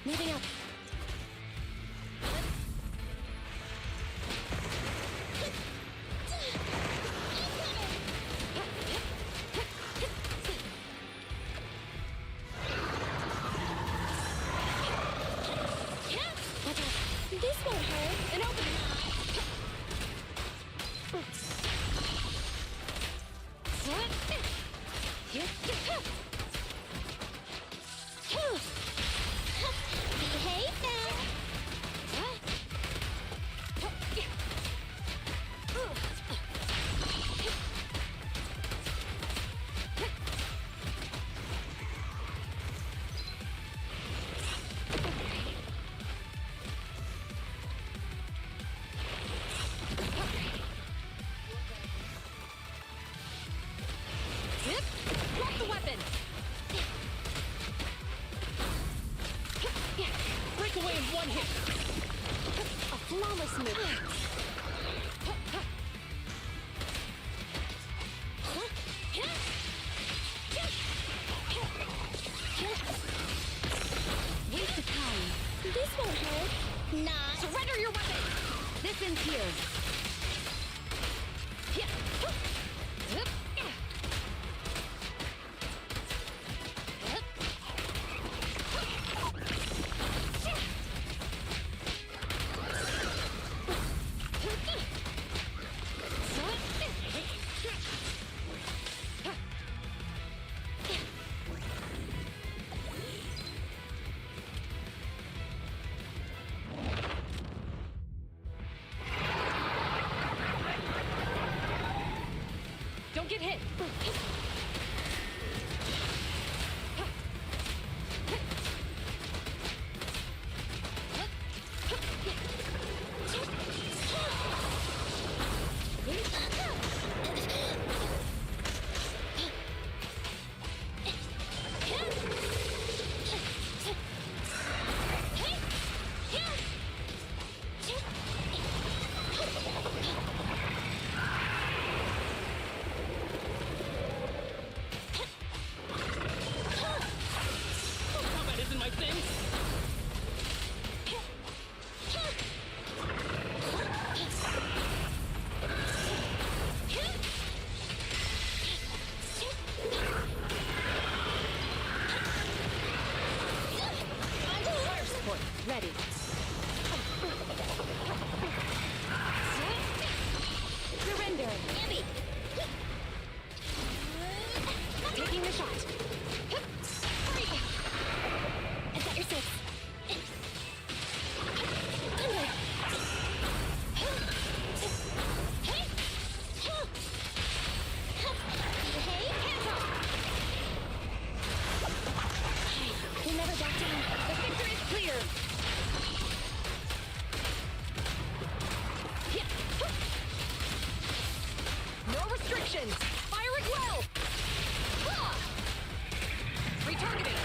Moving up. This won't hurt. An opening! Behave now. Drop the weapon! Break away in one hit! A flawless move. Waste of time. This won't hurt. Not. Surrender your weapon! This ends here. Don't get hit! restrictions! Firing well! Ah! Retargeting!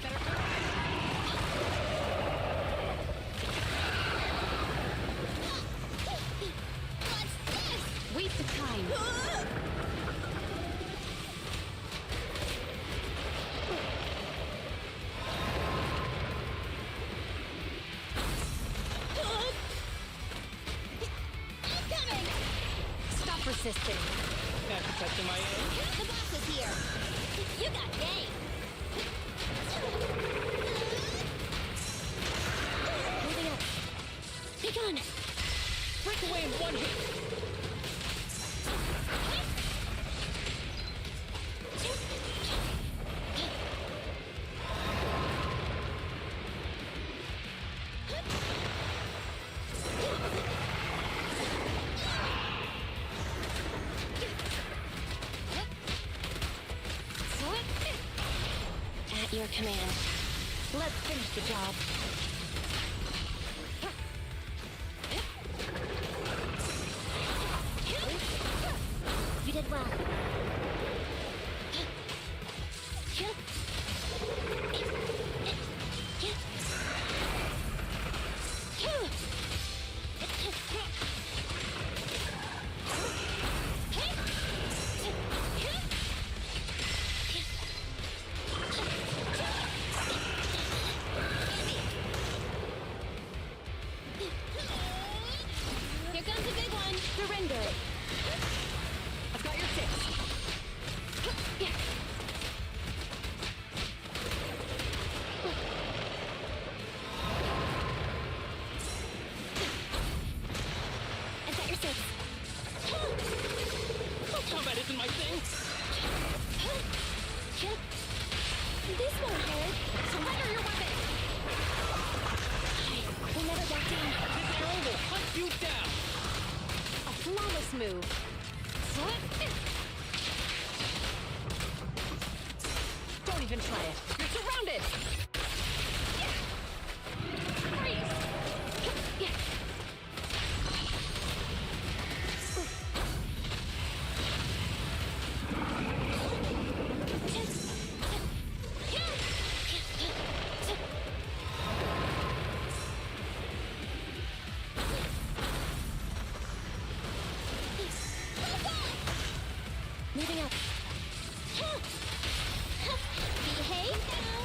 Better turn What's this? Waste of time. Incoming! Stop resisting. After touching my aim. The boss is here. You got game. Moving up. Be gone. Break away in one hit. At your command. Let's finish the job. You did well. Here comes a big one. Surrender. I've got your six. I've got your six. Combat isn't my thing. This won't hurt. Surrender your weapon. We'll never back down. This arrow will hunt you down. A flawless move. Don't even try it. You're surrounded. Freeze. Moving up. Behave now.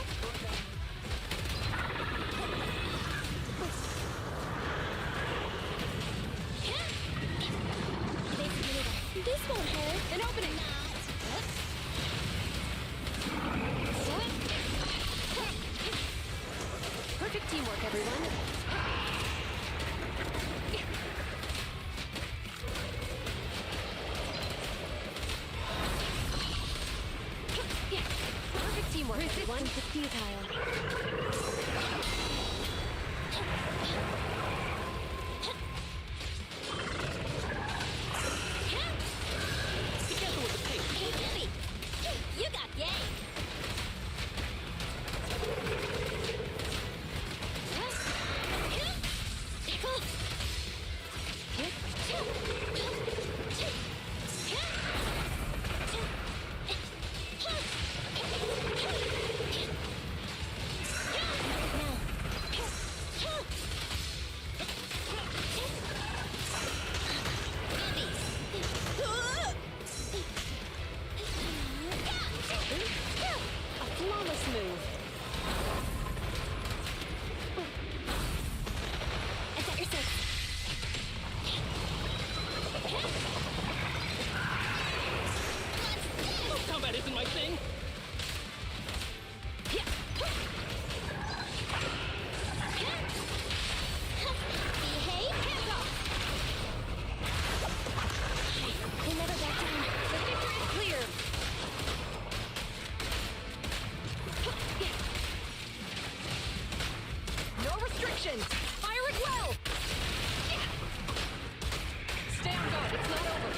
This won't hurt. An opening. Perfect teamwork, everyone. Perfect teamwork, everyone. Resistance is futile. Be careful with the pace. Hey, Debbie. You got game. Tickle. A flawless move. I've got your six. Combat isn't my thing. Behave. Hands off. We'll never back down. The victory is clear. No restrictions. Fire it well. Stay on guard. It's not over.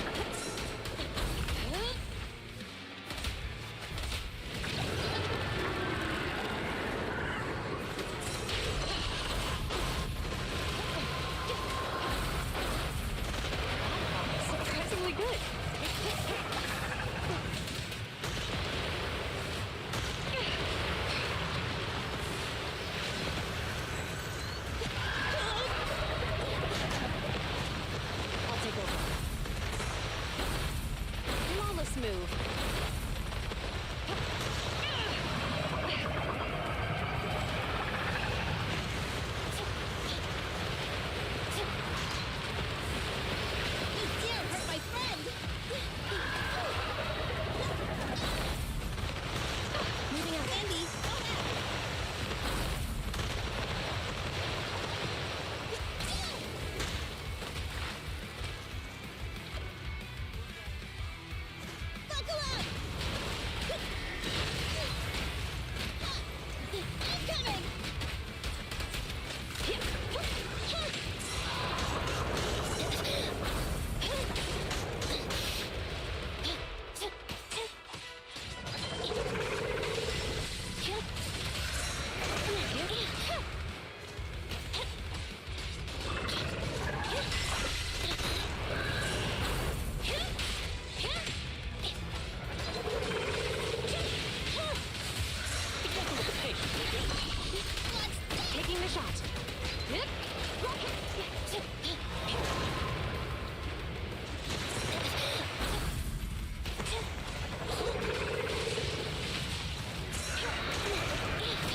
Taking the shot.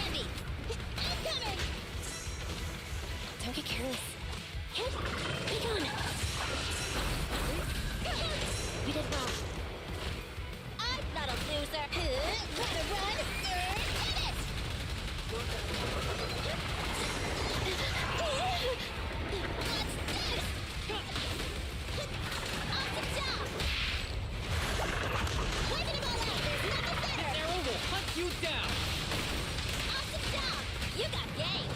Andy! I'm coming! Don't get careless. Be gone. You did well. I'm not a loser! Wanna run? Hit it! What's this? Awesome job! Wiping them all out! There's nothing better! Arrow will hunt you down! Awesome job! You got game!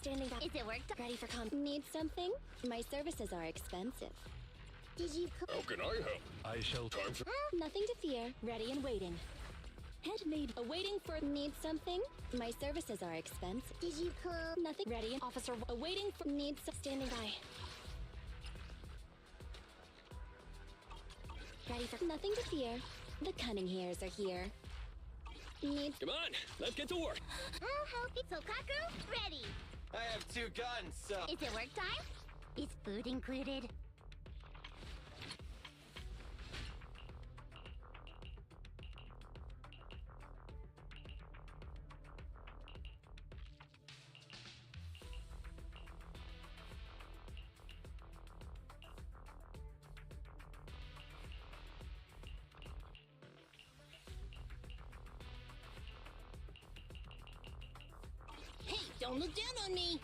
Standing by. Is it work done? Ready for Need something? My services are expensive. Did you How can I help? I shall time for. Nothing to fear. Ready and waiting. Handmaid awaiting for. Need something? My services are expensive. Did you call? Nothing. Ready and officer awaiting for. Need some. Standing by. Ready for. Nothing to fear. The cunning hairs are here. Need. Come on, let's get to work. I'll help you. Sokaku, ready. I have 2 guns, so... Is it work time? Is food included? Hey, don't look down on me!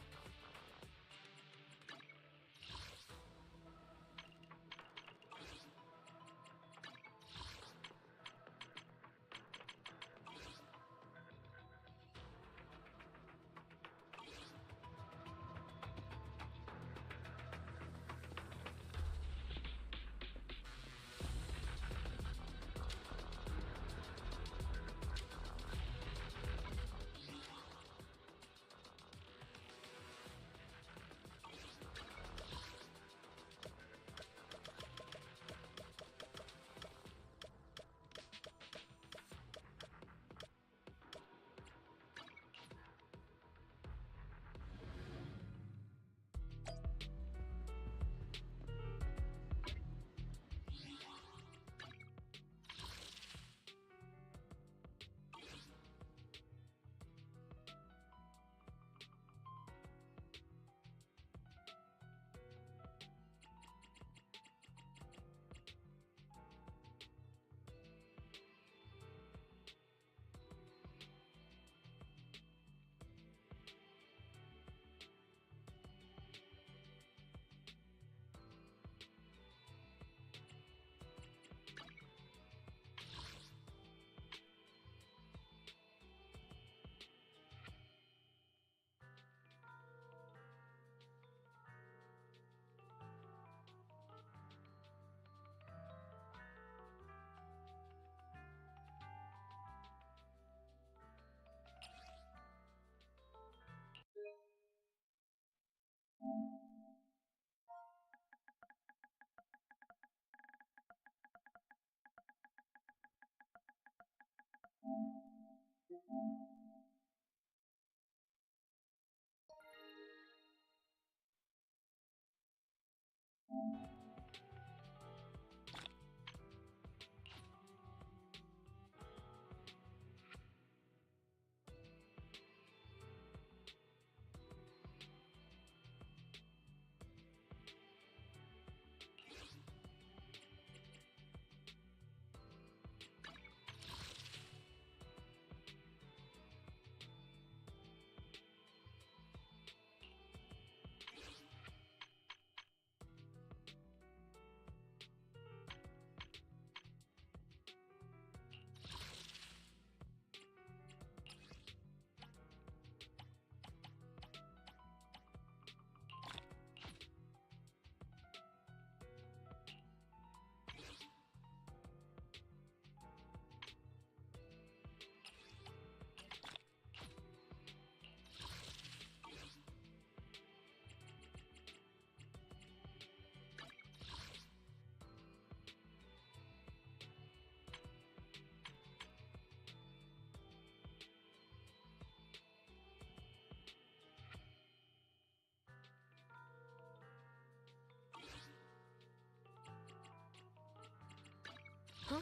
Huh?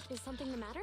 Is something the matter?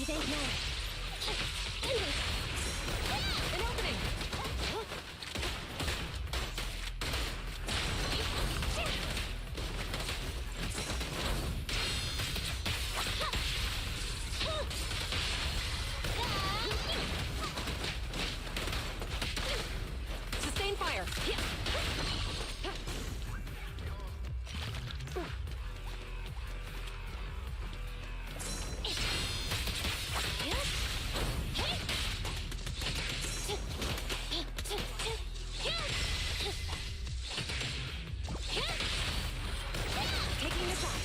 Evade now. An opening! Sustain fire! Taking a shot.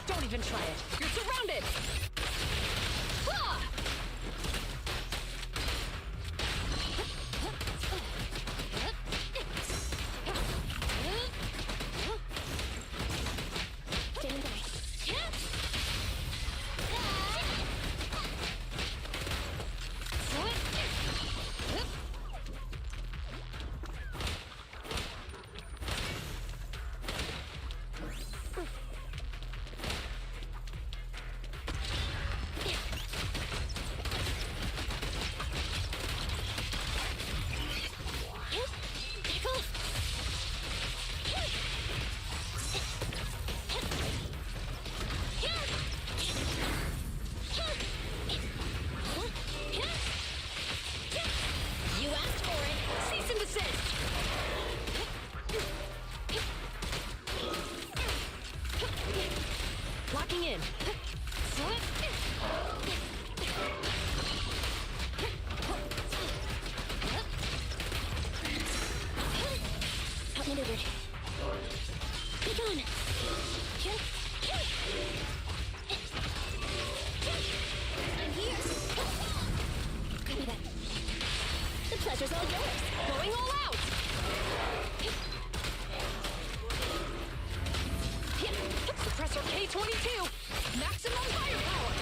Don't even try it. You're surrounded! Standing by. You asked for it. Cease and desist! Locking in. Outmaneuvered. Be gone. I'm here. Copy that. The pleasure's all yours. Going all out! Suppressor K-22! Maximum firepower!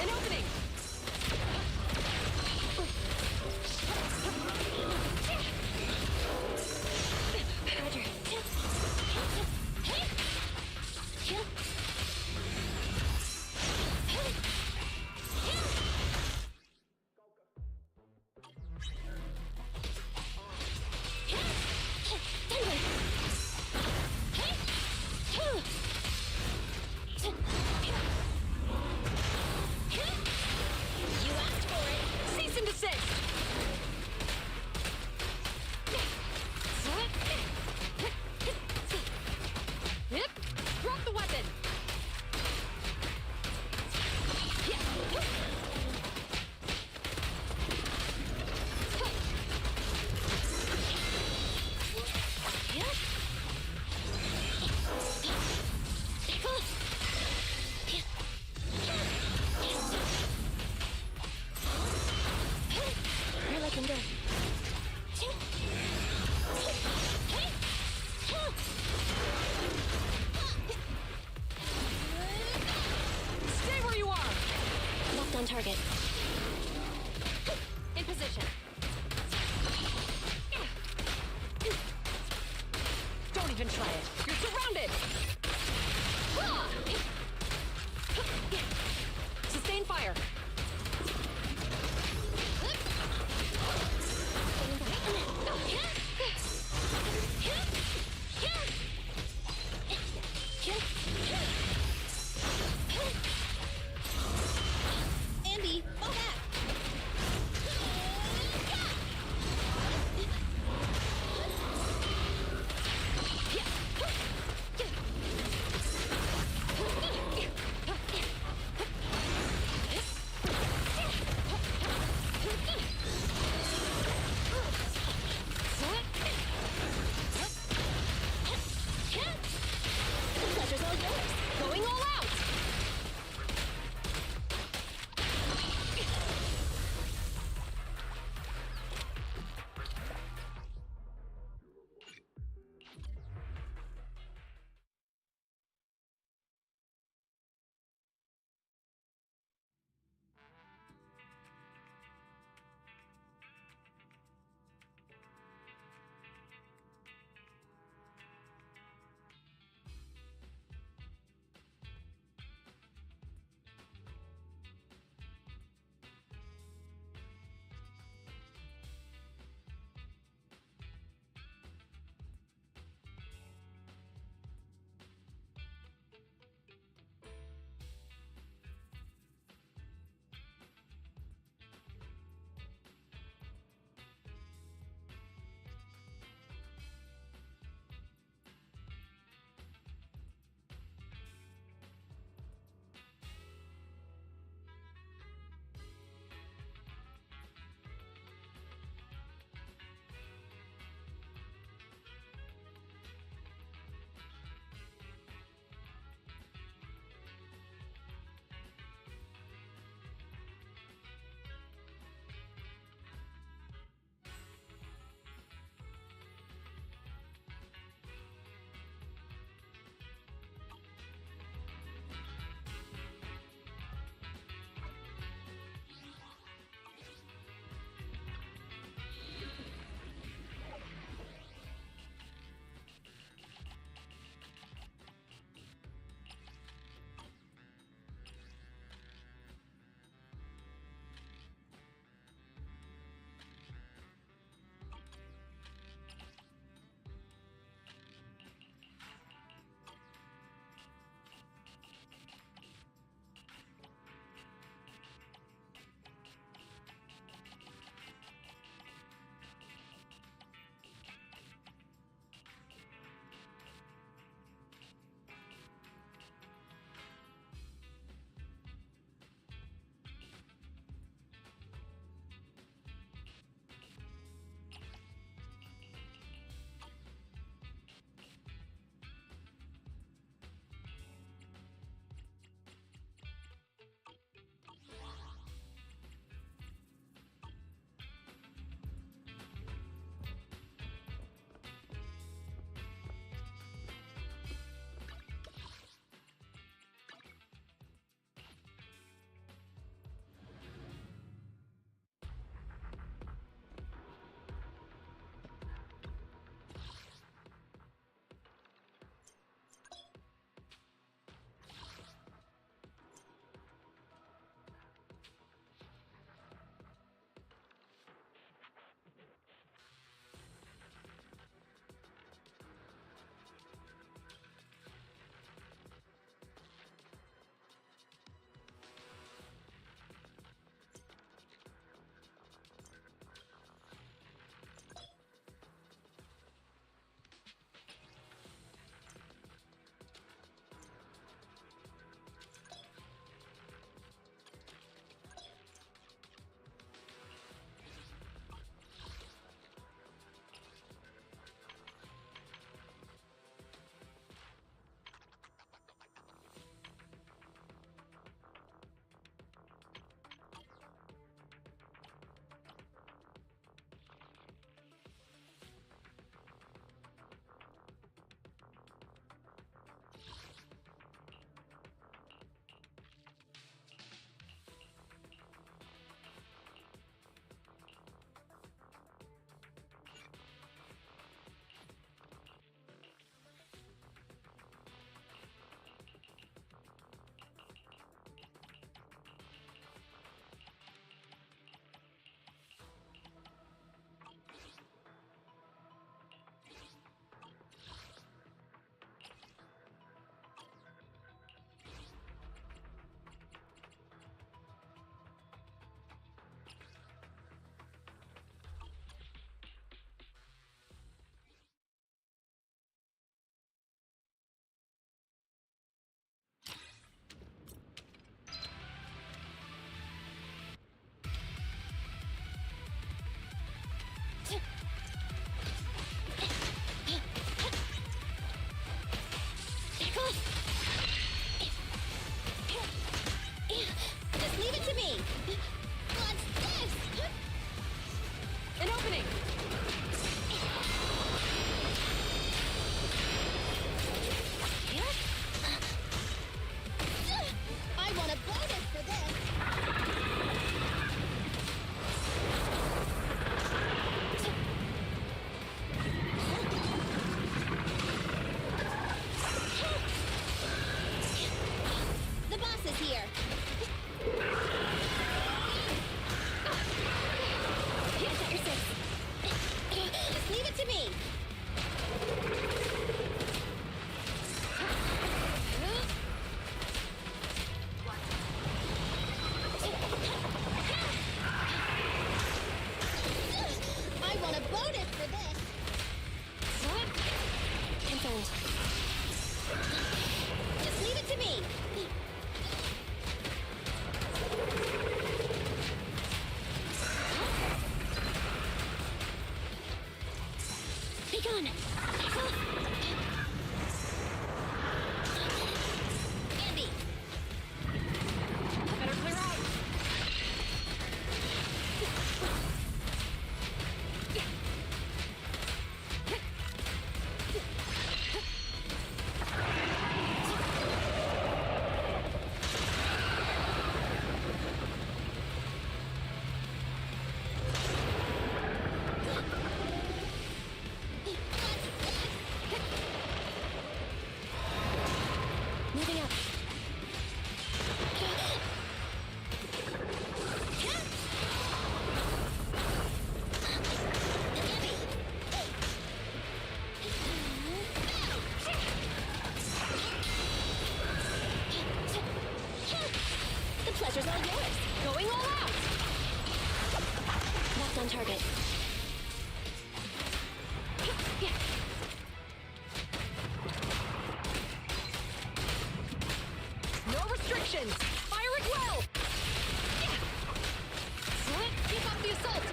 An opening! Roger. You asked for it. Cease and desist! Drop the weapon! You're looking good. Stay where you are! Locked on target. In position. Don't even try it. You're surrounded! Sustain fire! Andy, fall back. all yours. Going all out! Just leave it to me. What's this? An opening! I want a bonus for this. The boss is here. I got your six. Just leave it to me. I want a bonus for this. Confirmed. Just leave it to me. Be gone. Andy. Better clear out! Moving up. The pleasure's all yours. Going all out! Locked on target. No restrictions! Fire it well! Keep up the assault!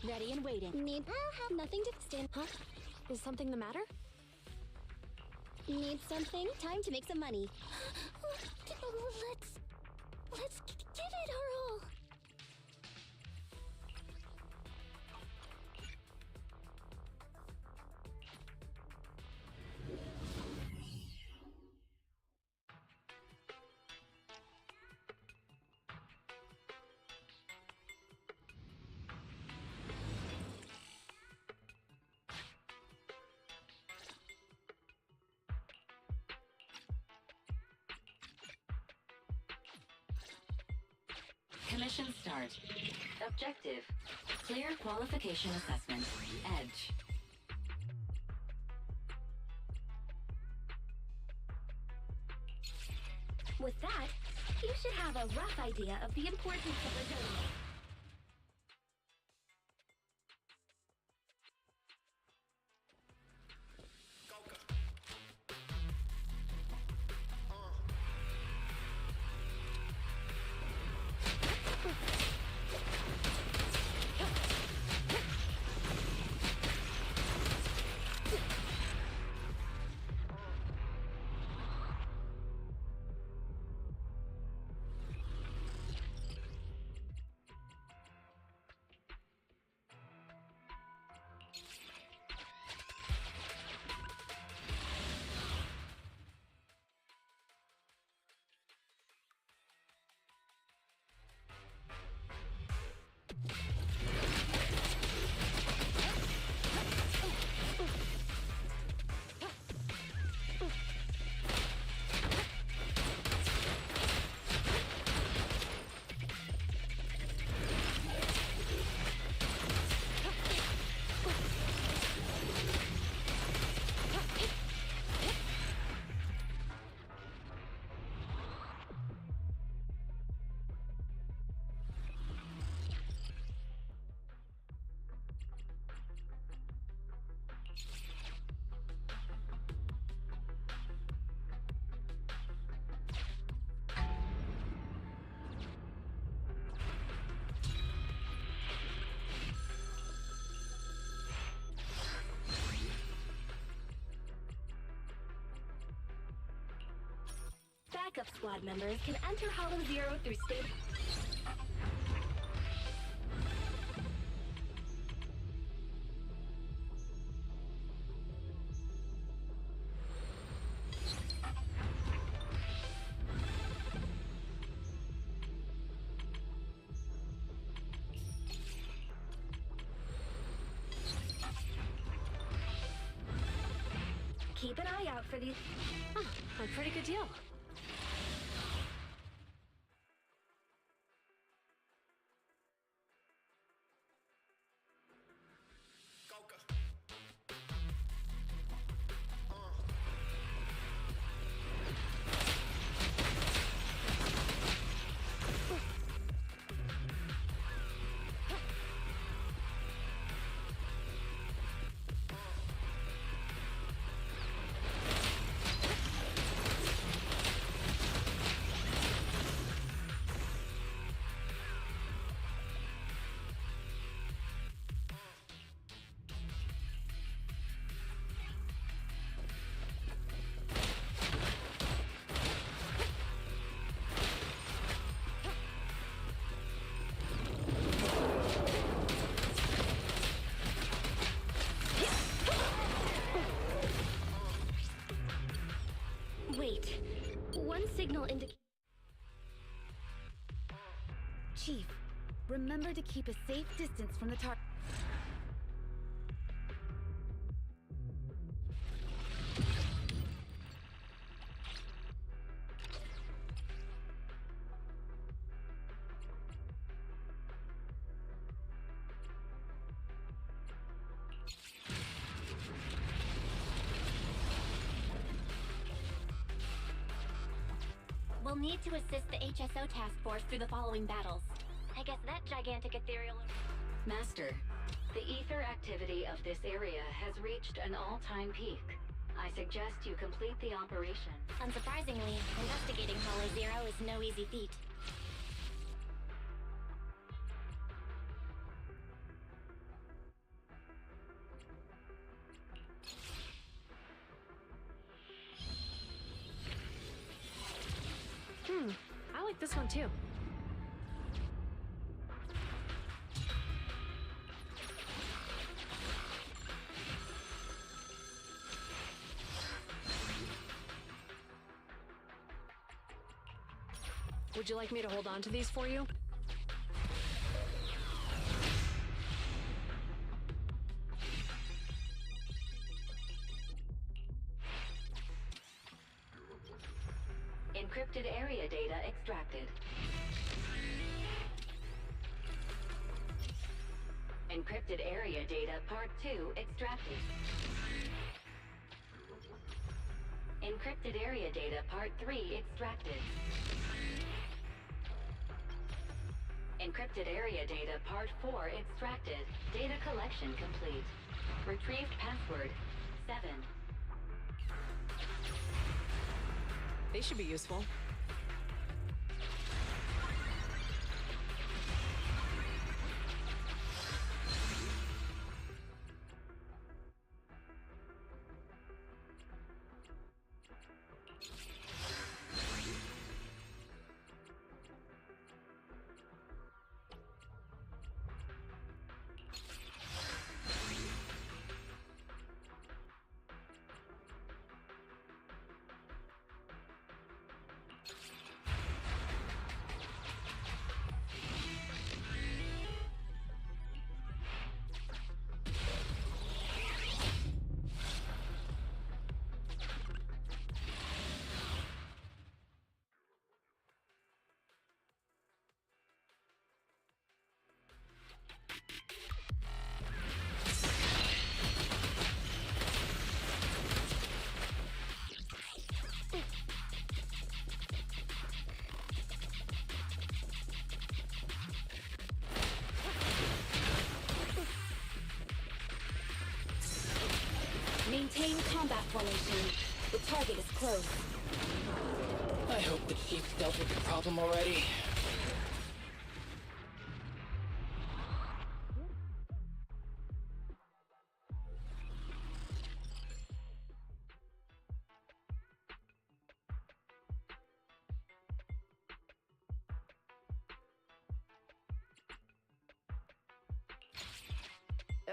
Ready and waiting. Need nothing to stand. Huh? Is something the matter? Need something? Time to make some money. Let's give it our all. Commission start. Objective. Clear qualification assessment. Edge. With that, you should have a rough idea of the importance of the zone. Backup squad members can enter Hollow Zero through state. Keep an eye out for these. Huh, a pretty good deal. Wait, one signal indicates. Chief, remember to keep a safe distance from the target. We'll need to assist the HSO task force through the following battles. I guess that gigantic ethereal... Master, the ether activity of this area has reached an all-time peak. I suggest you complete the operation. Unsurprisingly, investigating Hollow Zero is no easy feat. like this one too. Would you like me to hold on to these for you? Encrypted area data extracted. Encrypted area data part 2 extracted. Encrypted area data part 3 extracted. Encrypted area data part 4 extracted. Data collection complete. Retrieved password 7. They should be useful. Maintain combat formation. The target is close. I hope the chief dealt with the problem already.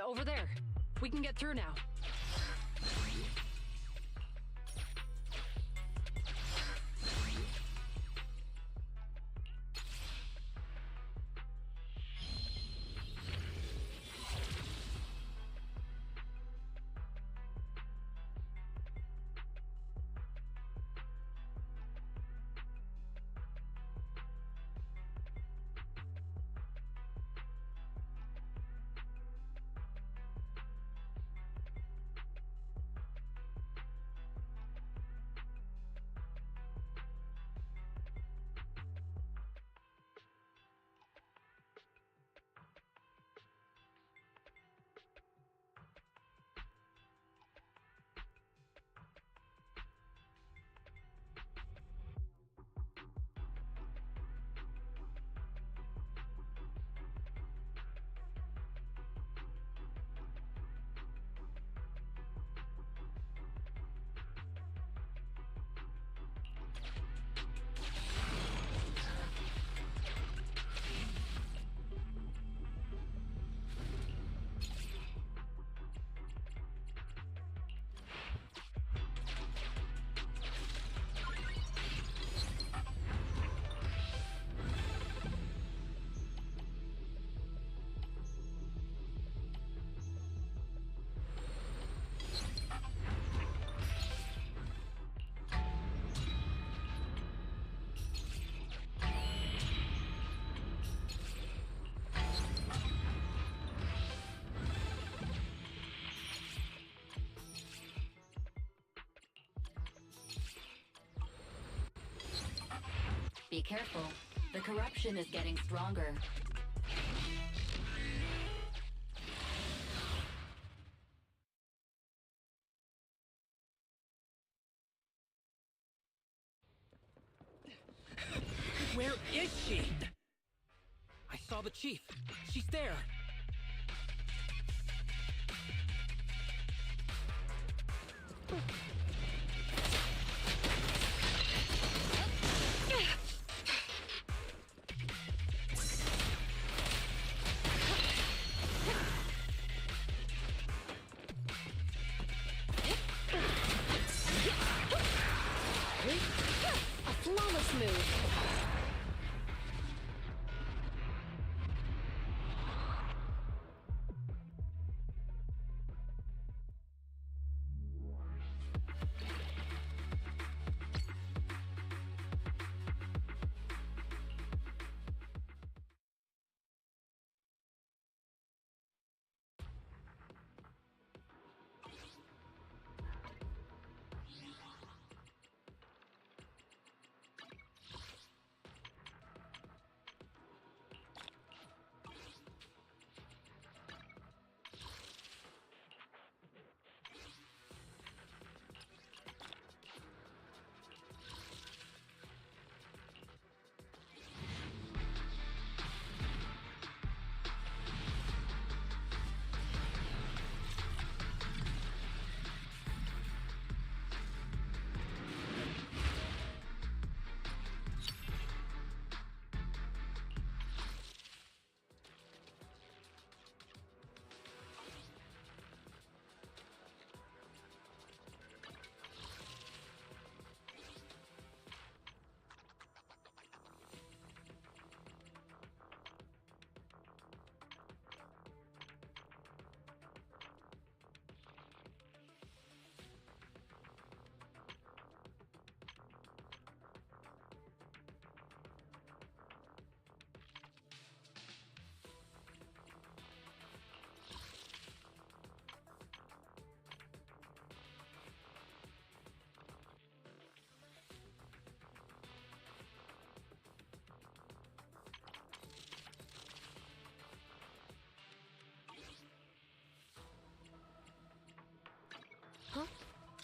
Over there. We can get through now. Be careful. The corruption is getting stronger. Where is she? I saw the chief. She's there.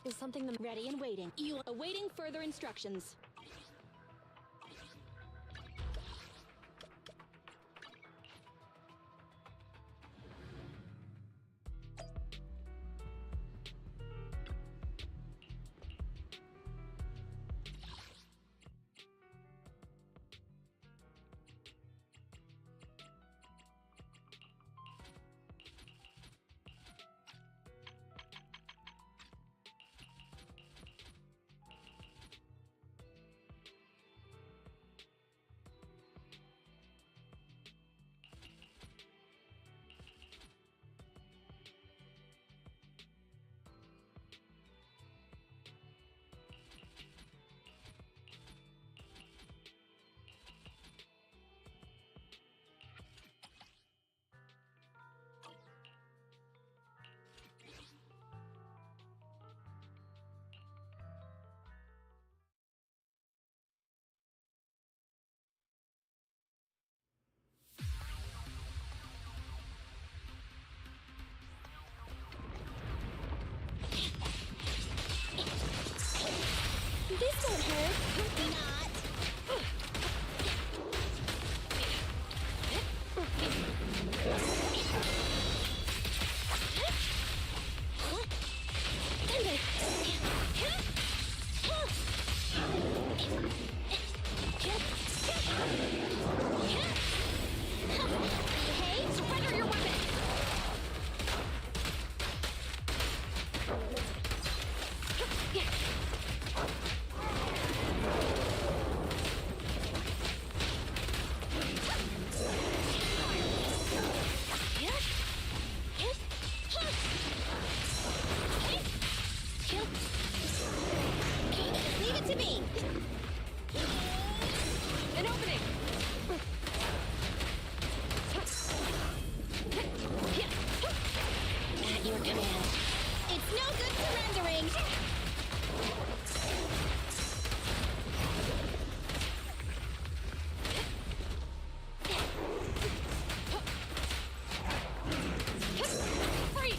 Is something the Ready and waiting. You awaiting further instructions. This won't hurt. Not. Hey, surrender your weapon! Leave it to me. An opening! At your command. It's no good surrendering. Free!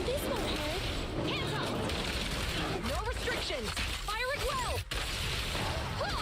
This won't hurt. Hands up! No restrictions! Fire it well! Ha!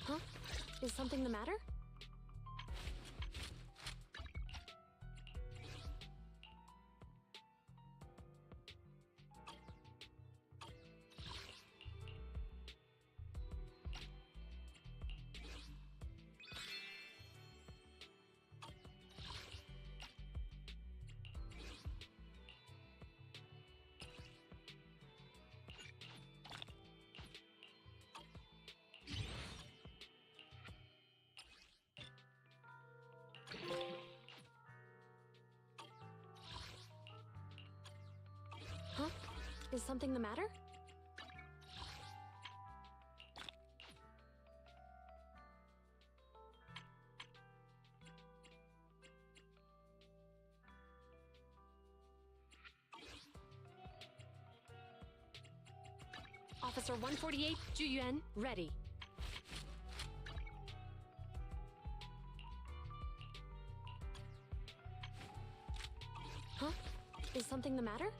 Huh? Is something the matter? Huh? Is something the matter? Officer 148, Juyuan, ready. Huh? Is something the matter?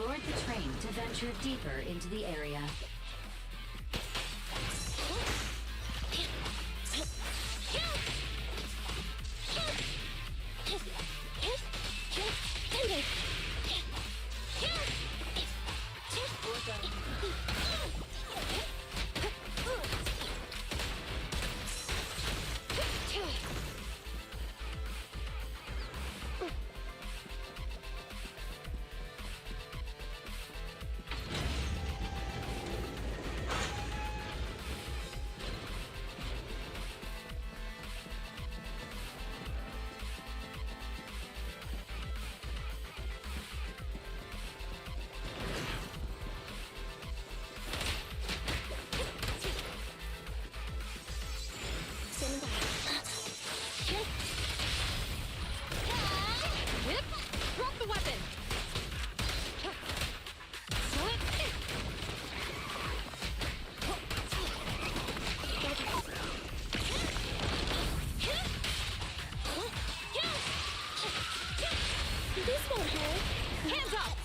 Board the train to venture deeper into the area. Drop the weapon! This won't hurt. Hands up!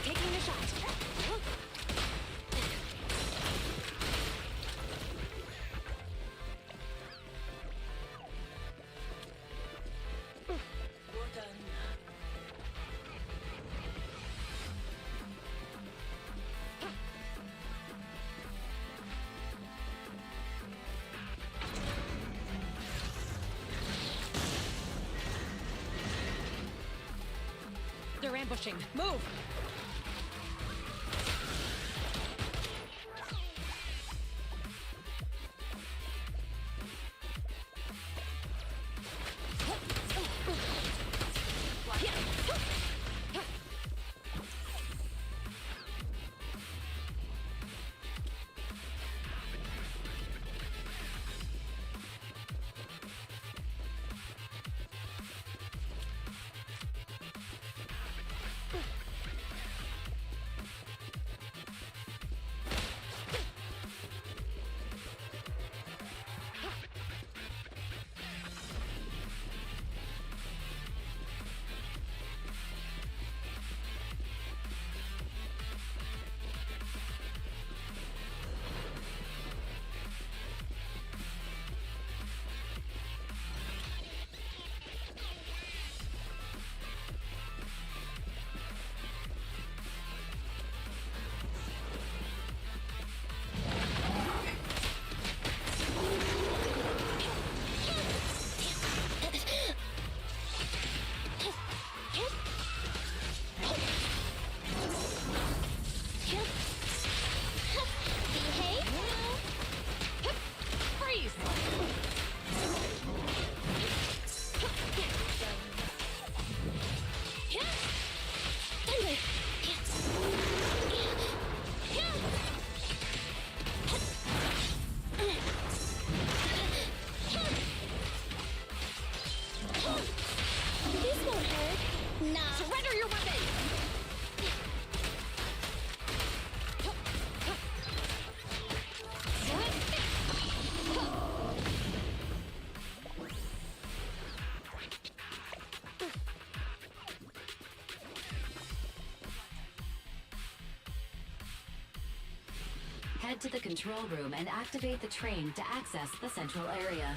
Taking the shot. They're ambushing. Move! Head to the control room and activate the train to access the central area.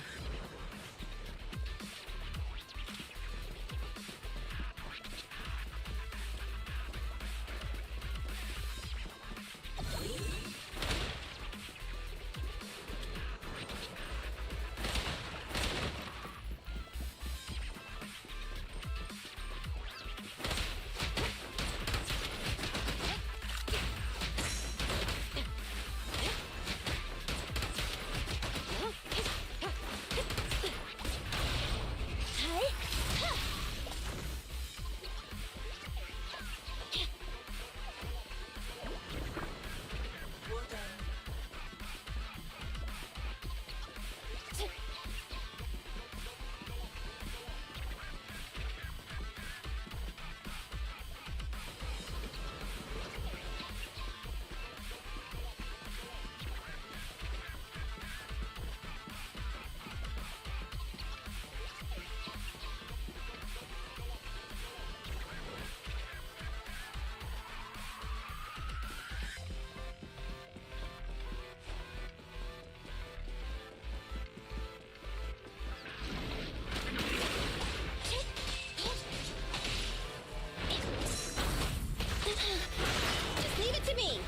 Just leave it to me.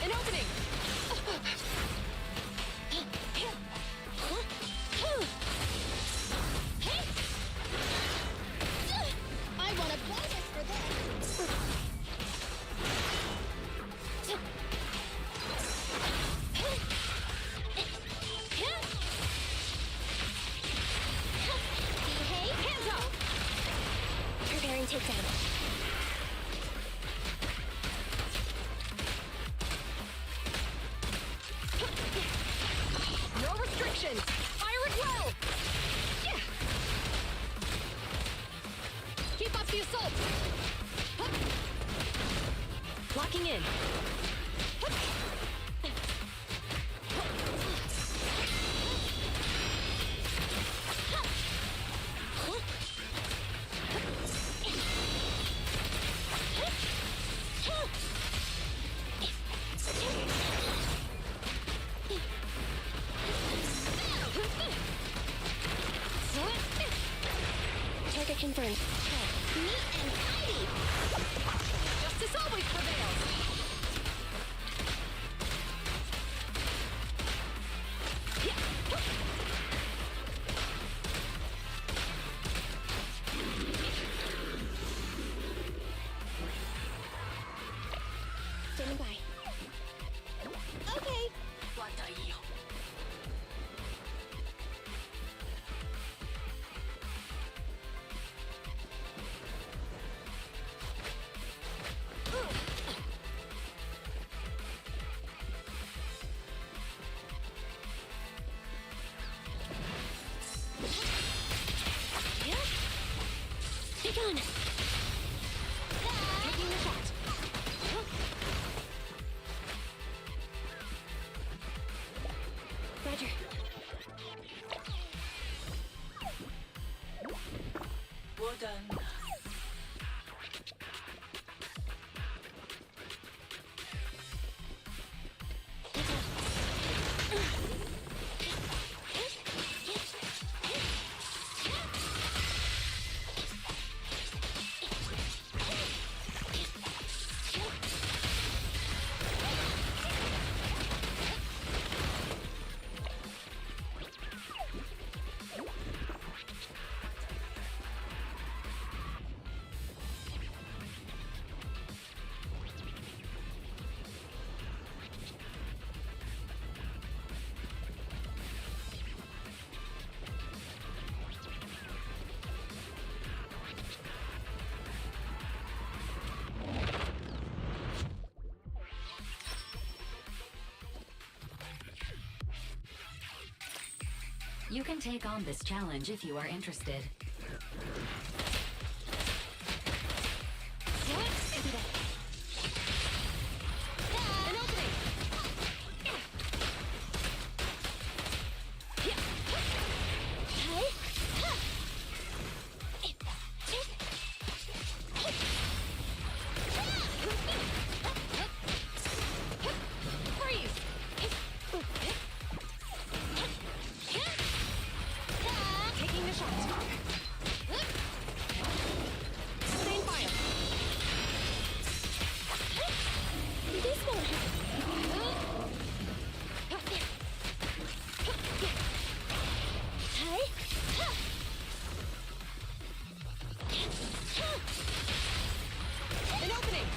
An opening! I want a bonus for this. Behave. Hands up! Preparing takedown. No restrictions! Fire it well! Yeah. Keep up the assault! Hup. Locking in. Hup. Target confirmed. Neat and tidy. Justice always prevails! Standing by. Okay. Take on! Taking the shot. Roger. Well done. You can take on this challenge if you are interested. An opening! shot. Sustain fire. This won't hurt. Hi. An opening.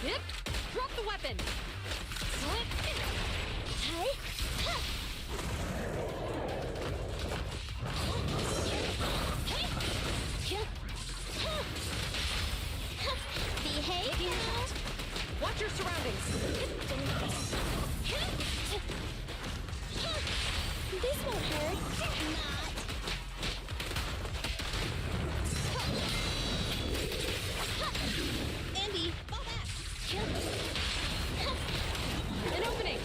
Yep. Drop the weapon. Hi. Behave now. Watch your surroundings. This won't hurt. Not. Andy, fall back. An opening.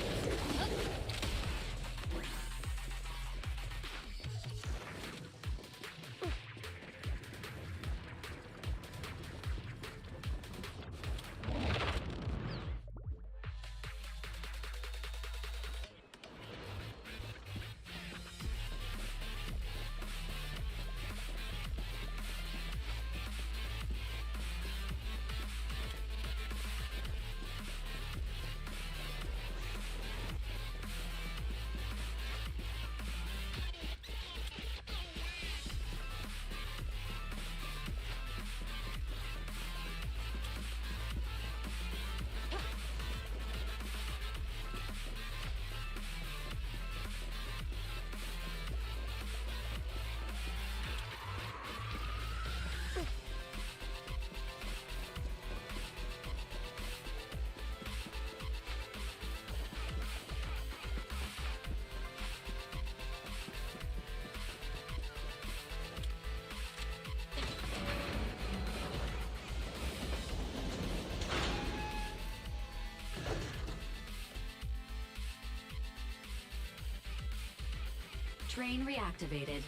Train reactivated.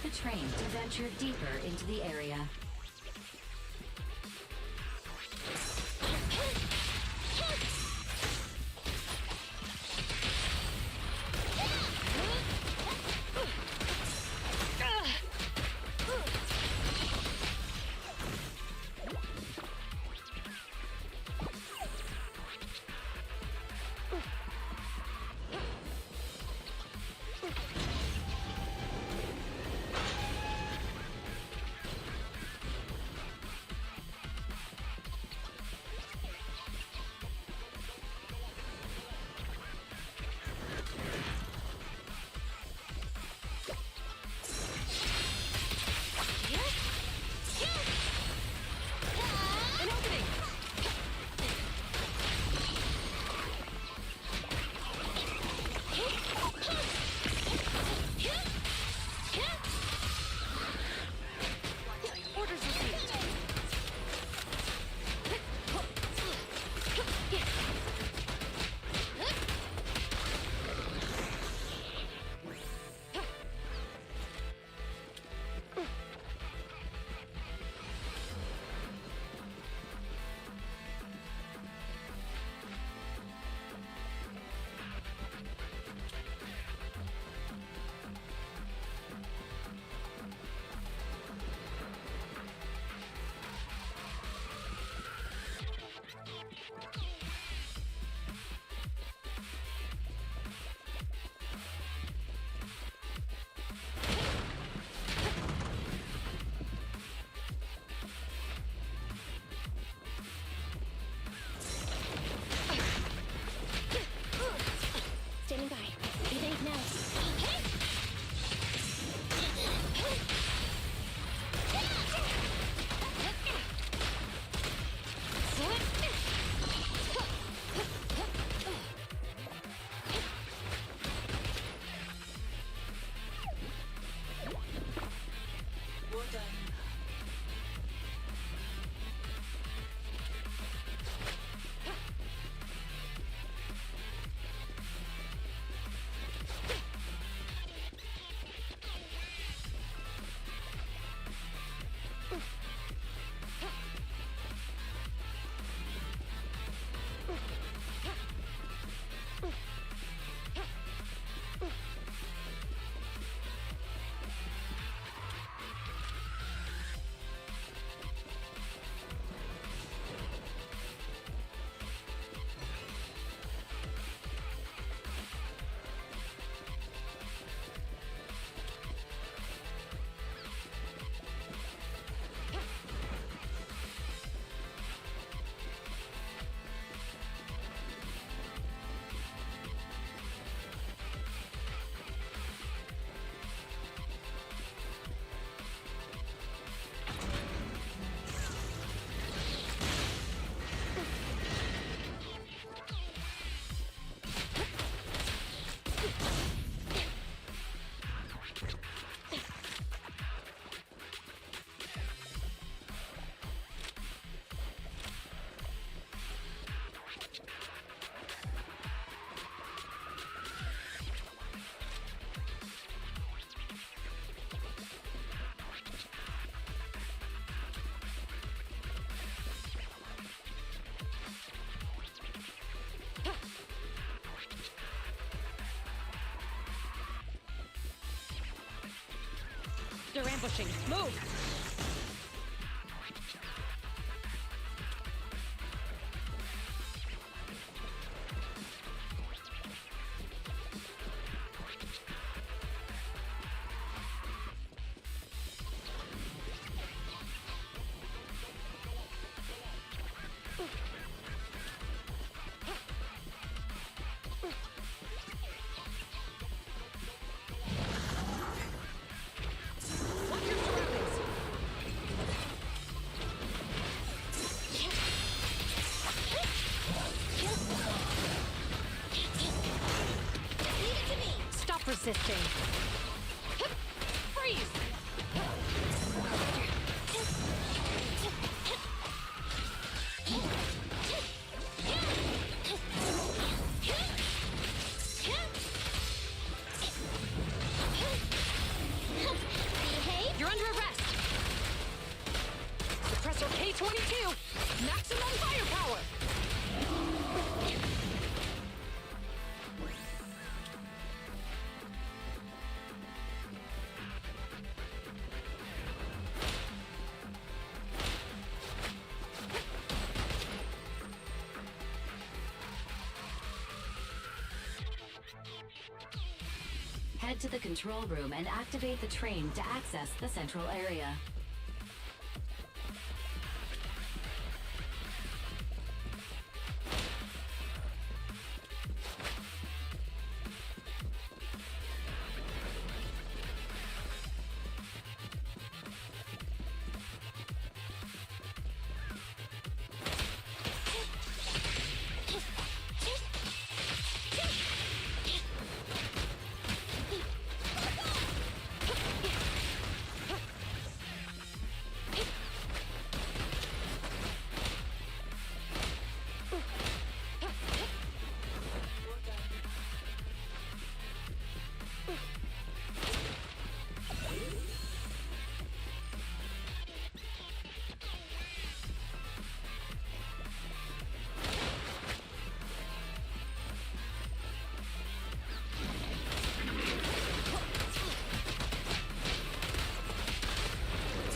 the train to venture deeper into the area. Standing by. Evade now. They're ambushing. Move! Resisting. Freeze! T-22! Maximum firepower! Head to the control room and activate the train to access the central area.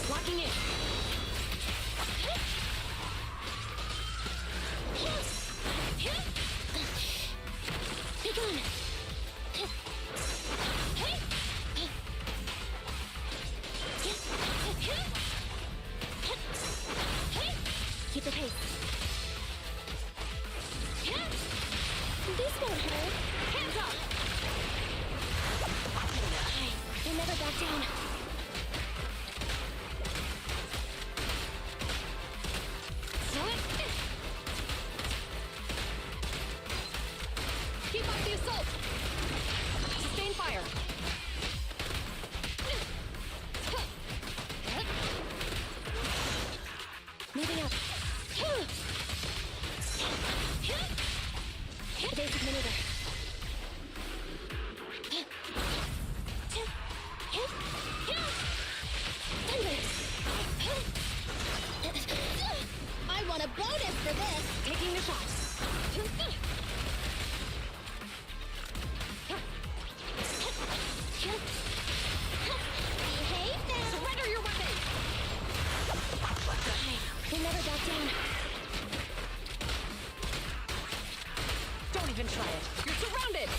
Locking in. Be gone. Keep the pace. This won't hurt. Hands up! We'll never back down. Keep up the assault! Sustain fire! Moving up. Evasive maneuver. I want a bonus for this! Taking the shot! Behave now! Surrender your weapon! We'll never back down. Don't even try it! You're surrounded!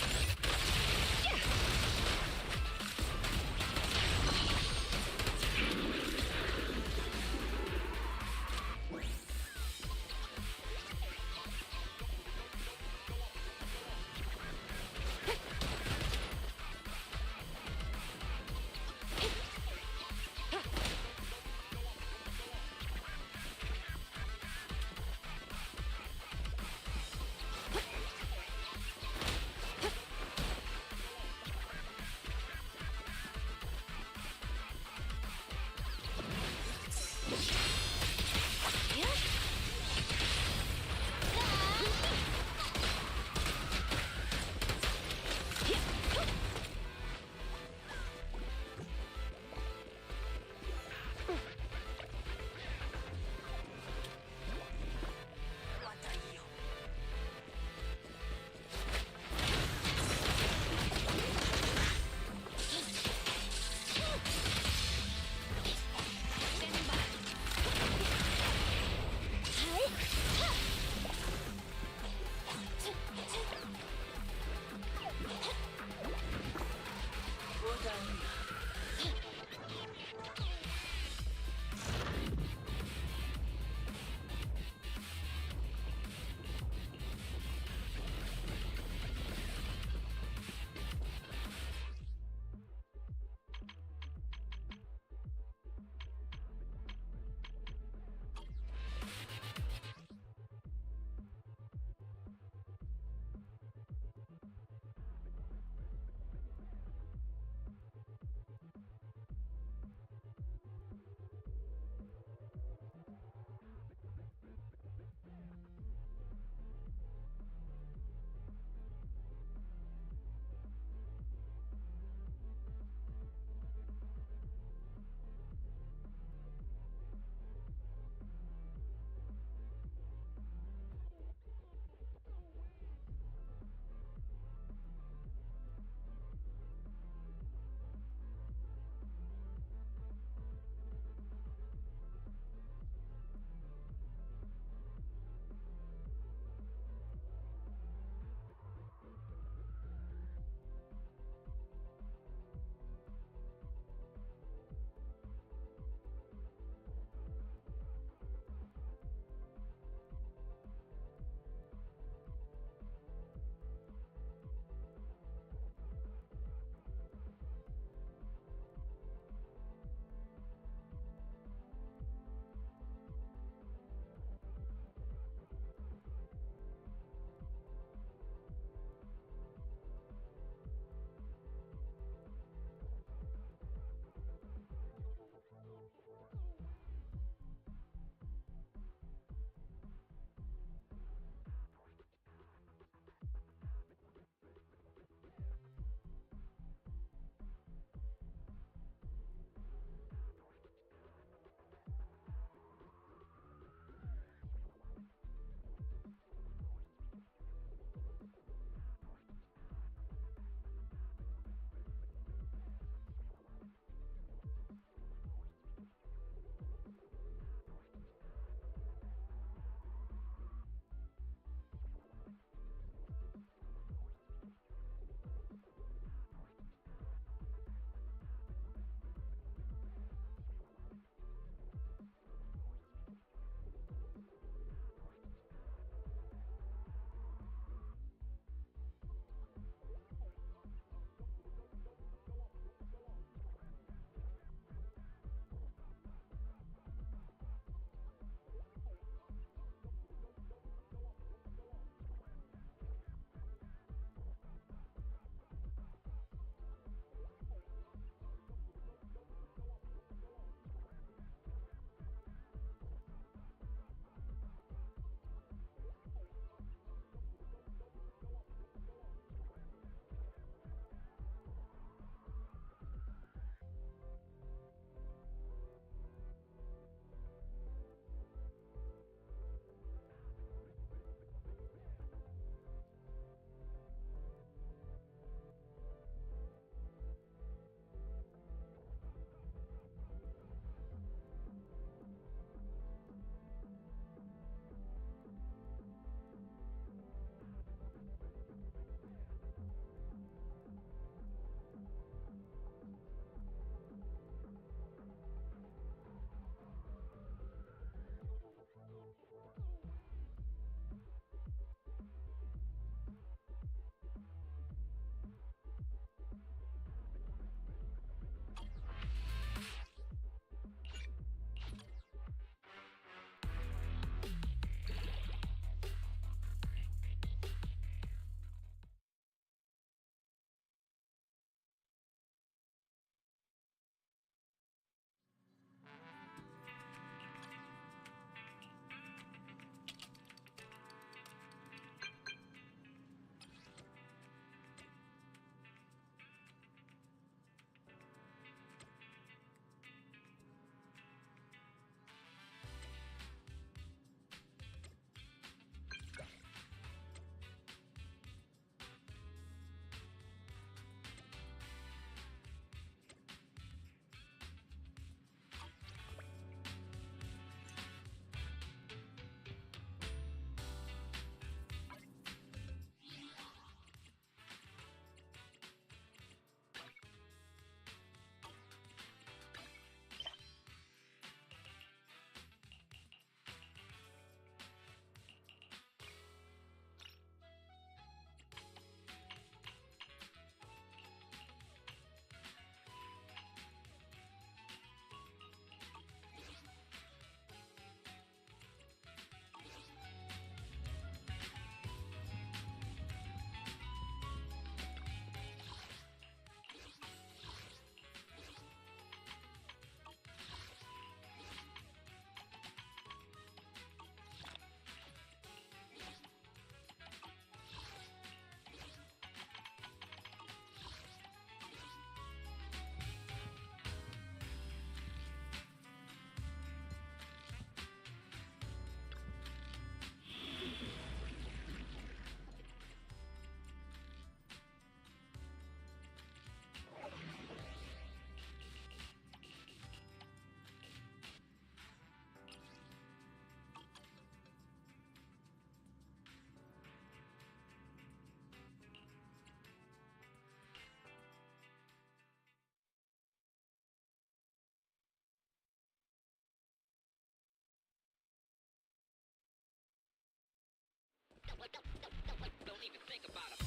Don't even think about it.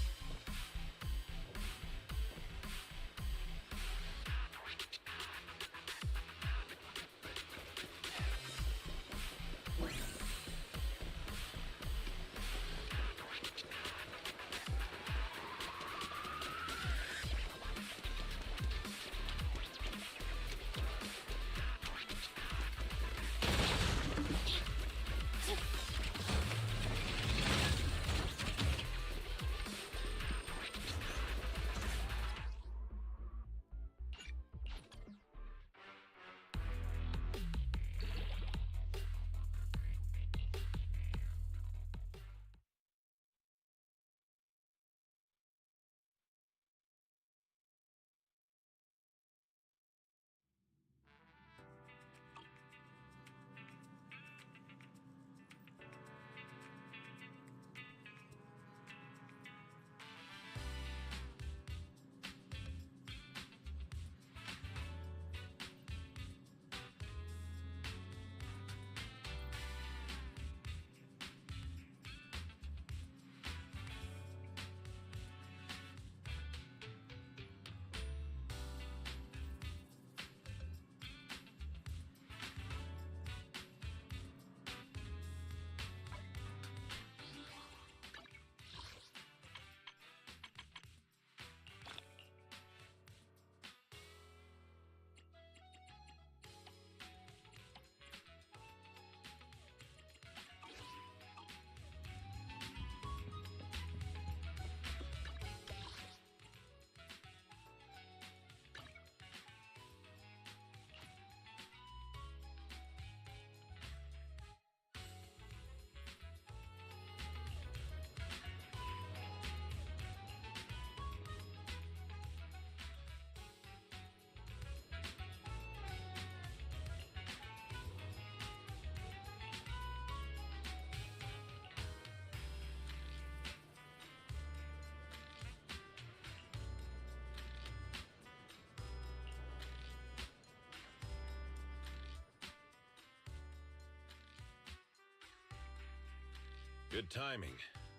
Good timing.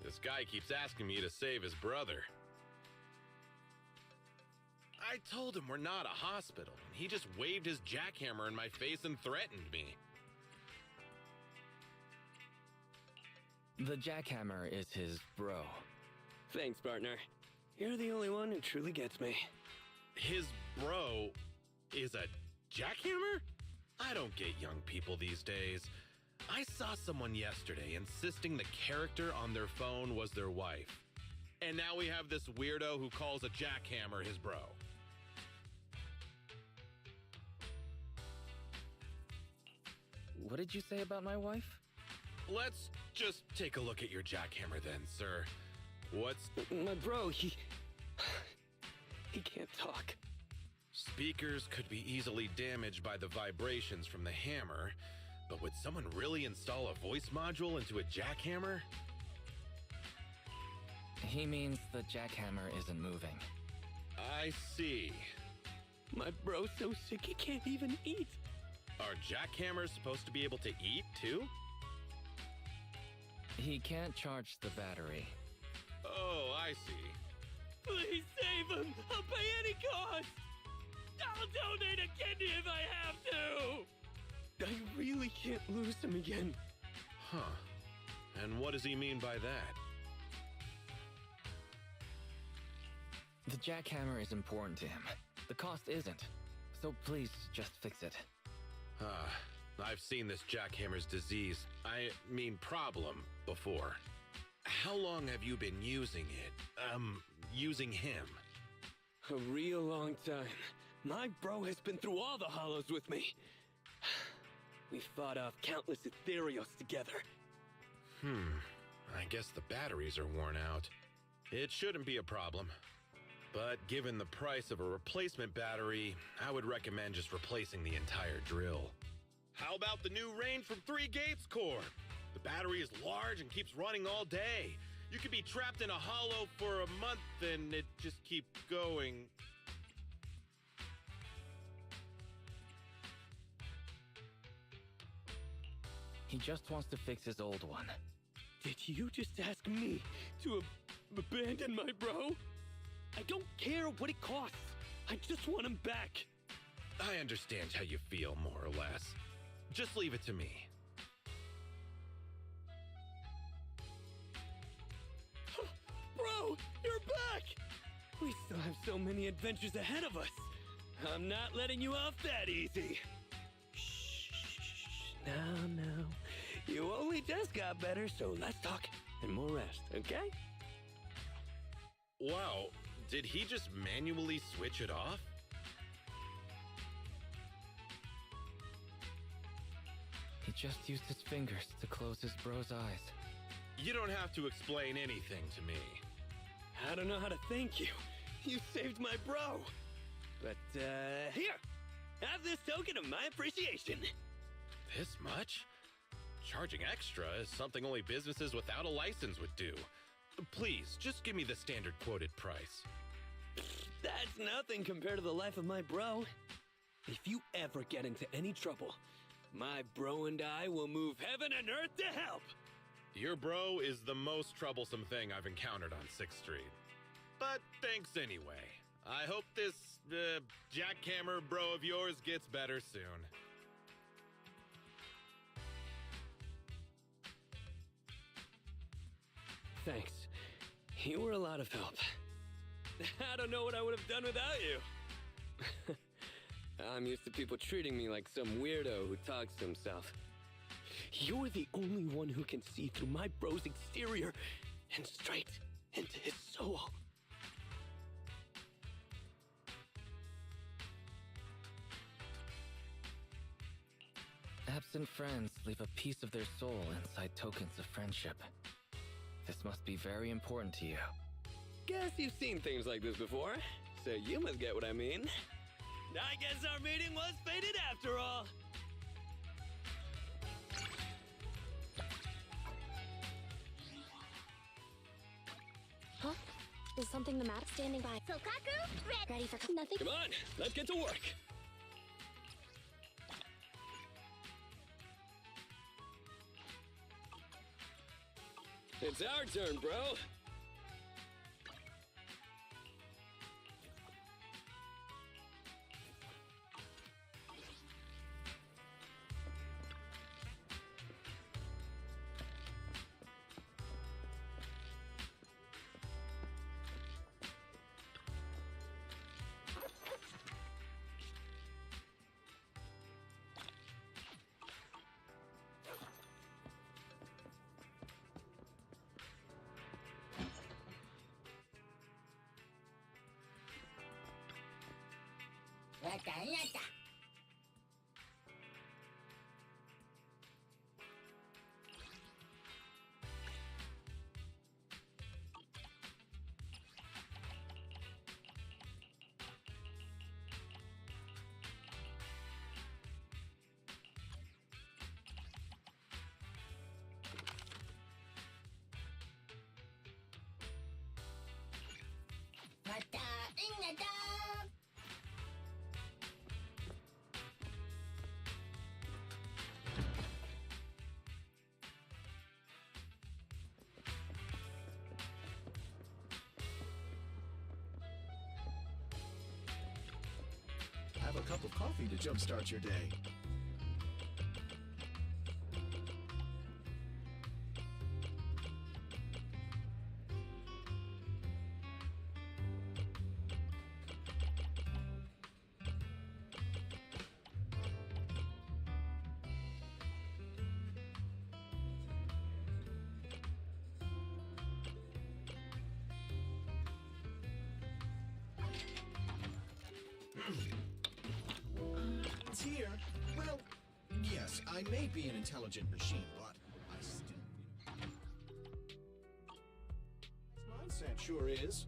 This guy keeps asking me to save his brother. I told him we're not a hospital, and he just waved his jackhammer in my face and threatened me. The jackhammer is his bro. Thanks, partner. You're the only one who truly gets me. His bro is a jackhammer? I don't get young people these days. I saw someone yesterday insisting the character on their phone was their wife. And now we have this weirdo who calls a jackhammer his bro. What did you say about my wife? Let's just take a look at your jackhammer then, sir. What's... My bro, he can't talk. Speakers could be easily damaged by the vibrations from the hammer, but would someone really install a voice module into a jackhammer? He means the jackhammer isn't moving. I see. My bro's so sick he can't even eat. Are jackhammers supposed to be able to eat, too? He can't charge the battery. Oh, I see. Please save him! I'll pay any cost! I'll donate a kidney if I have to! I really can't lose him again. Huh. And what does he mean by that? The jackhammer is important to him. The cost isn't. So please, just fix it. I've seen this jackhammer's disease, problem, before. How long have you been using it? Using him? A real long time. My bro has been through all the hollows with me. We fought off countless ethereals together. I guess the batteries are worn out. It shouldn't be a problem. But given the price of a replacement battery, I would recommend just replacing the entire drill. How about the new range from 3 Gates Core? The battery is large and keeps running all day. You could be trapped in a hollow for a month and it just keeps going. He just wants to fix his old one. Did you just ask me to abandon my bro? I don't care what it costs. I just want him back. I understand how you feel, more or less. Just leave it to me. Bro, you're back! We still have so many adventures ahead of us. I'm not letting you off that easy. Shh. Now. You only just got better, so let's talk and more rest, okay? Wow, did he just manually switch it off? He just used his fingers to close his bro's eyes. You don't have to explain anything to me. I don't know how to thank you. You saved my bro. But, here! Have this token of my appreciation. This much? Charging extra is something only businesses without a license would do. Please, just give me the standard quoted price. That's nothing compared to the life of my bro. If you ever get into any trouble, my bro and I will move heaven and earth to help. Your bro is the most troublesome thing I've encountered on 6th Street. But thanks anyway. I hope this, jackhammer bro of yours gets better soon. Thanks. You were a lot of help. I don't know what I would have done without you. I'm used to people treating me like some weirdo who talks to himself. You're the only one who can see through my bro's exterior and straight into his soul. Absent friends leave a piece of their soul inside tokens of friendship. This must be very important to you. Guess you've seen things like this before, so you must get what I mean. I guess our meeting was fated after all. Huh? Is something the matter? Standing by. Sokaku, Ready for nothing? Come on, let's get to work. It's our turn, bro. Have a cup of coffee to jumpstart your day. Here, well, yes, I may be an intelligent machine, but I still... Mindset sure is.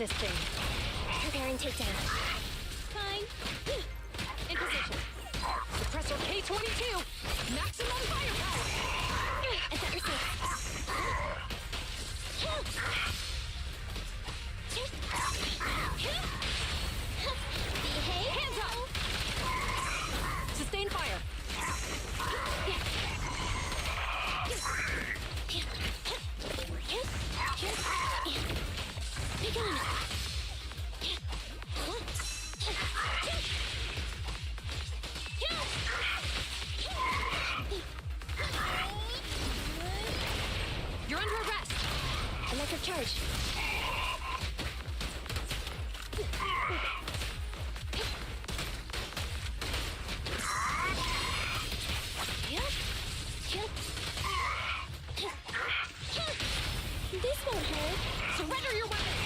assisting. Preparing takedown. Fine. In position. Suppressor K-22. Maximum firepower. I thought you're safe. Behave. Hands up. Sustain fire. Be gone. You're under arrest. Electric charge. This won't hurt. Surrender your weapon.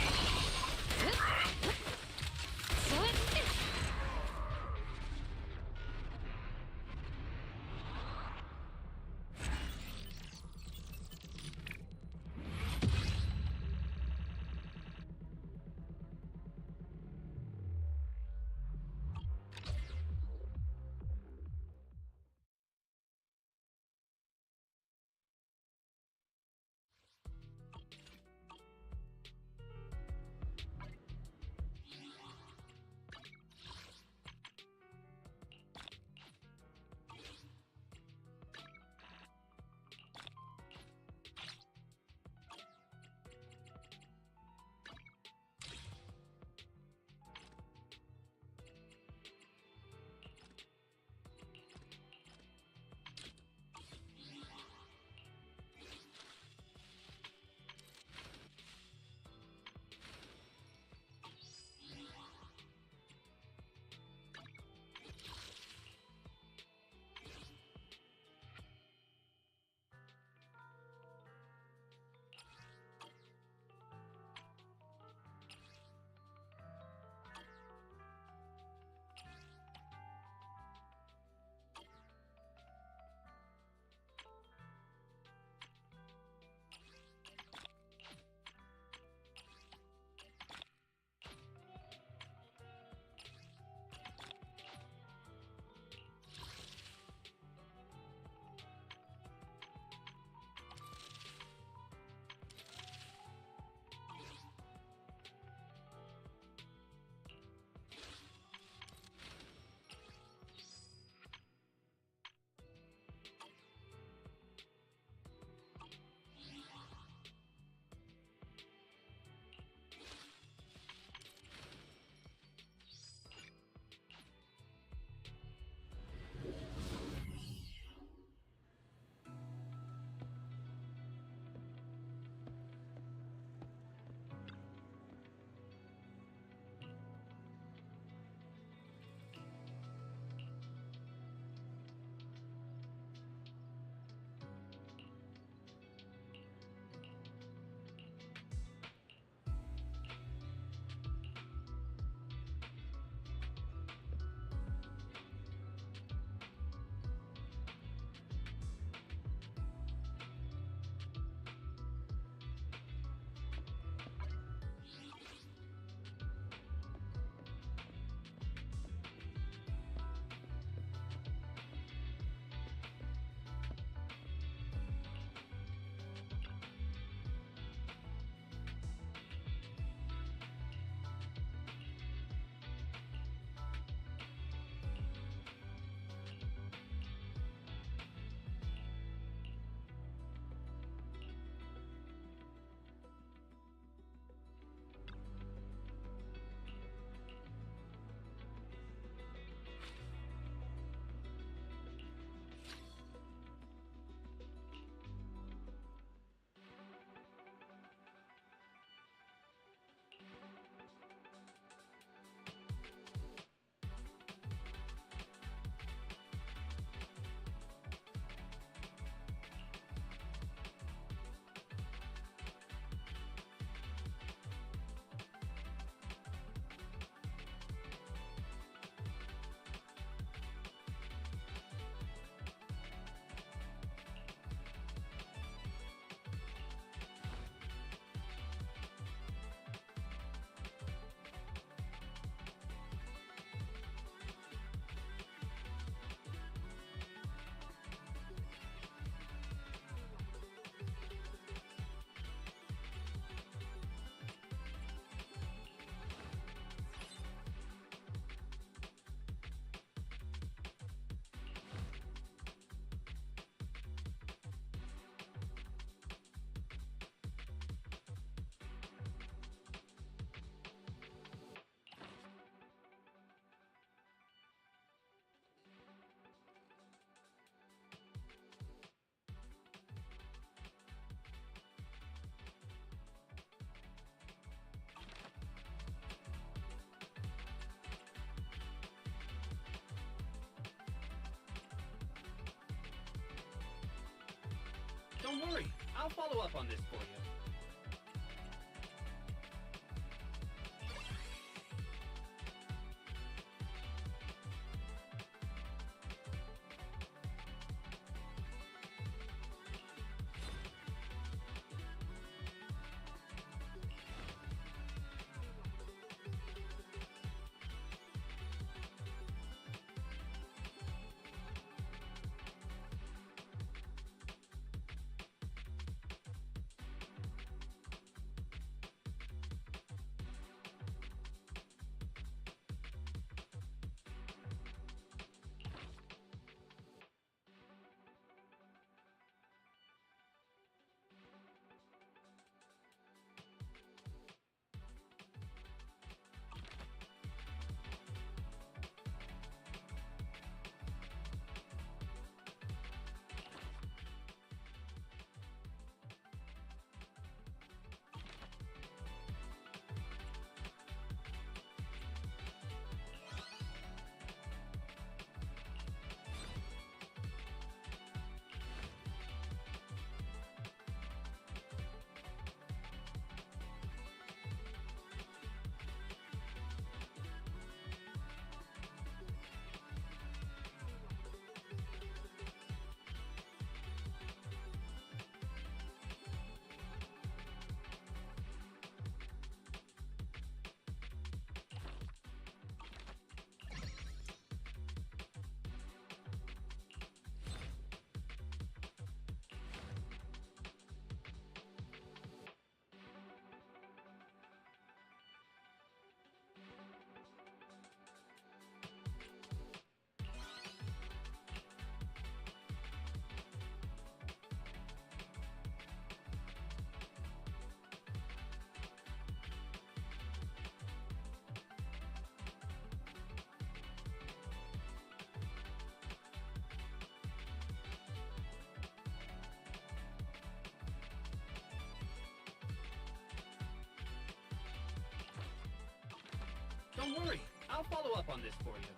Don't worry, I'll follow up on this for you. Don't worry, I'll follow up on this for you.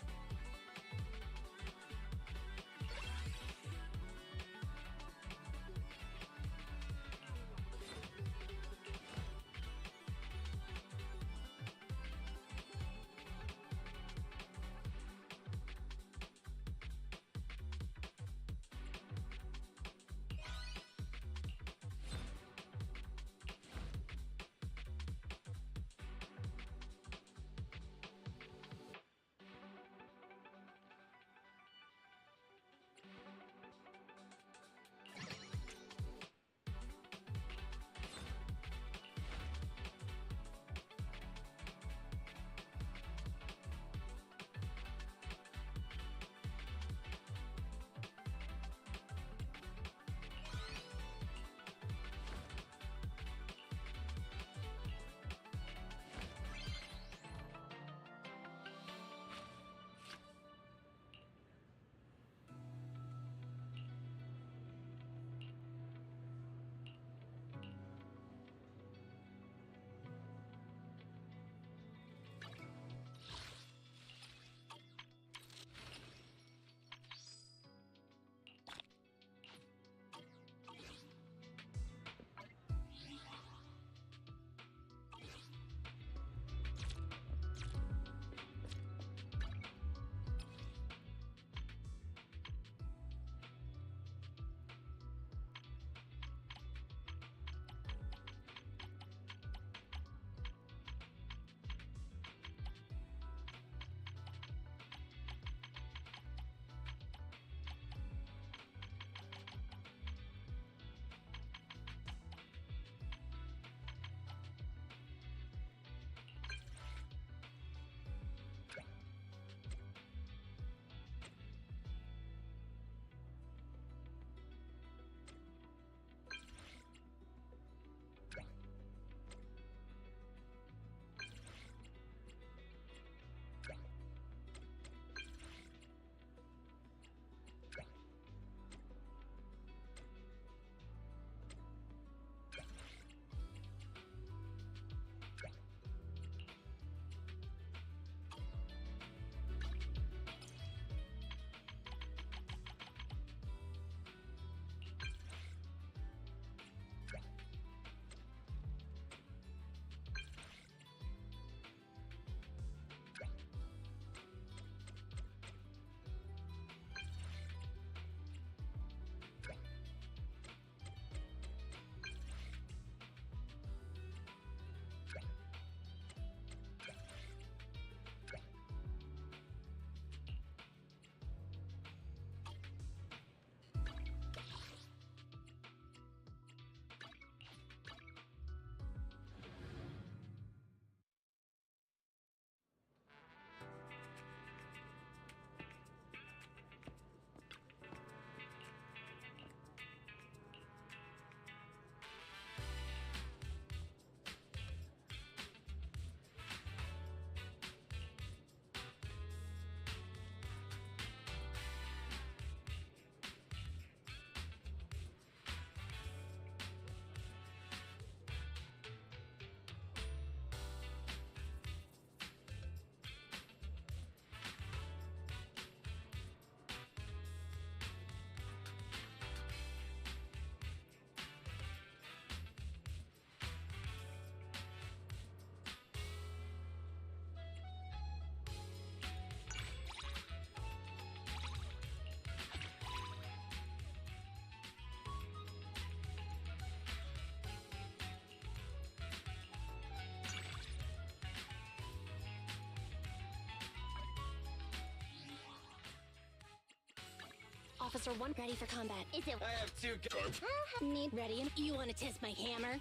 Officer 1 ready for combat. Is it? I have 2 guns. Need ready and you want to test my hammer?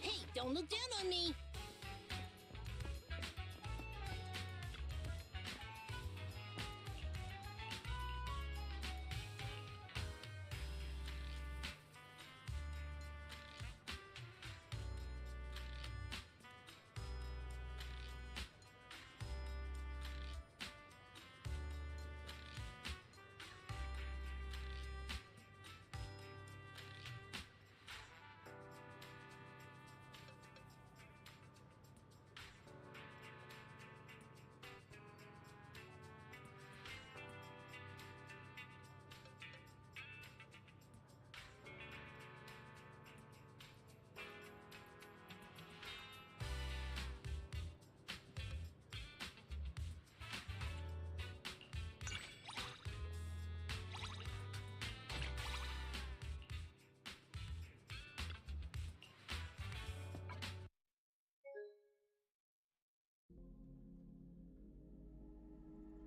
Hey, don't look down on me.